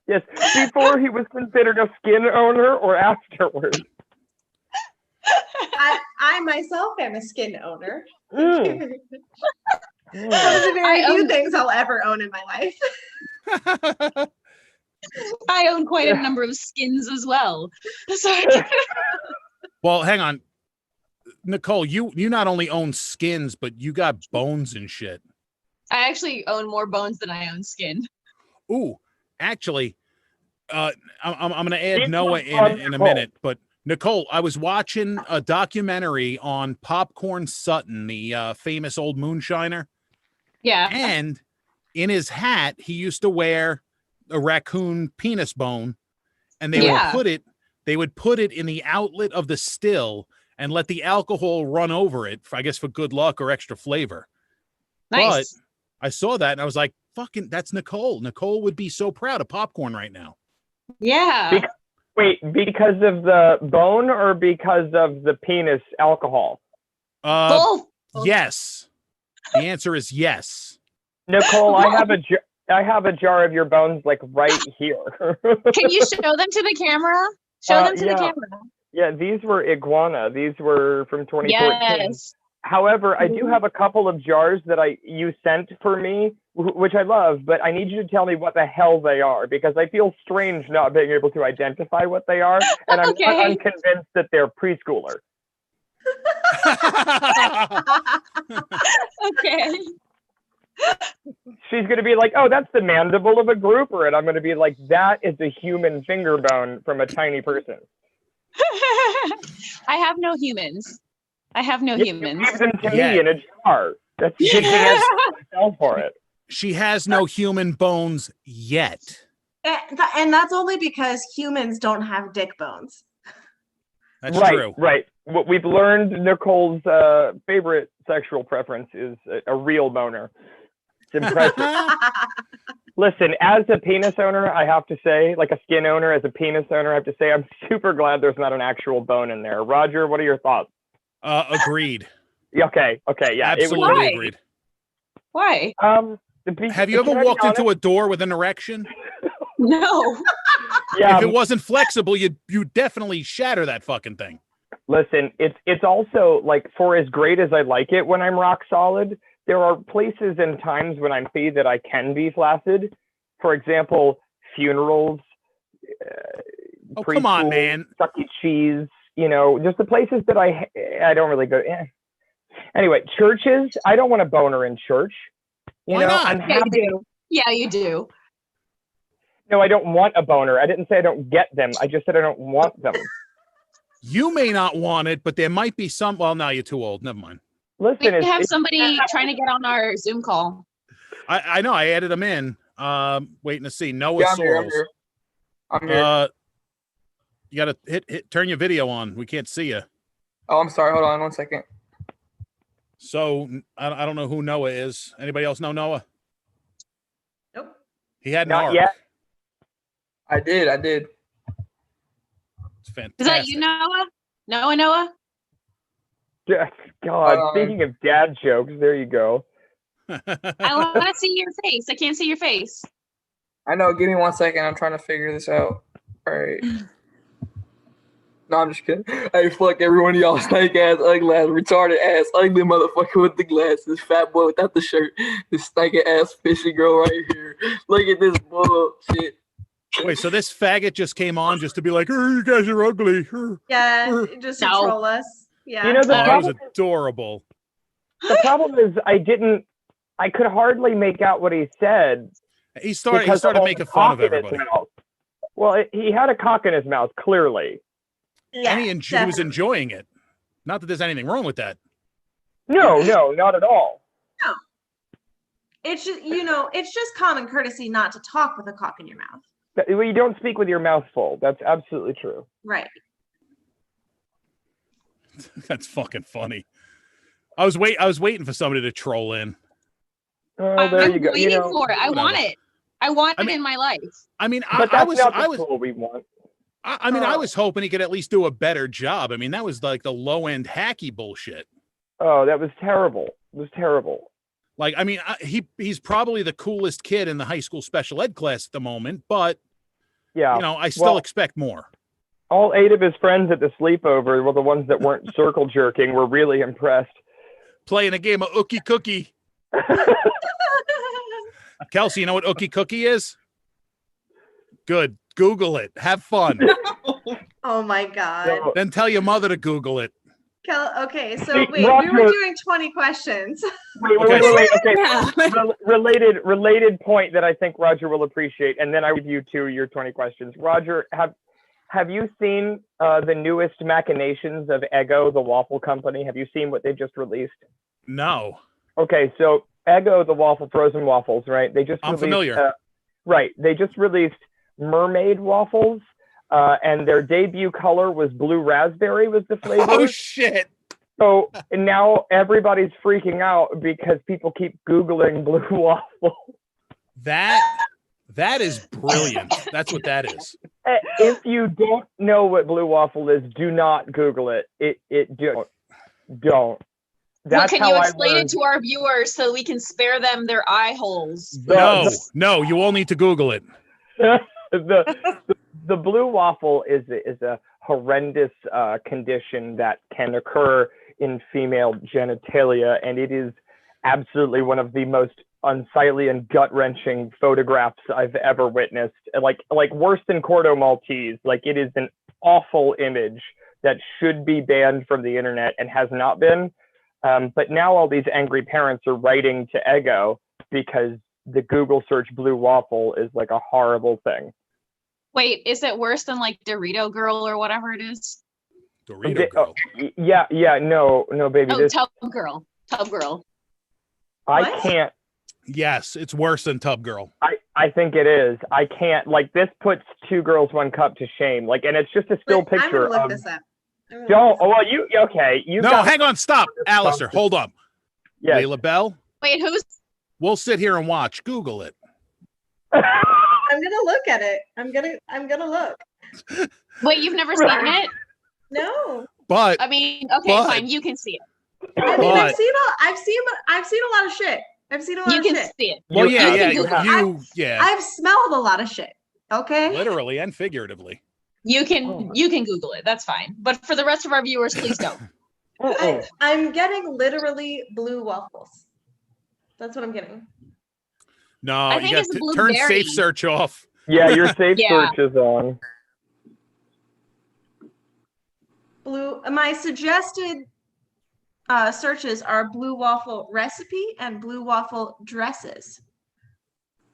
Yes, before he was considered a skin owner, or afterwards. I myself am a skin owner. Mm. Those are the very I few own- things I'll ever own in my life. I own quite a number of skins as well. Sorry. Well, hang on. Nicole, you not only own skins, but you got bones and shit. I actually own more bones than I own skin. Ooh, actually, I'm going to add It's Noah on in a Nicole. minute, but Nicole, I was watching a documentary on Popcorn Sutton, the famous old moonshiner, Yeah. and in his hat he used to wear a raccoon penis bone, and they Yeah. would put it in the outlet of the still and let the alcohol run over it, I guess for good luck or extra flavor. Nice. But I saw that and I was like, fucking, that's Nicole. Nicole would be so proud of Popcorn right now. Yeah. Wait, because of the bone or because of the penis alcohol? Both. Yes. The answer is yes. Nicole, I have I have a jar of your bones like right here. Can you show them to the camera? Show them to the camera. Yeah, these were iguana. These were from 2014. Yes. However, I do have a couple of jars that you sent for me, which I love, but I need you to tell me what the hell they are, because I feel strange not being able to identify what they are, and I'm not unconvinced that they're preschooler. Okay. She's going to be like, oh, that's the mandible of a grouper, and I'm going to be like, that is a human finger bone from a tiny person. I have no humans. I have no humans. Give them to me in a jar. That's myself for it. She has no human bones yet. And that's only because humans don't have dick bones. That's right, true. Right. What we've learned, Nicole's favorite sexual preference is a real boner. It's impressive. Listen, as a penis owner, I have to say, like a skin owner, as a penis owner, I have to say, I'm super glad there's not an actual bone in there. Roger, what are your thoughts? Agreed. Okay, yeah. Absolutely agreed. Why? Have you ever walked into a door with an erection? No. Yeah. If it wasn't flexible, you definitely shatter that fucking thing. Listen, it's also like, for as great as I like it when I'm rock solid, there are places and times when I'm see that I can be flaccid. For example, funerals. Come on, man. Chuck E. Cheese. You know, just the places that I don't really go. Anyway, churches. I don't want a boner in church. Why not? I'm Yeah, happy. you do. Yeah, you do. No, I don't want a boner. I didn't say I don't get them. I just said I don't want them. You may not want it, but there might be some. Well, now you're too old. Never mind. Listen, We have somebody trying to get on our Zoom call. I know. I added them in. Waiting to see Noah I'm here, Sorrels. I'm here. You gotta turn your video on. We can't see you. Oh, I'm sorry. Hold on 1 second. So I don't know who Noah is. Anybody else know Noah? Nope. He had an Not arc. yet. I did. It's fantastic. Is that you, Noah? Noah? Yeah, God, speaking of dad jokes, there you go. I want to see your face. I can't see your face. I know. Give me 1 second. I'm trying to figure this out. All right. No, I'm just kidding. Hey, fuck every one of y'all snake ass, ugly ass, retarded ass, ugly motherfucker with the glasses, fat boy without the shirt, this stinking ass fishy girl right here. Look at this bullshit. Wait, so this faggot just came on just to be like, oh, you guys are ugly. Yeah, just to troll us. Yeah. You know, That was adorable. The problem is I could hardly make out what he said. He started because of all making the fun of cock in his everybody. mouth. Well, he had a cock in his mouth, clearly. Yeah, And he was enjoying it. Not that there's anything wrong with that. No, not at all. No. It's just, it's just common courtesy not to talk with a cock in your mouth. Well, you don't speak with your mouth full. That's absolutely true. Right. That's fucking funny. I was waiting for somebody to troll in. Oh, there I'm you go. waiting for it. I whatever. want it. I want it in my life. I mean, But I that's was not the I was tool we want. I was hoping he could at least do a better job. I mean, that was like the low end hacky bullshit. Oh, that was terrible. It was terrible. Like, I mean, he's probably the coolest kid in the high school special ed class at the moment, but Yeah. I still expect more. All 8 of his friends at the sleepover, well, the ones that weren't circle jerking, were really impressed. Playing a game of Ookie Cookie. Kelsey, you know what Ookie Cookie is? Good. Google it. Have fun. Oh my God. Then tell your mother to Google it. Okay, so Hey, wait, we Roger. were doing 20 questions. Wait. Okay. Related point that I think Roger will appreciate, and then I will give you your 20 questions. Roger, have you seen the newest machinations of Eggo, the waffle company? Have you seen what they just released? No. Okay, so Eggo, the frozen waffles, right? They just I'm released, familiar. Right, they just released mermaid waffles, and their debut color was blue raspberry was the flavor. Oh shit. So now everybody's freaking out because people keep Googling blue waffle. That is brilliant. That's what that is. If you don't know what blue waffle is, do not Google it. It don't. That's can how you I explain learned. it to our viewers so we can spare them their eye holes? No, you all need to Google it. the blue waffle is a horrendous condition that can occur in female genitalia, and it is absolutely one of the most unsightly and gut-wrenching photographs I've ever witnessed. Like worse than Cordo Maltese. Like, it is an awful image that should be banned from the internet and has not been. But now all these angry parents are writing to Ego because the Google search blue waffle is like a horrible thing. Wait, is it worse than like Dorito Girl or whatever it is? Dorito Girl. Yeah, no, baby. Oh, Tub Girl. Tub Girl. I can't. Yes, it's worse than Tub Girl. I think it is. I can't. Like, this puts Two Girls, One Cup to shame. Like, and it's just a still I'm picture gonna look of. this up. Don't. Oh, well, you okay? You No, got- hang on, stop, Alistair. Hold up. Yes. Layla Bell. Wait, who's? We'll sit here and watch. Google it. I'm gonna look at it. I'm gonna look. Wait, you've never seen it? No. But I mean, okay, but- fine. You can see it. I mean, But- I've seen a lot of shit. I've seen a lot You of can shit. see it. well, You- yeah, you yeah, can you, yeah, I've smelled a lot of shit. Okay. literally and figuratively. You can Google it. That's fine. But for the rest of our viewers, please don't. I'm getting literally blue waffles. That's what I'm getting. No, I you think got it's to turn blueberry. safe search off. Yeah, your safe Yeah. search is on. My suggested searches are blue waffle recipe and blue waffle dresses.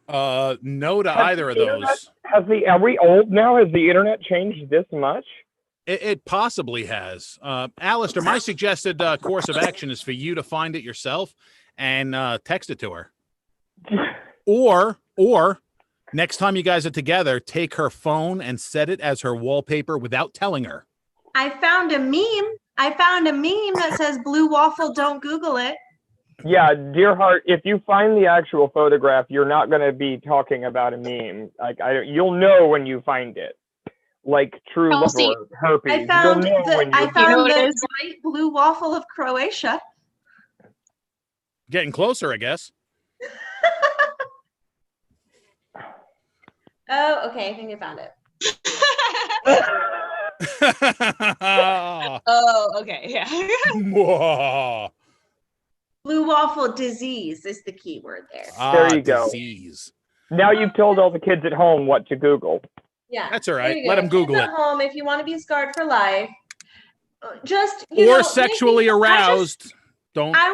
No to Has either of the internet- those. Are we old now? Has the internet changed this much? It possibly has. Alistair, my suggested course of action is for you to find it yourself and text it to her. Or next time you guys are together, take her phone and set it as her wallpaper without telling her. I found a meme that says blue waffle, don't Google it. Yeah, dear heart, if you find the actual photograph, you're not going to be talking about a meme. Like, you'll know when you find it. Like true love see, or herpes. I found You'll know when you the it is? bright blue waffle of Croatia. Getting closer, I guess. Oh, okay. I think I found it. Oh, okay, yeah. Mwah. Blue waffle disease is the key word there. There you go. Disease. Now you've told all the kids at home what to Google. Yeah. That's all there right. you Let go. them Google Kids it. at home, if you want to be scarred for life, just Or sexually aroused. Don't. I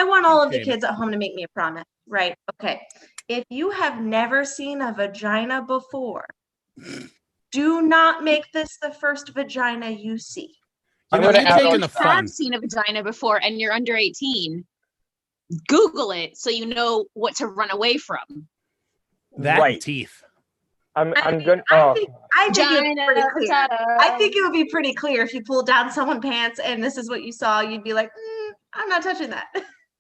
want all of the shame it. kids at home to make me a promise, right? Okay. If you have never seen a vagina before, do not make this the first vagina you see. You I'm know, gonna you're add taking on the to fun. Have seen a vagina before and you're under 18, Google it so you know what to run away from. That Right. and teeth. I'm I gonna. think it would be pretty clear. I think it would be pretty clear if you pulled down someone's pants and this is what you saw. You'd be like, I'm not touching that.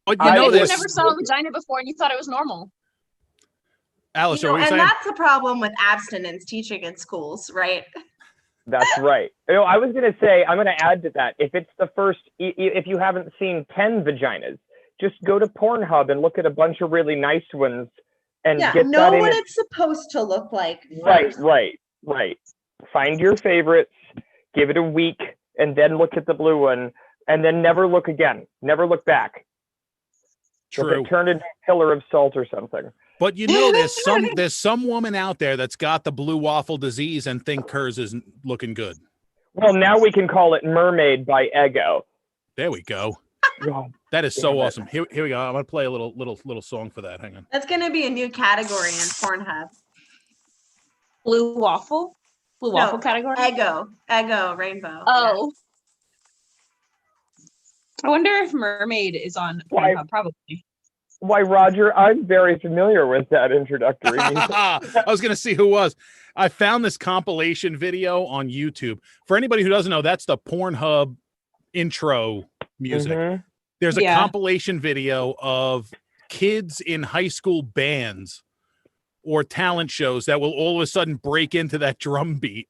But you I know Maybe you this, never saw a vagina before and you thought it was normal. Alistair. What are you and saying? that's the problem with abstinence teaching in schools, right? That's right. You know, I was gonna say, I'm gonna add to that. If it's the first, if you haven't seen 10 vaginas, just go to Pornhub and look at a bunch of really nice ones and Yeah, get know that what in. it's supposed to look like. Right, first. right. Find your favorites, give it a week, and then look at the blue one, and then never look again. Never look back. If True. it turned into a pillar of salt or something. But you know, there's some woman out there that's got the blue waffle disease and think hers is looking good. Well, now we can call it Mermaid by Ego. There we go. God, That is so damn it. awesome. Here we go. I'm gonna play a little song for that. Hang on. That's going to be a new category in Pornhub. Blue waffle? Blue No, waffle category? Ego, rainbow. Oh. I wonder if Mermaid is on Why? Pornhub. Probably. Why, Roger, I'm very familiar with that introductory music. I was gonna see who was. I found this compilation video on YouTube. For anybody who doesn't know, that's the Pornhub intro music. Mhm. There's a Yeah. compilation video of kids in high school bands or talent shows that will all of a sudden break into that drum beat.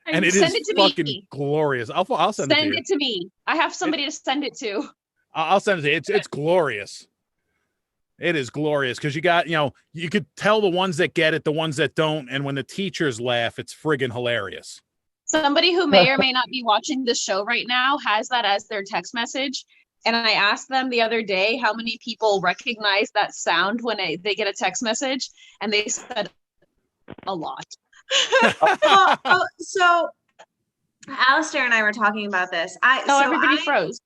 And it Send is it to fucking me. glorious. I'll send it to you. Send it to me. I have somebody to send it to. I'll send it to you. It's glorious. It is glorious because you got, you could tell the ones that get it, the ones that don't, and when the teachers laugh, it's friggin' hilarious. Somebody who may or may not be watching this show right now has that as their text message. And I asked them the other day how many people recognize that sound when they get a text message, and they said a lot. So Alistair and I were talking about this. Everybody froze.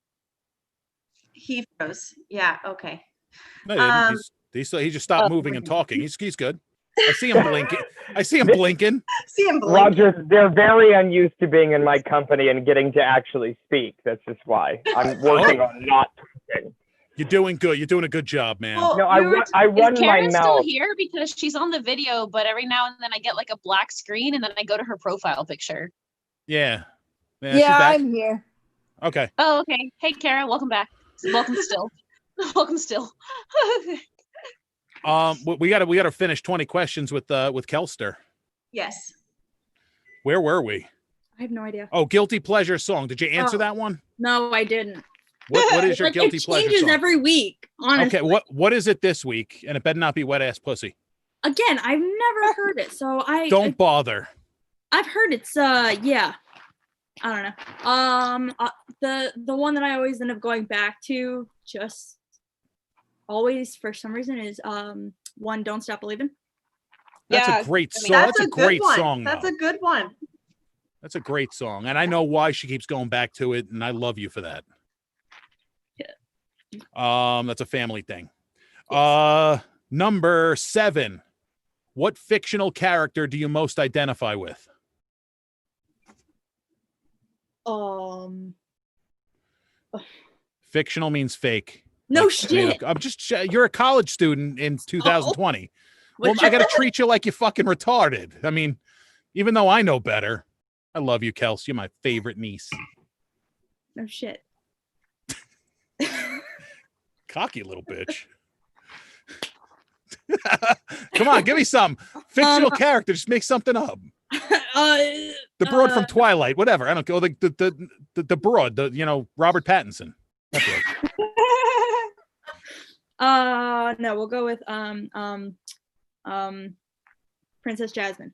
He froze. Yeah. Okay. No, he just stopped moving and talking. He's good. I see him blinking. See him blinking. Roger, they're very unused to being in my company and getting to actually speak. That's just why I'm working on not talking. You're doing good. You're doing a good job, man. No, I run Is my Karen still mouth. here? Because she's on the video, but every now and then I get like a black screen, and then I go to her profile picture. Yeah. Yeah, she's back? I'm here. Okay. Oh, okay. Hey, Karen, welcome back. Welcome still. Welcome still. We gotta finish 20 questions with Kelster. Yes. Where were we? I have no idea. Oh, guilty pleasure song. Did you answer that one? No, I didn't. What is your Like, guilty it pleasure changes song? every week. Honestly. Okay, what is it this week? And it better not be Wet Ass Pussy. Again, I've never heard it, so Don't bother. I've heard it's yeah. I don't know. The one that I always end up going back to, just always for some reason, is one Don't Stop Believing. That's a great song. That's a great song. That's though. a good one. That's a great song, and I know why she keeps going back to it, and I love you for that. That's a family thing. Number 7. What fictional character do you most identify with? Fictional means fake. No Like, shit. I'm just you're a college student in 2020. Well, Which- I got to treat you like you fucking retarded. I mean, even though I know better. I love you, Kels. You're my favorite niece. No shit. Cocky little bitch. Come on, give me some fictional character. Just make something up. The broad from Twilight, whatever. I don't go. The broad, Robert Pattinson. That's it. No, we'll go with Princess Jasmine.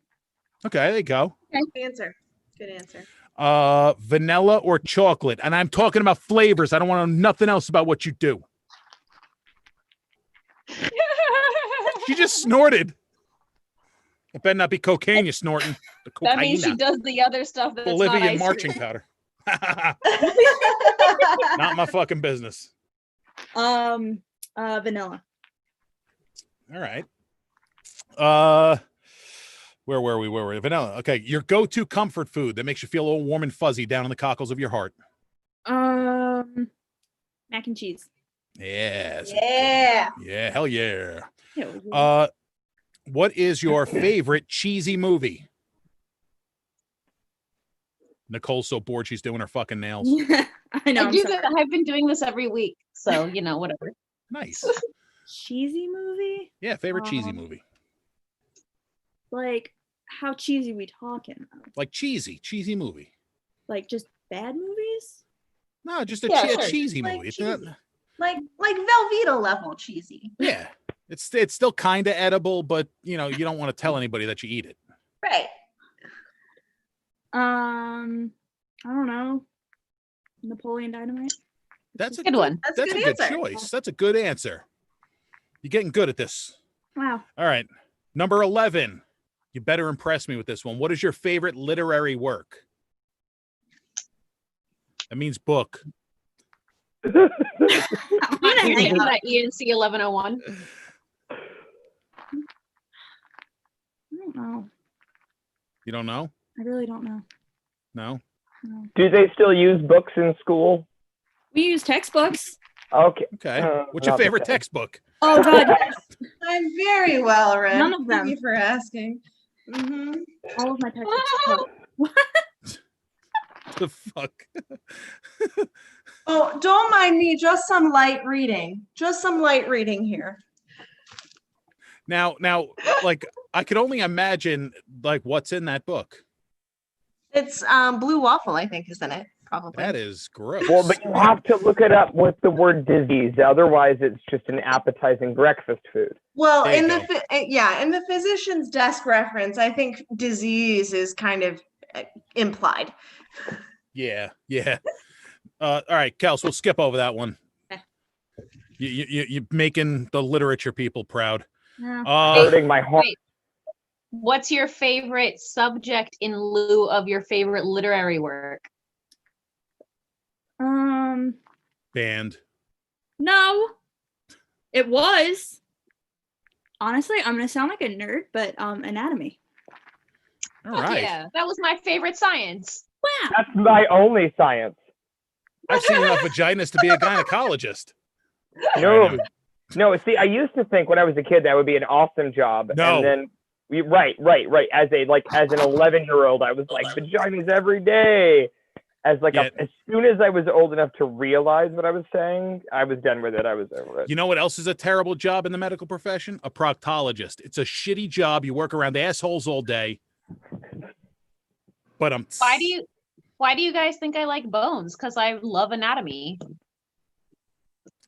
Okay, there you go. Good answer. Good answer. Vanilla or chocolate, and I'm talking about flavors. I don't want to know nothing else about what you do. She just snorted. It better not be cocaine you're snorting. The That means she cocaina. does the other stuff that's Bolivian not ice marching cream. powder. Not my fucking business. Vanilla. All right. Where were we? Vanilla. Okay. Your go-to comfort food that makes you feel all warm and fuzzy down in the cockles of your heart. Mac and cheese. Yes. Yeah. Yeah. Hell yeah. Hell yeah. What is your favorite cheesy movie? Nicole's so bored she's doing her fucking nails. I know. I've been doing this every week, so whatever. Nice. Cheesy movie? Yeah, favorite cheesy movie. Like, how cheesy we talking? Like cheesy movie. Like just bad movies? No, just a Yeah, sure. cheesy Like movie. It's not- cheesy. Like Velveeta level cheesy. yeah. It's still kind of edible, but you don't want to tell anybody that you eat it. Right. I don't know. Napoleon Dynamite. That's a Good one. That's a That's a good good answer. choice. That's a good answer. You're getting good at this. Wow. All right. Number 11. You better impress me with this one. What is your favorite literary work? That means book. I'm gonna hang out at ENC 1101. I don't know. You don't know? I really don't know. No? No. Do they still use books in school? We use textbooks. Okay. Okay. What's not your the favorite same. textbook? Oh god, I'm very well read. None of them. Thank you for asking. Mm-hmm. all of my textbooks. The fuck? Oh, don't mind me. Just some light reading. Just some light reading here. Now, like, I could only imagine, like, what's in that book. It's Blue Waffle, I think, is in it. probably. That is gross. Well, but you have to look it up with the word disease. Otherwise, it's just an appetizing breakfast food. Well, There you in go. in the physician's desk reference, I think disease is kind of implied. Yeah. All right, Kels, we'll skip over that one. Okay. You're making the literature people proud. Yeah. Hurting my heart. Wait. What's your favorite subject in lieu of your favorite literary work? Band. No, it was. Honestly, I'm gonna sound like a nerd, but anatomy. All Fuck right. yeah, that was my favorite science. Wow. That's my only science. I've seen enough vaginas to be a gynecologist. No, no. See, I used to think when I was a kid that would be an awesome job. No. And then right. As an 11-year-old, I was like vaginas every day. As soon as I was old enough to realize what I was saying, I was done with it. I was over it. You know what else is a terrible job in the medical profession? A proctologist. It's a shitty job. You work around assholes all day. But Why do you guys think I like bones? Because I love anatomy.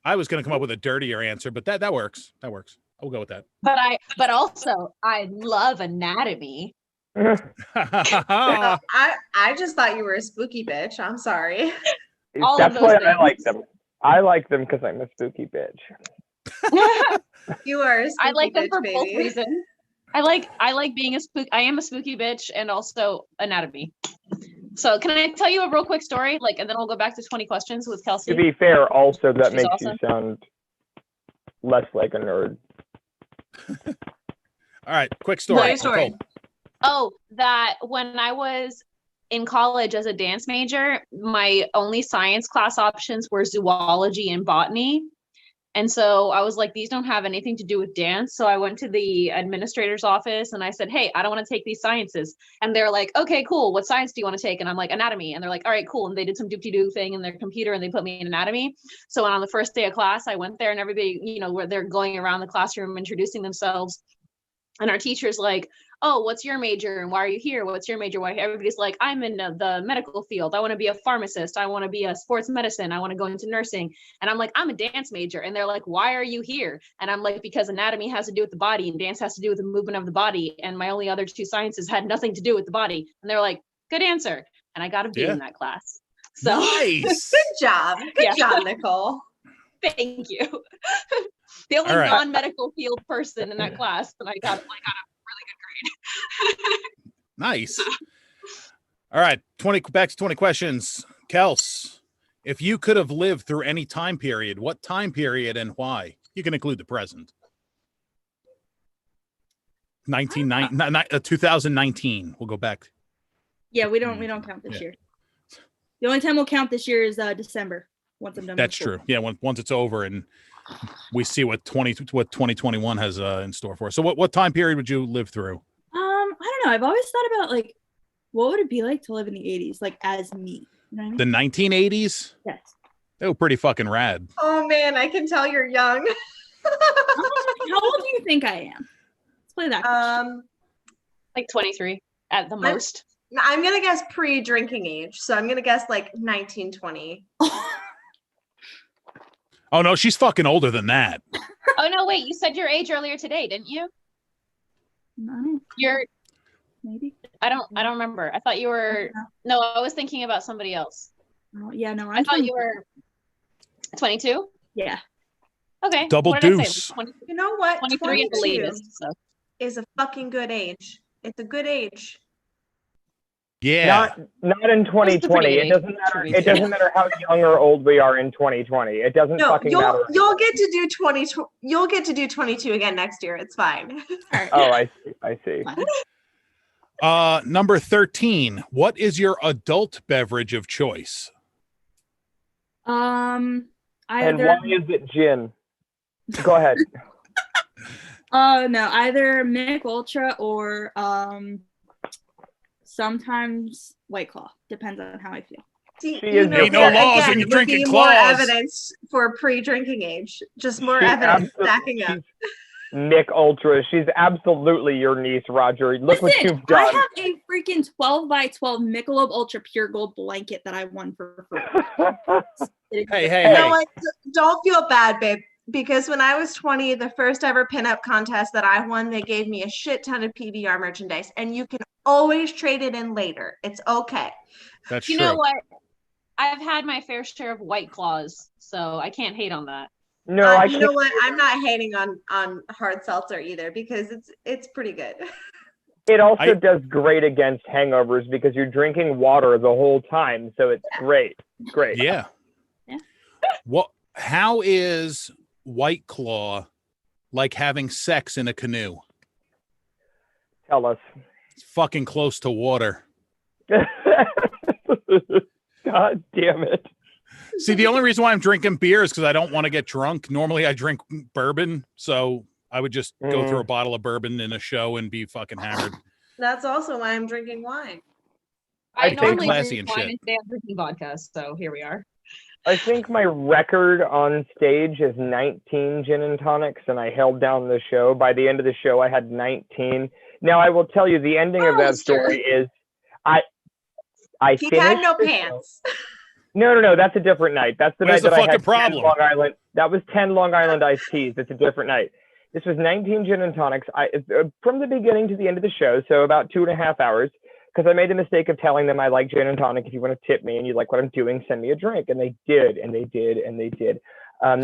I was going to come up with a dirtier answer, but that works. That works. I'll go with that. But also I love anatomy. I just thought you were a spooky bitch. I'm sorry. All That's of those why I things. like them. I like them because I'm a spooky bitch. You are a spooky I like them bitch, for baby. both reasons. I like being a spook. I am a spooky bitch and also anatomy. So can I tell you a real quick story? And then I'll go back to 20 questions with Kelsey. To be fair, also that She's makes awesome. you sound less like a nerd. All right, quick story. Quick story. Nicole. Oh, that when I was in college as a dance major, my only science class options were zoology and botany. And so I was like, these don't have anything to do with dance. So I went to the administrator's office and I said, hey, I don't want to take these sciences. And they're like, okay, cool. What science do you want to take? And I'm like, anatomy. And they're like, all right, cool. And they did some doop-de-doo thing in their computer and they put me in anatomy. So on the first day of class, I went there and everybody, where they're going around the classroom introducing themselves. And our teacher's like, oh, what's your major and why are you here? What's your major? Why? Everybody's like, I'm in the medical field. I want to be a pharmacist. I want to be a sports medicine. I want to go into nursing. And I'm like, I'm a dance major. And they're like, why are you here? And I'm like, because anatomy has to do with the body and dance has to do with the movement of the body. And my only other two sciences had nothing to do with the body. And they're like, good answer. And I got a B in that class. So Nice. Good job. Good job, Nicole. Thank you. The only All right. non-medical field person in that class, and I got a really good grade. Nice. All right, back to 20 questions. Kels, if you could have lived through any time period, what time period and why? You can include the present. 2019. We'll go back. Yeah, we don't count this year. The only time we'll count this year is December. Once I'm done. That's true. Yeah, once it's over and we see what 2021 has in store for us. So what time period would you live through? I don't know. I've always thought about what would it be like to live in the 80s, as me. You know what I mean? The 1980s? Yes. They were pretty fucking rad. Oh man, I can tell you're young. How old do you think I am? Let's play that. Like 23 at the most. I'm gonna guess pre-drinking age, so I'm gonna guess 1920. Oh no, she's fucking older than that. Oh no, wait, you said your age earlier today, didn't you? No. Maybe. I don't remember. I thought you were No, I was thinking about somebody else. Oh, yeah, no, I thought you were 22? Yeah. Okay. Double what did I say? deuce. 20 You know what? 23 at the 22 latest. So. is a fucking good age. It's a good age. Yeah. Not in 2020. It doesn't matter. It doesn't matter how young or old we are in 2020. It doesn't No, fucking matter. you'll get to do 20. You'll get to do 22 again next year. It's fine. Oh, I see. Number 13. What is your adult beverage of choice? And Either why is it gin? Go ahead. no, either Mick Ultra or sometimes White Claw. Depends on how I feel. See, Ain't no laws when you're drinking more claws. evidence for pre-drinking age. Just more She evidence absolutely- stacking up. Mick Ultra. She's absolutely your niece, Roger. Look what Listen, you've I done. have a freaking 12 by 12 Michelob Ultra Pure Gold blanket that I won for free. Hey, You know what? Don't feel bad, babe. Because when I was 20, the first ever pinup contest that I won, they gave me a shit ton of PBR merchandise, and you can always trade it in later. It's okay. That's You know what? I've had my fair share of White Claws, so I can't hate on that. No, I you know can't. what? I'm not hating on hard seltzer either because it's pretty good. It also does great against hangovers because you're drinking water the whole time, so it's great. Great. Yeah. What? How is White Claw like having sex in a canoe? Tell us. It's fucking close to water. God damn it. See, the only reason why I'm drinking beer is because I don't want to get drunk. Normally I drink bourbon, so I would just go through a bottle of bourbon in a show and be fucking hammered. That's also why I'm drinking wine. I Stay normally classy drink and wine shit. and stay on drinking vodka, so here we are. I think my record on stage is 19 gin and tonics, and I held down the show. By the end of the show, I had 19. Now, I will tell you, the ending of that story is I He finished had no the show. pants. No, that's a different night. That's the Where's night the that I had fucking 10 problem? Long Island. That was 10 Long Island iced teas. It's a different night. This was 19 gin and tonics. From the beginning to the end of the show, so about 2.5 hours, because I made the mistake of telling them I like gin and tonic. If you want to tip me and you like what I'm doing, send me a drink. And they did, and they did, and they did.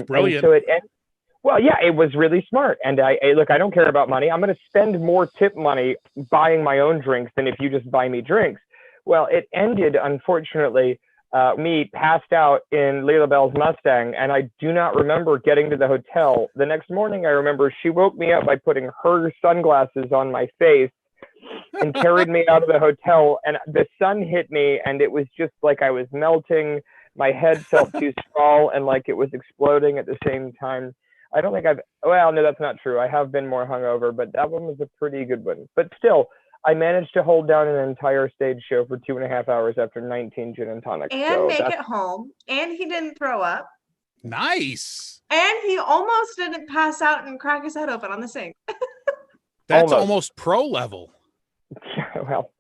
Brilliant. And so well, yeah, it was really smart. And look, I don't care about money. I'm going to spend more tip money buying my own drinks than if you just buy me drinks. Well, it ended, unfortunately, me passed out in Leila Bell's Mustang, and I do not remember getting to the hotel. The next morning, I remember she woke me up by putting her sunglasses on my face and carried me out of the hotel, and the sun hit me, and it was just like I was melting. My head felt too small and like it was exploding at the same time. I don't think well, no, that's not true. I have been more hungover, but that one was a pretty good one. But still, I managed to hold down an entire stage show for 2.5 hours after 19 gin and tonics. And so make it home. And he didn't throw up. Nice. And he almost didn't pass out and crack his head open on the sink. That's almost pro level. Well,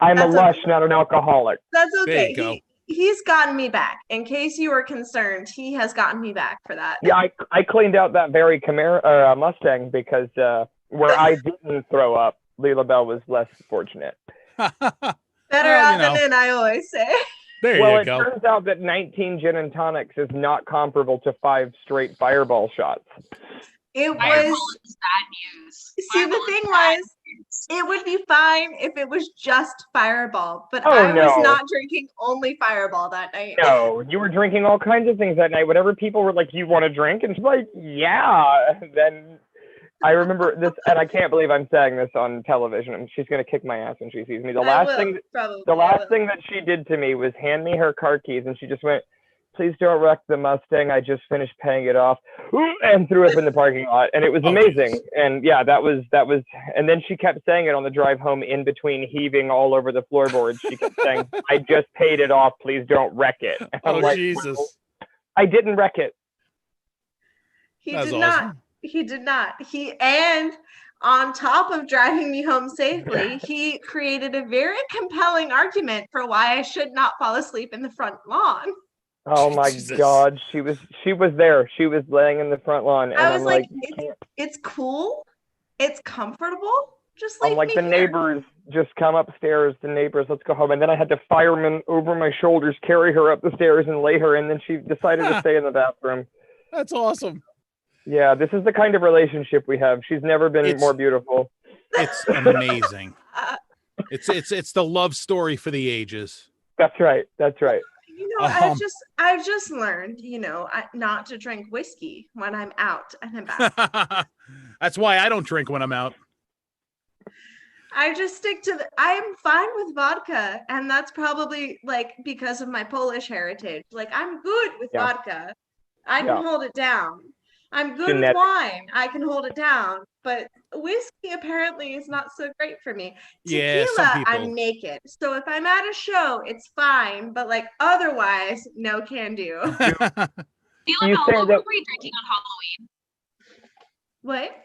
I'm a lush, not an alcoholic. That's There okay. you go. He's gotten me back. In case you were concerned, he has gotten me back for that. Yeah, I cleaned out that very Mustang because where I didn't throw up, Leila Bell was less fortunate. Better out than in, I always say. There well, you it go. turns out that 19 gin and tonics is not comparable to 5 straight Fireball shots. It Fireball was is bad news. See, the thing was, it would be fine if it was just Fireball, but Oh, I no. was not drinking only Fireball that night. No, you were drinking all kinds of things that night. Whenever people were like, "You want a drink?" and she's like, "Yeah." Then I remember this, and I can't believe I'm saying this on television. And she's gonna kick my ass when she sees me. The last thing that she did to me was hand me her car keys, and she just went, "Please don't wreck the Mustang. I just finished paying it off," and threw up in the parking lot. And it was amazing. And yeah, that was. And then she kept saying it on the drive home, in between heaving all over the floorboards. She kept saying, "I just paid it off. Please don't wreck it." And I'm Oh, like, Jesus. "Well, I didn't wreck it." He That's did awesome. not. He did not. And on top of driving me home safely, he created a very compelling argument for why I should not fall asleep in the front lawn. Oh my God, she was there. She was laying in the front lawn, and I was I'm like, like it's cool. It's comfortable. Just leave I'm like, me the here. neighbors just come upstairs. The neighbors, let's go home. And then I had to fireman over my shoulders, carry her up the stairs and lay her. And then she decided to stay in the bathroom. That's awesome. Yeah, this is the kind of relationship we have. She's never been more beautiful. It's amazing. It's the love story for the ages. That's right. That's right. You know, I've just learned, not to drink whiskey when I'm out and about. That's why I don't drink when I'm out. I just stick to I'm fine with vodka, and that's probably like because of my Polish heritage. Like, I'm good with Yeah. vodka. I can Yeah. hold it down. I'm good Genetic. with wine. I can hold it down. But whiskey apparently is not so great for me. Yeah, some Tequila, I'm people. naked. So if I'm at a show, it's fine. But like otherwise, no can do. Leila You Bell, say what that- were you drinking on Halloween? What?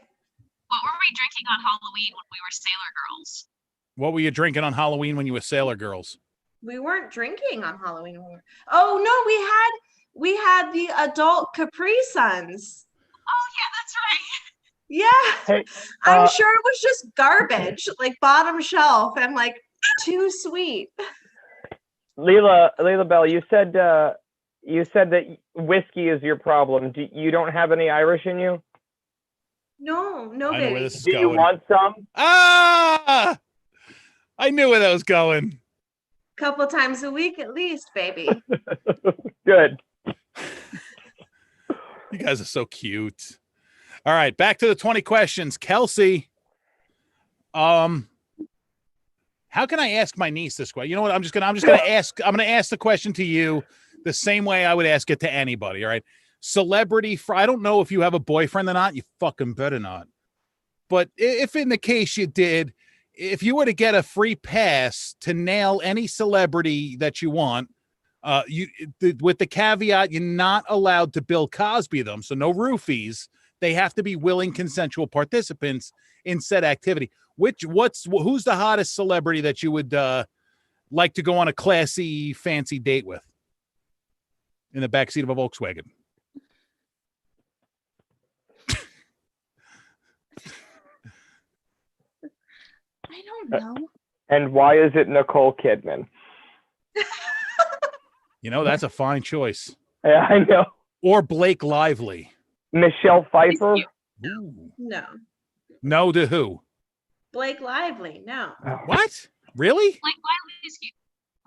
on Halloween when we were Sailor Girls. What were you drinking on Halloween when you were Sailor Girls? We weren't drinking on Halloween. Oh no, we had the adult Capri Suns. Oh yeah, that's right. Yeah. Hey, I'm sure it was just garbage, like bottom shelf and like too sweet. Leela Bell, you said that whiskey is your problem. You don't have any Irish in you? No, I know where baby. this is Do you going. want some? Ah! I knew where that was going. Couple times a week at least, baby. Good. You guys are so cute. All right, back to the 20 questions. Kelsey, how can I ask my niece this question? You know what? I'm gonna ask the question to you the same way I would ask it to anybody. All right. Celebrity I don't know if you have a boyfriend or not. You fucking better not. But if in the case you did, if you were to get a free pass to nail any celebrity that you want, with the caveat you're not allowed to Bill Cosby them, so no roofies. They have to be willing, consensual participants in said activity. Who's the hottest celebrity that you would like to go on a classy, fancy date with in the backseat of a Volkswagen? I don't know. And why is it Nicole Kidman? You know, that's a fine choice. Yeah, I know. Or Blake Lively. Michelle Pfeiffer? Ooh. No. No to who? Blake Lively, no. What? Really? Blake Lively's cute.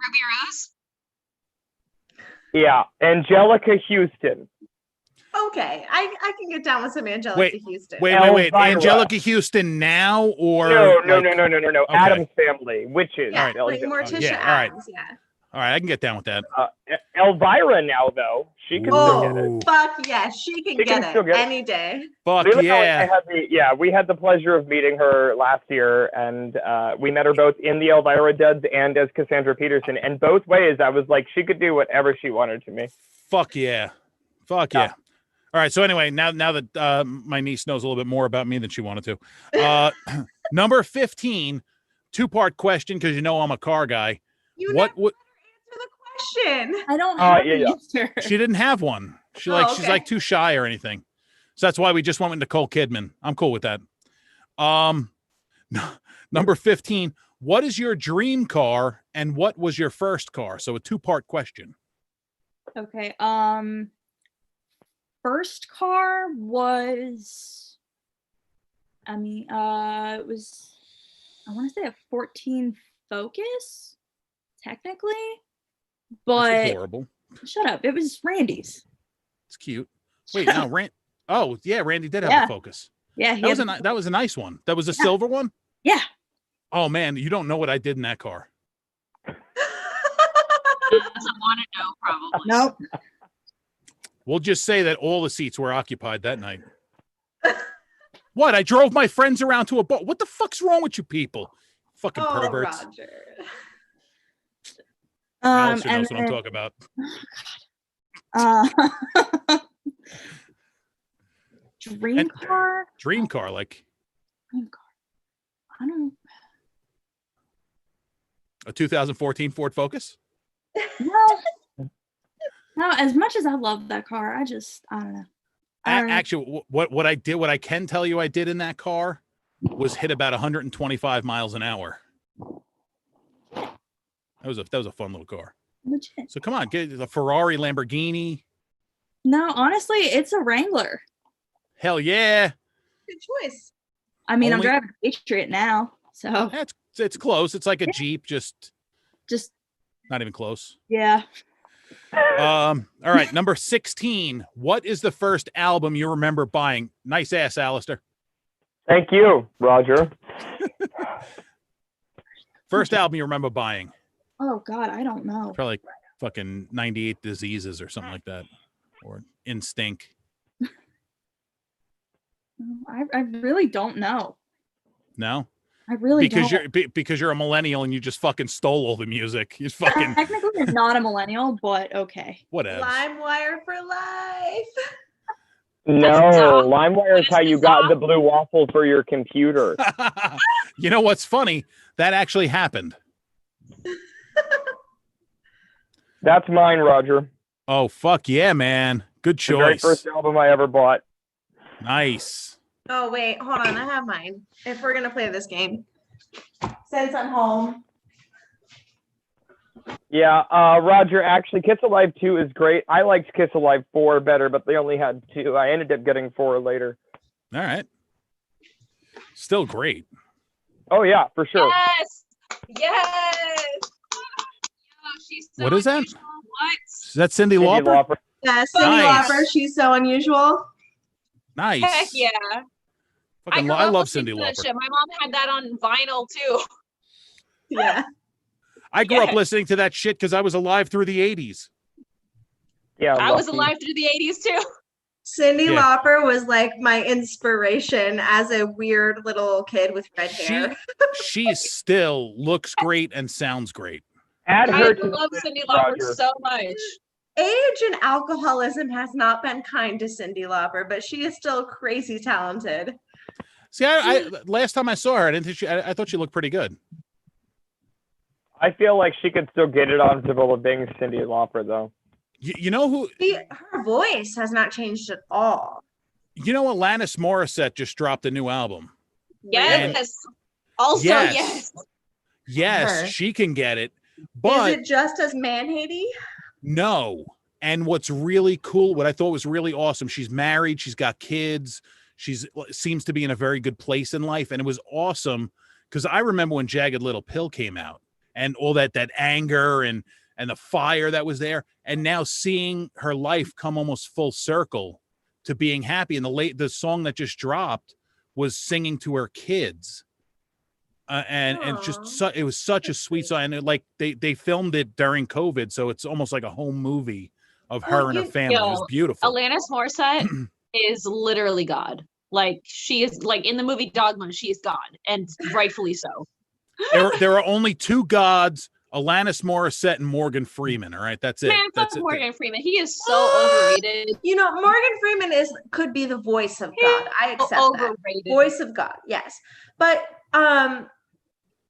Ruby Rose? Yeah, Angelica Houston. Okay, I can get down with some Angelica Houston. Wait. Elvira. Angelica Houston now or No. Okay. Adam's Family, witches. Yeah, All like Morticia yeah, all right. Addams, yeah. All right, I can get down with that. Elvira now, though. She can still get it. Fuck yeah, she can get still it get it. any day. Fuck Leela yeah. and I we had the pleasure of meeting her last year, and we met her both in the Elvira Duds and as Cassandra Peterson. And both ways, I was like, she could do whatever she wanted to me. Fuck yeah. Fuck yeah. All right, so anyway, now that my niece knows a little bit more about me than she wanted to. Number 15, two-part question, because you know I'm a car guy. Answer the question. I don't have an answer. She didn't have one. She's like too shy or anything. So that's why we just went with Nicole Kidman. I'm cool with that. Number 15, what is your dream car and what was your first car? So a two-part question. Okay. First car was, it was, I want to say a 14 Focus, technically, but That's adorable. Shut up. It was Randy's. It's cute. Wait, no, Oh, yeah, Randy did have a Focus. Yeah, that was a nice one. That was a silver one? Yeah. Oh man, you don't know what I did in that car. Doesn't want to know, probably. Nope. We'll just say that all the seats were occupied that night. What? I drove my friends around to a boat. What the fuck's wrong with you people? Fucking perverts. Roger. Alistair knows what I'm talking about. Dream car? Dream car, like Dream car. I don't know. a 2014 Ford Focus? No, as much as I love that car, I don't know. Actually, what I can tell you I did in that car was hit about 125 miles an hour. That was a fun little car. Legit. So come on, get a Ferrari, Lamborghini. No, honestly, it's a Wrangler. Hell yeah. Good choice. I'm Only- driving a Patriot now, so It's close. It's like a Jeep, just not even close. yeah. All right, number 16. What is the first album you remember buying? Nice ass, Alistair. Thank you, Roger. First album you remember buying? Oh God, I don't know. Probably like fucking 98 Diseases or something like that, or Instinct. I really don't know. No, I really because don't. because you're a millennial and you just fucking stole all the music. You fucking Technically, I'm not a millennial, but okay. whatever. LimeWire for life. No, LimeWire is how you got the blue waffle for your computer. You know what's funny? That actually happened. That's mine, Roger. Oh, fuck yeah, man. Good The very choice. first album I ever bought. Nice. Oh wait, hold on. I have mine. If we're gonna play this game, since I'm home. Yeah, Roger, actually, Kiss Alive 2 is great. I liked Kiss Alive 4 better, but they only had 2. I ended up getting 4 later. All right. Still great. Oh, yeah, for sure. Yes. Yes. Oh, she's so What is that? unusual. What? Is that Cyndi Lauper? Yeah, Cyndi Nice. Lauper. She's so unusual. Nice. Heck yeah. Fucking grew I up love listening Cyndi to that Lauper. shit. My mom had that on vinyl too. Yeah. I grew up Yeah. listening to that shit because I was alive through the 80s. Yeah, I was alive through the 80s too. Cyndi Yeah. Lauper was like my inspiration as a weird little kid with red hair. She still looks great and sounds great. Add I her to love the Cyndi list, Lauper Roger. so much. Age and alcoholism has not been kind to Cyndi Lauper, but she is still crazy talented. See, I last time I saw her, I didn't think I thought she looked pretty good. I feel like she could still get it on to Villa Bing's Cyndi Lauper, though. You know who? Her voice has not changed at all. You know, Alanis Morissette just dropped a new album. Yes. Also, Yes. yes. Yes, Her. she can get it, but Is it just as man-hating? no. And what's really cool, what I thought was really awesome, she's married, she's got kids, seems to be in a very good place in life, and it was awesome because I remember when Jagged Little Pill came out and all that anger and the fire that was there, and now seeing her life come almost full circle to being happy. And the song that just dropped was singing to her kids. And just it was such a sweet song, and they filmed it during COVID, so it's almost like a home movie of her and her family. It was beautiful. Alanis Morissette is literally God. Like she is like in the movie Dogma, she is God, and rightfully so. There are only two gods: Alanis Morissette and Morgan Freeman. All right, that's it. Man, fuck That's it. Morgan Freeman. He is so overrated. You know, Morgan Freeman could be the voice of God. I accept overrated. that. Voice of God, yes. But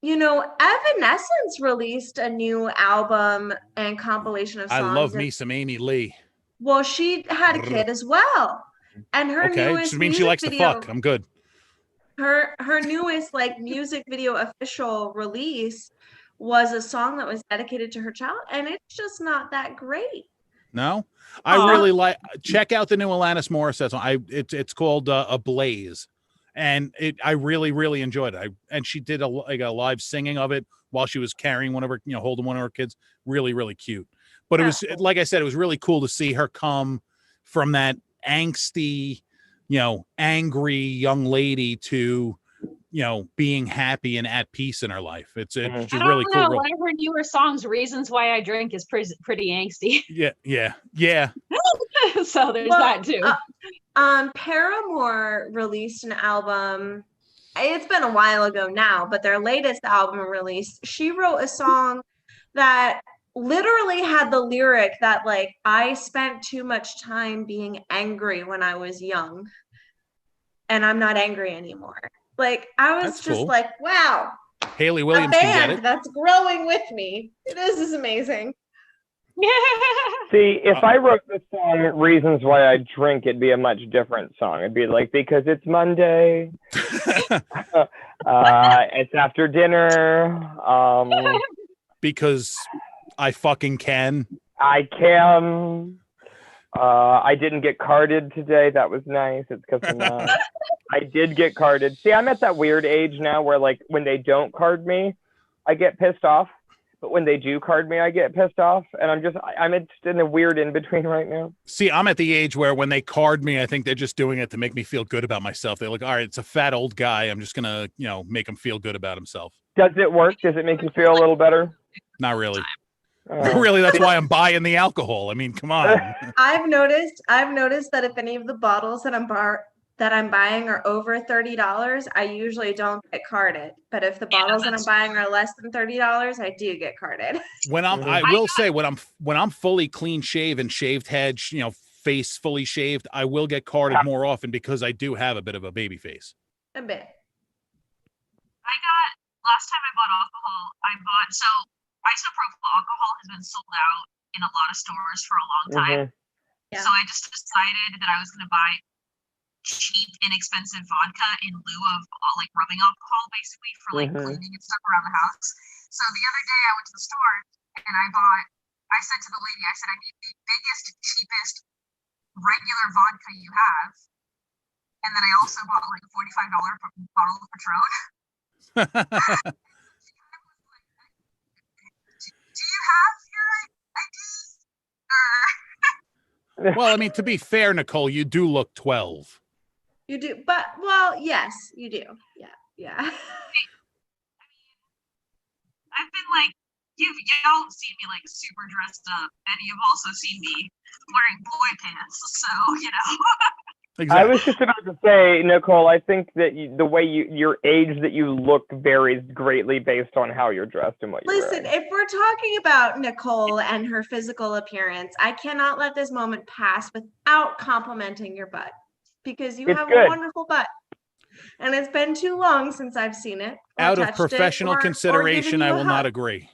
you know, Evanescence released a new album and compilation of songs. I love and- me some Amy Lee. Well, she had a kid as well, and her Okay, newest just means she music likes video, to fuck. I'm good. her newest like music video official release was a song that was dedicated to her child, and it's just not that great. No, I really like. Check out the new Alanis Morissette song. It's called "Ablaze," and I really enjoyed it. And she did a live singing of it while she was carrying one of her, holding one of her kids. Really cute. But it was, like I said, it was really cool to see her come from that angsty, angry young lady to, being happy and at peace in her life. It's just I don't really know. cool. One of her newer songs, "Reasons Why I Drink," is pretty angsty. Yeah. So there's Well, that too. Paramore released an album. It's been a while ago now, but their latest album release, she wrote a song that literally had the lyric that like, I spent too much time being angry when I was young, and I'm not angry anymore. Like, I was That's just cool. like, wow, Haley a Williams can get band it. that's growing with me. This is amazing. See, if I wrote the song "Reasons Why I Drink," it'd be a much different song. It'd be like, because it's Monday, it's after dinner, Because I fucking can. I can. I didn't get carded today. That was nice. It's because I did get carded. See, I'm at that weird age now where, like, when they don't card me, I get pissed off. But when they do card me, I get pissed off. And I'm just in a weird in between right now. See, I'm at the age where when they card me, I think they're just doing it to make me feel good about myself. They're like, all right, it's a fat old guy. I'm just going to, make him feel good about himself. Does it work? Does it make you feel a little better? Not really. Really, that's why I'm buying the alcohol. I mean, come on. I've noticed that if any of the bottles that I'm buying are over $30, I usually don't get carded. But if the bottles that I'm buying are less than $30, I do get carded. I will say when I'm fully clean shaven, shaved head, face fully shaved, I will get carded more often because I do have a bit of a baby face. A bit. Last time I bought alcohol, so isopropyl alcohol has been sold out in a lot of stores for a long time. Yeah. So I just decided that I was going to buy cheap, inexpensive vodka in lieu of like rubbing alcohol, basically for like cleaning and stuff around the house. So the other day I went to the store and I said to the lady, I said, I need the biggest, cheapest, regular vodka you have. And then I also bought like a $45 bottle of Patron. Do you have your ID? Well, I mean, to be fair, Nicole, you do look 12. You do, but well, yes, you do. Yeah. I've been like, y'all seen me like super dressed up, and you've also seen me wearing boy pants. So Exactly. I was just about to say, Nicole, I think that the way your age that you look varies greatly based on how you're dressed and what you're Listen, wearing. if we're talking about Nicole and her physical appearance, I cannot let this moment pass without complimenting your butt, because you It's have good. a wonderful butt. And it's been too long since I've seen it. or Out of touched it, professional or given consideration, you I a will not hug. agree.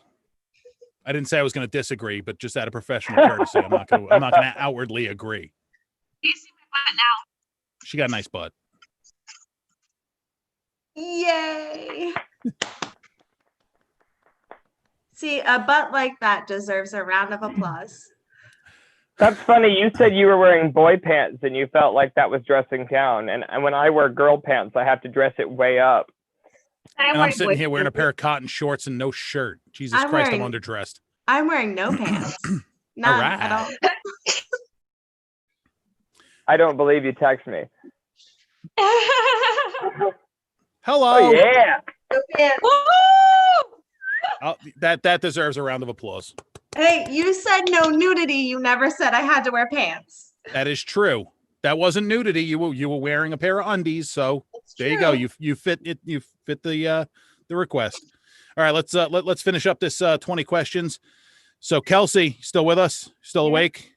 I didn't say I was going to disagree, but just out of professional courtesy, I'm not going to outwardly agree. you see my butt now. She got a nice butt. Yay. See, a butt like that deserves a round of applause. That's funny. You said you were wearing boy pants and you felt like that was dressing down. And when I wear girl pants, I have to dress it way up. And I'm sitting here wearing a pair of cotton shorts and no shirt. Jesus I'm Christ, I'm wearing- underdressed. I'm wearing no pants. None right. at all. I don't believe you text me. Hello. Oh, yeah. That deserves a round of applause. Hey, you said no nudity. You never said I had to wear pants. That is true. That wasn't nudity. You were wearing a pair of undies, so there you go. You fit it. You fit the request. All right, let's finish up this 20 questions. So Kelsey, still with us? Still awake?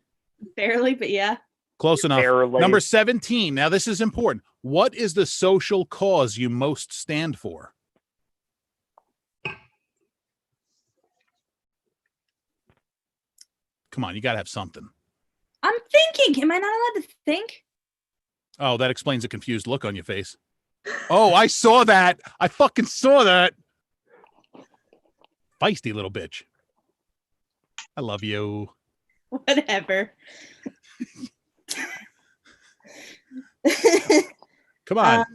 Barely, but yeah. Close enough. Barely. Number 17. Now this is important. What is the social cause you most stand for? Come on, you gotta have something. I'm thinking. Am I not allowed to think? Oh, that explains a confused look on your face. Oh, I saw that. I fucking saw that. Feisty little bitch. I love you. Whatever. Come on.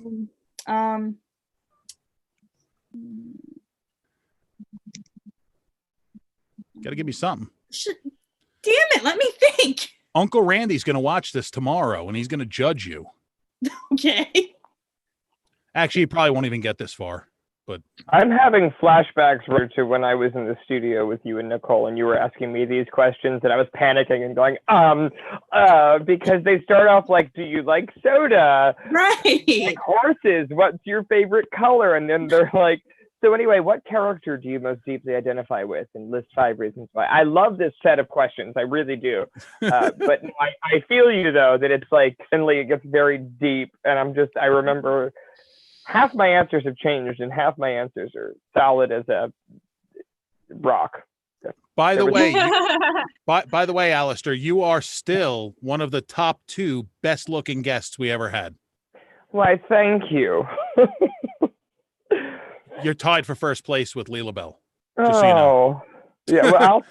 Gotta give me something. Damn it, let me think. Uncle Randy's gonna watch this tomorrow and he's gonna judge you. Okay. Actually, he probably won't even get this far. But I'm having flashbacks to when I was in the studio with you and Nicole, and you were asking me these questions, and I was panicking and going, because they start off like, do you like soda? Right. Like horses? What's your favorite color? And then they're like, so anyway, what character do you most deeply identify with? And list 5 reasons why. I love this set of questions. I really do. But I feel you, though, that it's like, suddenly it gets very deep. And I remember half my answers have changed and half my answers are solid as a rock. by the way, by the way, Alistair, you are still one of the top 2 best looking guests we ever had. Why, thank you. You're tied for first place with Leela Bell. Just so you know. Yeah, well,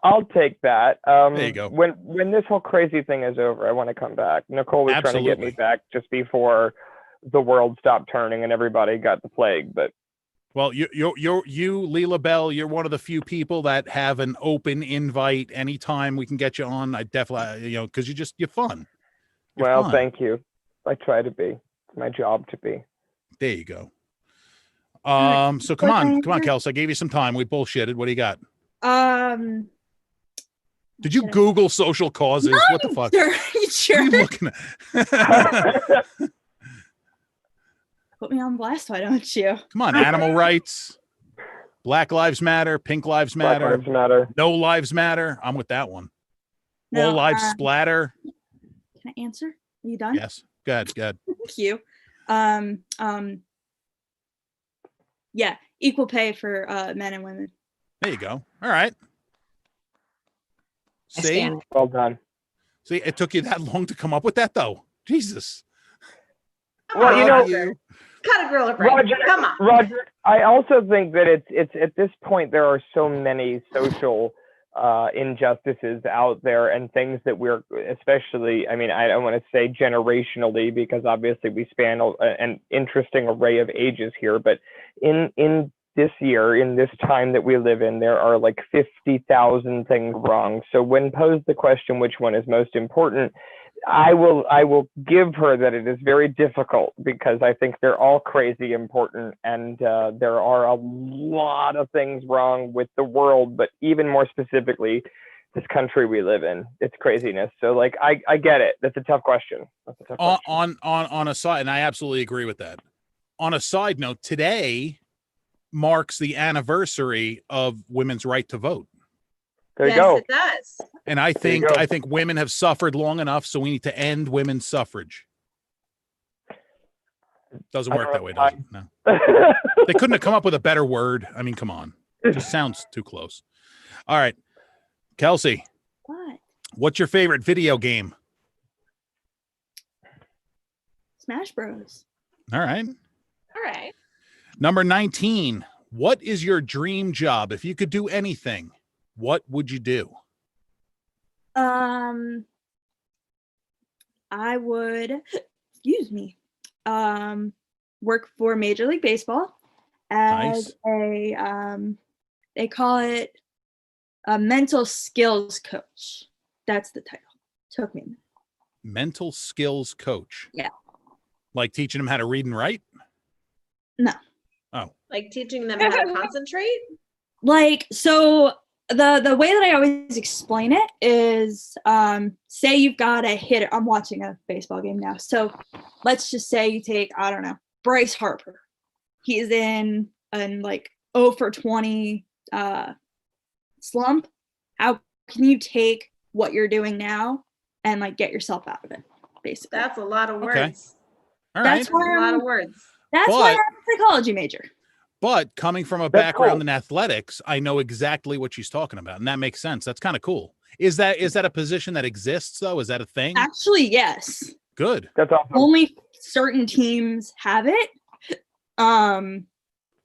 I'll take that. There you go. When this whole crazy thing is over, I want to come back. Nicole was trying to get me back just before the world stopped turning and everybody got the plague. But well, you Leela Bell, you're one of the few people that have an open invite anytime we can get you on. I definitely, because you're fun. You're fun. Thank you. I try to be. It's my job to be. There you go. So come on, Kelsey. I gave you some time. We bullshitted. What do you got? Did you Google social causes? No, what the fuck? Sure. What are you looking at? Put me on blast, why don't you? Come on, animal rights, Black Lives Matter, Pink Lives Matter, Black Lives Matter. No Lives Matter. I'm with that one. No, All lives splatter. Can I answer? Are you done? Yes. Good. Thank you. Yeah, equal pay for men and women. There you go. All right. I See, stand. Well done. see, it took you that long to come up with that, though. Jesus. Well, you know, Cut a grill a break. Roger, Come on. Roger, I also think that it's at this point there are so many social injustices out there and things that we're especially, I mean, I don't want to say generationally because obviously we span an interesting array of ages here, but in this year, in this time that we live in, there are like 50,000 things wrong. So when posed the question, which one is most important, I will give her that it is very difficult because I think they're all crazy important, and there are a lot of things wrong with the world, but even more specifically, this country we live in. It's craziness. So like I get it. That's a tough question. That's a tough question. On a side, and I absolutely agree with that. On a side note, today marks the anniversary of women's right to vote. There you Yes, go. it does. And I There you think go. women have suffered long enough, so we need to end women's suffrage. Doesn't I work don't that way, have does it? No. They couldn't have come up with a better word. I mean, come on. It just sounds too close. All right. Kelsey, What? what's your favorite video game? Smash Bros. All right. All right. Number 19. What is your dream job? If you could do anything, what would you do? I would, excuse me, work for Major League Baseball as a they call it a mental skills coach. That's the title. Took me a minute. Mental skills coach. Yeah. Like teaching them how to read and write? No. Oh. Like teaching them how to concentrate. Like, so the way that I always explain it is say you've got a hitter. I'm watching a baseball game now. So let's just say you take, I don't know, Bryce Harper. He's in like 0 for 20 slump. How can you take what you're doing now and like get yourself out of it? Basically. That's a lot of words. Okay. All That's right. why A lot I'm- of words. That's why I'm a psychology major. But coming from a That's background cool. in athletics, I know exactly what she's talking about, and that makes sense. That's kind of cool. Is that a position that exists though? Is that a thing? Actually, yes. Good. That's awesome. Only certain teams have it.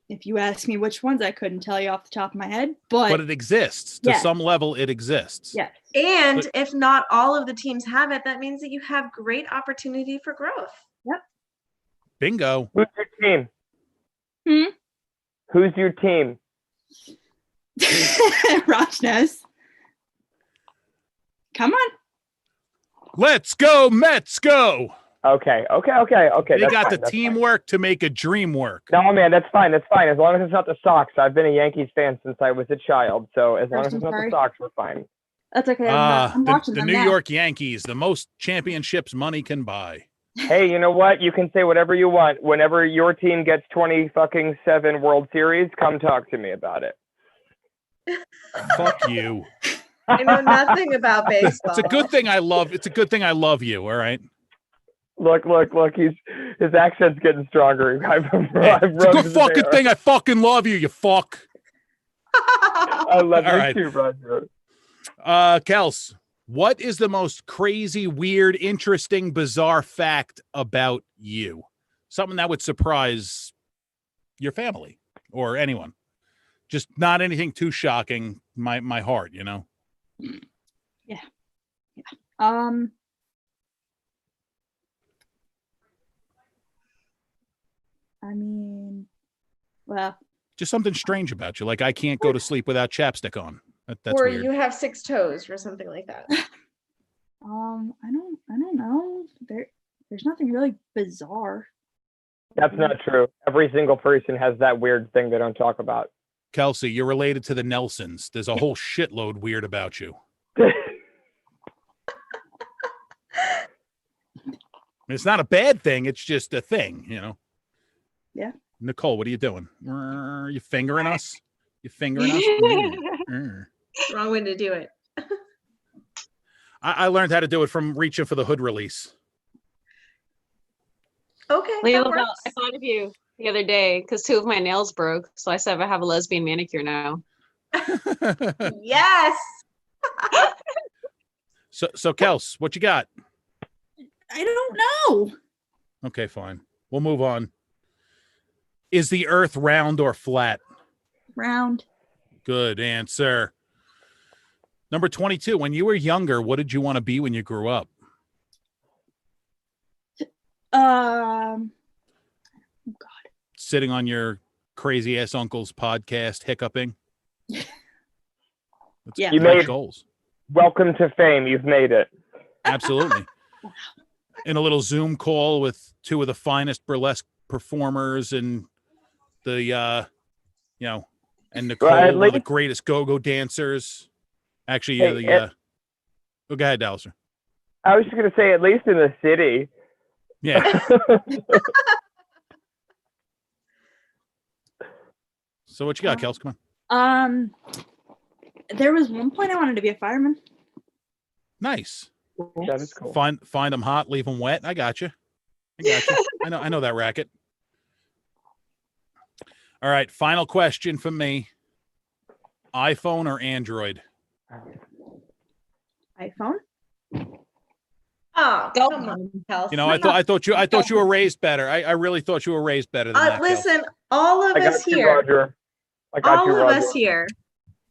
If you ask me which ones, I couldn't tell you off the top of my head, But it exists. To Yes. some level, it exists. yes. And But- if not all of the teams have it, that means that you have great opportunity for growth. Bingo. Who's your team? Hmm? Who's your team? Rochness. Come on. Let's go, Mets, go. Okay. They that's got fine, the that's fine. teamwork to make a dream work. No, man, that's fine. That's fine. As long as it's not the Sox. I've been a Yankees fan since I was a child. So as long as I'm it's not sorry. the Sox, we're fine. That's okay. I'm watching the them New now. York Yankees, the most championships money can buy. Hey, you know what? You can say whatever you want. Whenever your team gets 27 World Series, come talk to me about it. Fuck you. I know nothing about baseball. It's a good thing I love. It's a good thing I love you. All right. Look. His accent's getting stronger. Hey, it's a good fucking thing I fucking love you. You fuck. I love All you right. too, Roger. Kels, what is the most crazy, weird, interesting, bizarre fact about you? Something that would surprise your family or anyone. Just not anything too shocking. My heart, you know. Yeah. I mean, well, Just something strange about you. Like I can't go to sleep without chapstick on. That's or weird. you have 6 toes or something like that. I don't know. There's nothing really bizarre. That's not true. Every single person has that weird thing they don't talk about. Kelsey, you're related to the Nelsons. There's a whole shitload weird about you. It's not a bad thing. It's just a thing, you know. Yeah. Nicole, what are you doing? You fingering us? You fingering us? Wrong way to do it. I learned how to do it from reaching for the hood release. Okay, that Layla, works. I thought of you the other day because 2 of my nails broke. So I said I have a lesbian manicure now. Yes. So Kels, what you got? I don't know. Okay, fine. We'll move on. Is the earth round or flat? Round. Good answer. Number 22. When you were younger, what did you want to be when you grew up? Sitting on your crazy ass uncle's podcast, hiccuping. Yeah. You great made goals. Welcome to fame. You've made it. Absolutely. In a little Zoom call with 2 of the finest burlesque performers and the and Nicole, Well, one of the greatest go-go dancers. Actually, Hey, go ahead, Dalliser. I was just gonna say, at least in the city. Yeah. So what you got, Kels? Come on. There was one point I wanted to be a fireman. Nice. That is cool. Find them hot, leave them wet. I got you. I know that racket. All right, final question from me. iPhone or Android? iPhone. Oh, come on, Kels. You know, I thought you were raised better. I really thought you were raised better than that. Kels. Listen, all of I got us you, here. Roger. I got All you, of Roger. us here.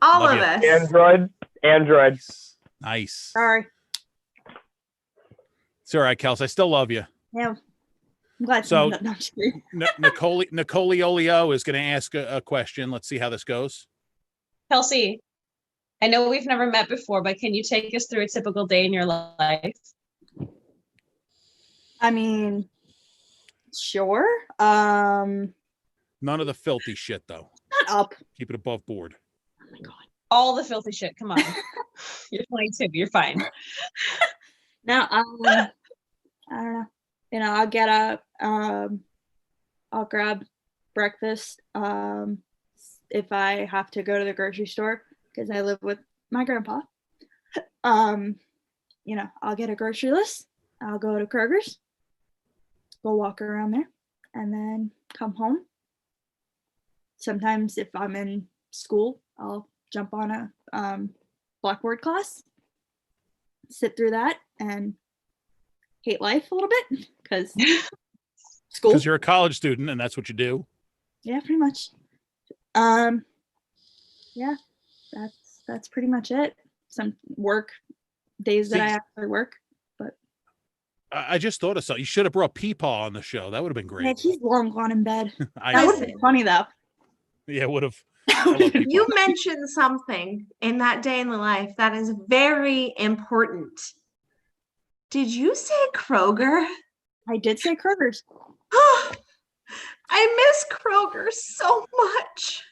All Love of you. us. Android. Nice. Sorry. It's all right, Kels. I still love you. Yeah. I'm glad. So- No, I'm just kidding. Nicole Olio is going to ask a question. Let's see how this goes. Kelsey, I know we've never met before, but can you take us through a typical day in your life? I mean, sure. None of the filthy shit, though. Shut up. Keep it above board. All the filthy shit. Come on. You're 22. You're fine. No, I don't know. You know, I'll get up. I'll grab breakfast. If I have to go to the grocery store because I live with my grandpa. You know, I'll get a grocery list. I'll go to Kroger's. Go walk around there, and then come home. Sometimes, if I'm in school, I'll jump on a Blackboard class, sit through that, and hate life a little bit because school. Because you're a college student, and that's what you do. Yeah, pretty much. Yeah, that's pretty much it. Some work days that I actually work. I just thought of something. You should have brought Peepaw on the show. That would have been great. Yeah, he's long gone in bed. I That would know. have been funny though. Yeah, would have. You mentioned something in that day in the life that is very important. Did you say Kroger? I did say Kroger's. I miss Kroger so much.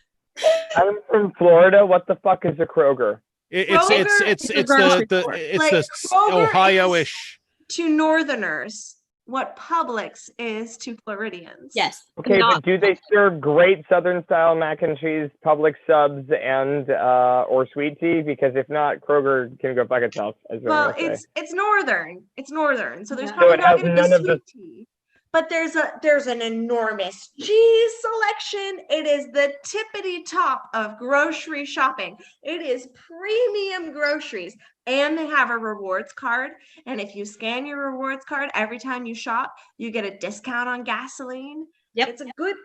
I'm from Florida. What the fuck is a Kroger? It's the Kroger Ohio-ish. To Northerners, what Publix is to Floridians. Yes. Okay, but do they serve great Southern style mac and cheese, Publix subs, and or sweet tea? Because if not, Kroger can go fuck itself. Well, it's northern. It's northern, so there's Yeah. probably So it not has going to be none of sweet the- tea. But there's an enormous cheese selection. It is the tippity top of grocery shopping. It is premium groceries, and they have a rewards card. And if you scan your rewards card every time you shop, you get a discount on gasoline. Yep. It's a good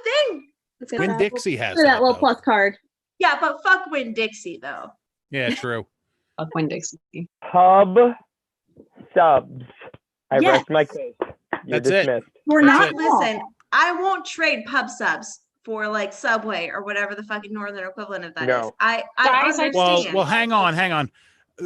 thing. It's Winn Dixie has that that, little though. plus card. Yeah, but fuck Winn Dixie though. Yeah, true. Fuck Winn Dixie. Pub subs. I Yes. rest my case. You're That's it. dismissed. We're That's not it. wrong. Listen, I won't trade pub subs for like Subway or whatever the fucking northern equivalent of that is. No. I Guys, I- understand. Well, hang on.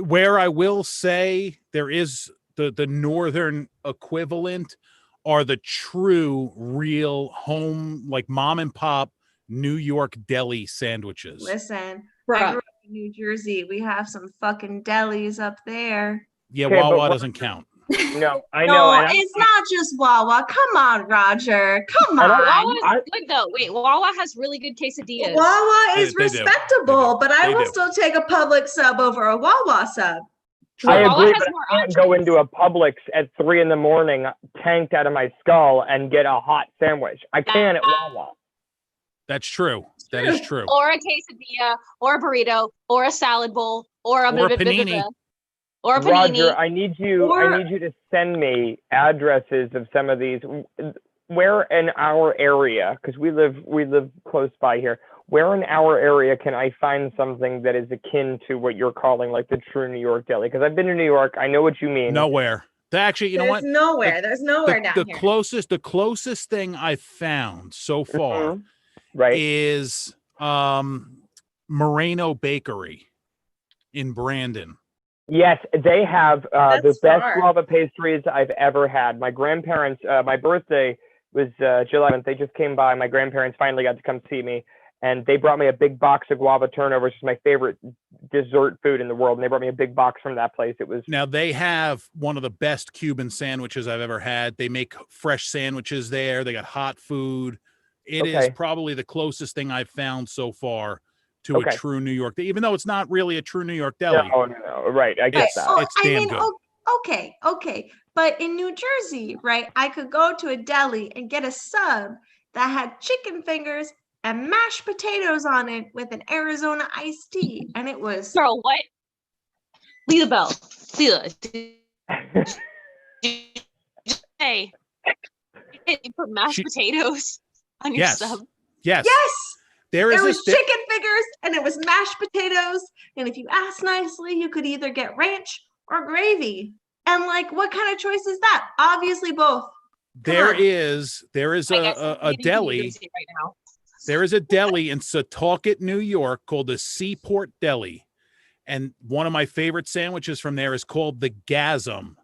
Where I will say there is the northern equivalent are the true, real home, like mom and pop New York deli sandwiches. Listen, Bruh. I grew up in New Jersey. We have some fucking delis up there. Yeah, Okay, but Wawa what- doesn't count. No, I know. No, and I'm- it's not just Wawa. Come on, Roger. Come And on. Wawa's I- good though. Wait, Wawa has really good quesadillas. Wawa is They do. respectable, but I They will do. still take a Publix sub over a Wawa sub. I Wawa agree, has but more I can't go into a Publix at 3 a.m, tanked out of my skull, and get a hot sandwich. I can at Wawa. That's true. That is true. Or a quesadilla, or a burrito, or a salad bowl, or a Or a panini. or a panini. Roger, I need you to send me addresses of some of these. Where in our area, because we live close by here. Where in our area can I find something that is akin to what you're calling like the true New York deli? Because I've been to New York, I know what you mean. Nowhere. Actually, you know what? There's nowhere down the here. The closest thing I've found so far right, is Moreno Bakery in Brandon. Yes, they have the That's best far. guava pastries I've ever had. My grandparents, my birthday was July 11th. They just came by. My grandparents finally got to come see me, and they brought me a big box of guava turnovers, which is my favorite dessert food in the world. And they brought me a big box from that place. It was Now they have one of the best Cuban sandwiches I've ever had. They make fresh sandwiches there. They got hot food. It is Okay. probably the closest thing I've found so far to Okay. a true New York, even though it's not really a true New York deli. no, right. I get that. It's damn good. Okay. But in New Jersey, right, I could go to a deli and get a sub that had chicken fingers and mashed potatoes on it with an Arizona iced tea. And it was. Girl, what? Leah Bell. Leah. Hey. You put mashed potatoes on your Yes. sub. Yes. Yes! There is was this chicken fingers and it was mashed potatoes. And if you asked nicely, you could either get ranch or gravy. And like, what kind of choice is that? Obviously both. There is a deli. Right now. There is a deli in Setauket, New York called the Seaport Deli. And one of my favorite sandwiches from there is called the Gasm.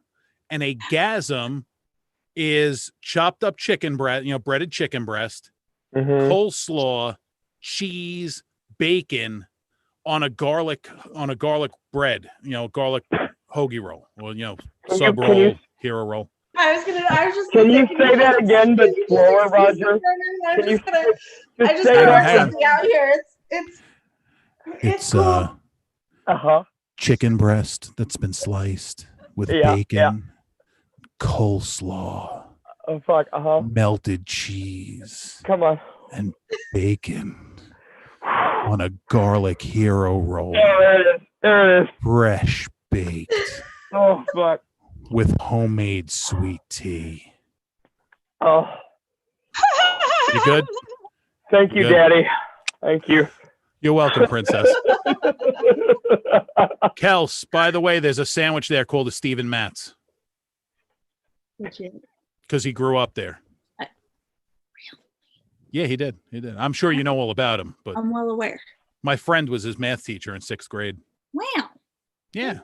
And a Gasm is chopped up chicken breast, breaded chicken breast, coleslaw, cheese, bacon on a garlic bread, garlic hoagie roll. Well, sub can roll, you- hero roll. I was just. Can you say that again, but slower, Roger? I'm just gonna. I just say got that a again. recipe out here. It's Uh-huh. chicken breast that's been sliced with Yeah, bacon, coleslaw, Oh fuck. melted cheese, Come on. and bacon on a garlic hero roll, There it is. There it is. fresh baked Oh fuck. with homemade sweet tea. Oh. You good? Thank you, Good. Daddy. Thank you. You're welcome, princess. Kels, by the way, there's a sandwich there called the Stephen Matz Legit. because he grew up there. Yeah, he did. He did. I'm sure you know all about him, but I'm well aware. my friend was his math teacher in 6th grade. Wow. Yeah,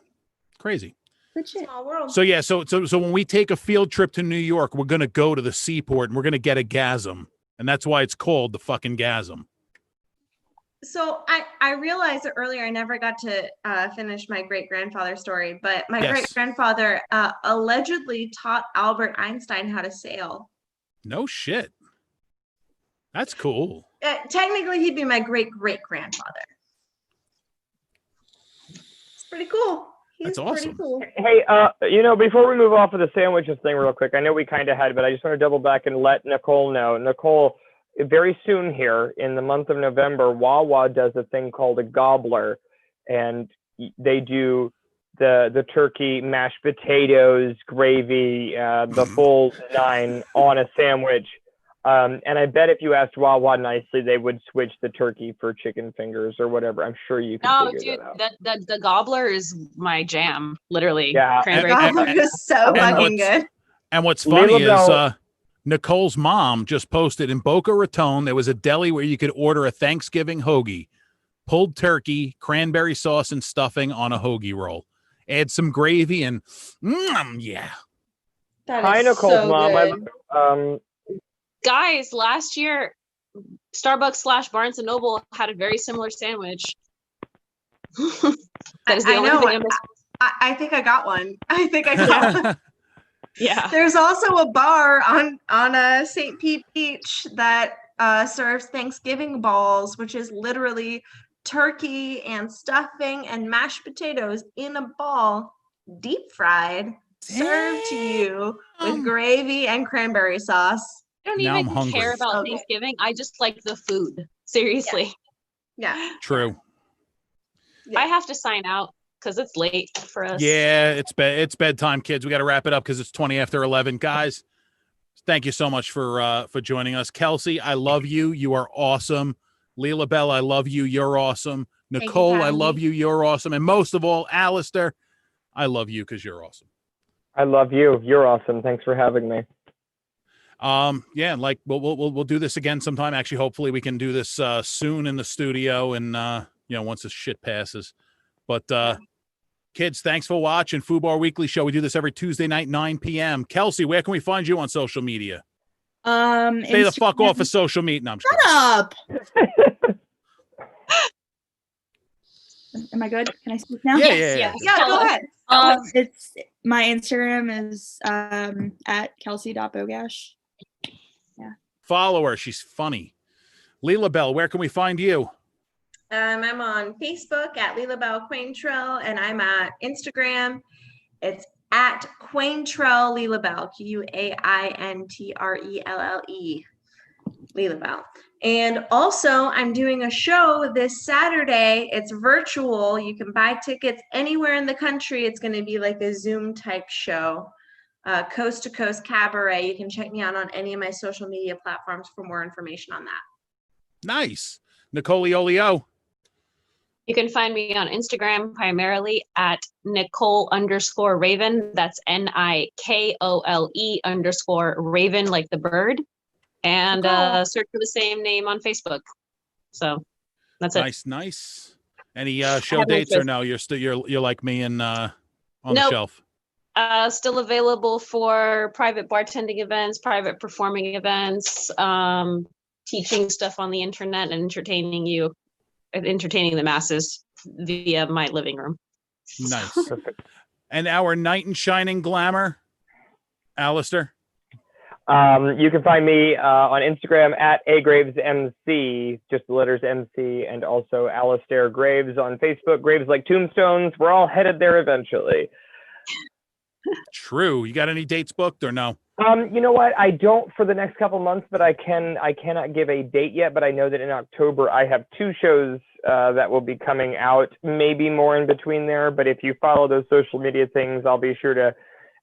crazy. Legit. Small world. So yeah, so when we take a field trip to New York, we're gonna go to the seaport and we're gonna get a Gasm, and that's why it's called the fucking Gasm. So I realized that earlier I never got to finish my great grandfather story, but my Yes. great grandfather allegedly taught Albert Einstein how to sail. No shit. That's cool. Technically, he'd be my great great grandfather. It's pretty cool. He's That's pretty awesome. cool. Hey, before we move off of the sandwiches thing real quick, I know we kind of had, but I just want to double back and let Nicole know. Nicole, very soon here in the month of November, Wawa does a thing called a gobbler, and they do the turkey, mashed potatoes, gravy, the full 9 on a sandwich. And I bet if you asked Wawa nicely, they would switch the turkey for chicken fingers or whatever. I'm sure you can No, figure dude, that out. the gobbler is my jam. Literally. Yeah. Cranberry And- Gobbler is so and fucking what's- good. And what's funny Leave 'em is out. Nicole's mom just posted in Boca Raton, there was a deli where you could order a Thanksgiving hoagie, pulled turkey, cranberry sauce, and stuffing on a hoagie roll. Add some gravy and yeah. That Hi, is Nicole's so mom. good. Guys, last year, Starbucks / Barnes & Noble had a very similar sandwich. That is the I only know. thing I'm I think I got one. I think I got one. Yeah. There's also a bar on St. Pete Beach that serves Thanksgiving balls, which is literally turkey and stuffing and mashed potatoes in a ball deep fried, served to you with gravy and cranberry sauce. I don't Now I'm even hungry. care about Okay. Thanksgiving. I just like the food. Seriously. Yeah. True. Yeah. I have to sign out because it's late for us. Yeah, it's bedtime, kids. We got to wrap it up because it's 20 after 11. Guys, thank you so much for joining us. Kelsey, I love you. You are awesome. Leela Bell, I love you. You're awesome. you, Nicole, I having love me. you. You're awesome. And most of all, Alistair, I love you because you're awesome. I love you. You're awesome. Thanks for having me. Yeah, like we'll do this again sometime. Actually, hopefully we can do this soon in the studio and once this shit passes. But kids, thanks for watching FUBAR Weekly Show. We do this every Tuesday night, 9 p.m. Kelsey, where can we find you on social media? Stay the fuck off of social media. No, I'm just Shut up. Am I good? Can I speak now? Yeah. Yeah, go ahead. It's my Instagram is at kelsey.bogash. Follow her. She's funny. Leela Bell, where can we find you? I'm on Facebook at Leela Bell Quaintrell, and I'm at Instagram. It's at Quaintrell Leela Bell, QUAINTRELLE, Leela Bell. And also, I'm doing a show this Saturday. It's virtual. You can buy tickets anywhere in the country. It's going to be like a Zoom type show. Coast to Coast Cabaret. You can check me out on any of my social media platforms for more information on that. Nice. Nicole Olio. You can find me on Instagram primarily at Nicole_Raven. That's NIKOLE_Raven, like the bird. And search for the same name on Facebook. So that's it. Nice. Any show dates or no? You're still you're like me and on the shelf. Still available for private bartending events, private performing events, teaching stuff on the internet, and entertaining the masses via my living room. Nice. And our knight in shining glamour, Alistair. You can find me on Instagram at agravesmc, just the letters MC, and also Alistair Graves on Facebook. Graves like tombstones. We're all headed there eventually. True. You got any dates booked or no? You know what? I don't for the next couple months, but I cannot give a date yet, but I know that in October I have 2 shows that will be coming out, maybe more in between there. But if you follow those social media things, I'll be sure to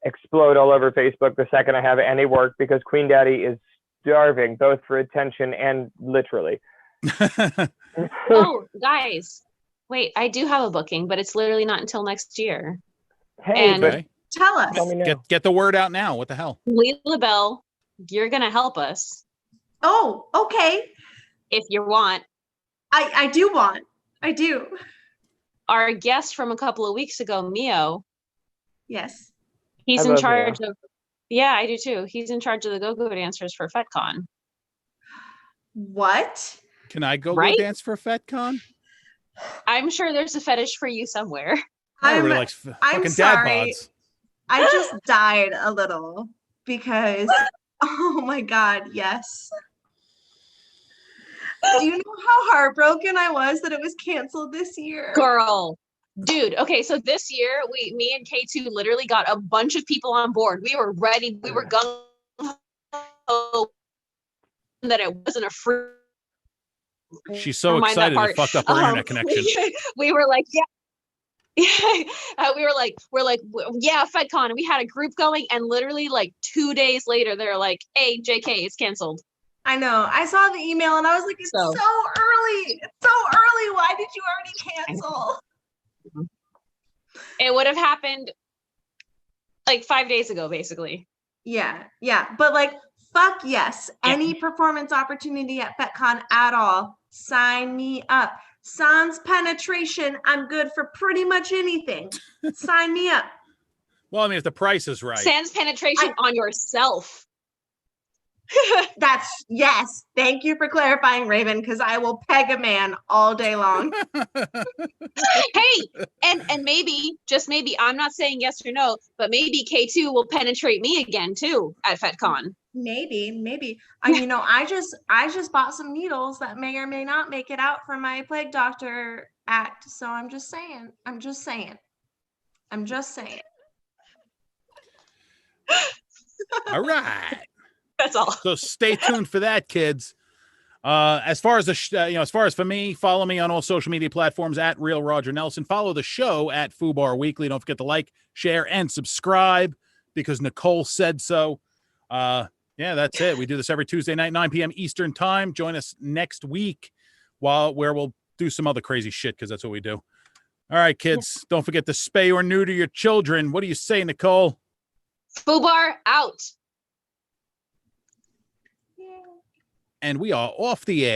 explode all over Facebook the second I have any work, because Queen Daddy is starving both for attention and literally. Oh, guys, wait, I do have a booking, but it's literally not until next year. Hey, Okay. Tell us. Get the word out now. What the hell? Leela Bell, you're gonna help us Oh, okay. if you want. I do want. I do. Our guest from a couple of weeks ago, Mio, Yes. he's I in love charge Mio. of. Yeah, I do too. He's in charge of the go-go dancers for FetCon. What? Can I go Right? dance for FetCon? I'm sure there's a fetish for you somewhere. Everybody likes I'm fucking dad sorry. bods. I just died a little because, oh my God, yes. Do you know how heartbroken I was that it was canceled this year? Girl, dude. Okay, so this year, me and K2 literally got a bunch of people on board. We were ready. We were gung ho that it wasn't a free. She's so Never mind that excited it part. fucked up her internet connection. We were like, yeah. We're like, yeah, FedCon. And we had a group going, and literally like 2 days later, they're like, hey, JK, it's canceled. I know. I saw the email and I was like, it's so early. It's so early. Why did you already cancel? It would have happened like 5 days ago, basically. Yeah. But like, fuck yes. Any performance opportunity at FetCon at all, sign me up. Sans penetration, I'm good for pretty much anything. Sign me up. Well, I mean, if the price is right. Sans penetration on yourself. That's yes. Thank you for clarifying, Raven, because I will peg a man all day long. Hey, and maybe, just maybe, I'm not saying yes or no, but maybe K2 will penetrate me again too at FetCon. Maybe. I just bought some needles that may or may not make it out for my plague doctor act. So I'm just saying. All right. That's all. So stay tuned for that, kids. As far as as far as for me, follow me on all social media platforms at Real Roger Nelson. Follow the show at FooBar Weekly. Don't forget to like, share, and subscribe because Nicole said so. Yeah, that's it. We do this every Tuesday night, 9 p.m. Eastern time. Join us next week where we'll do some other crazy shit because that's what we do. All right, kids. Don't forget to spay or neuter your children. What do you say, Nicole? FooBar out. And we are off the air.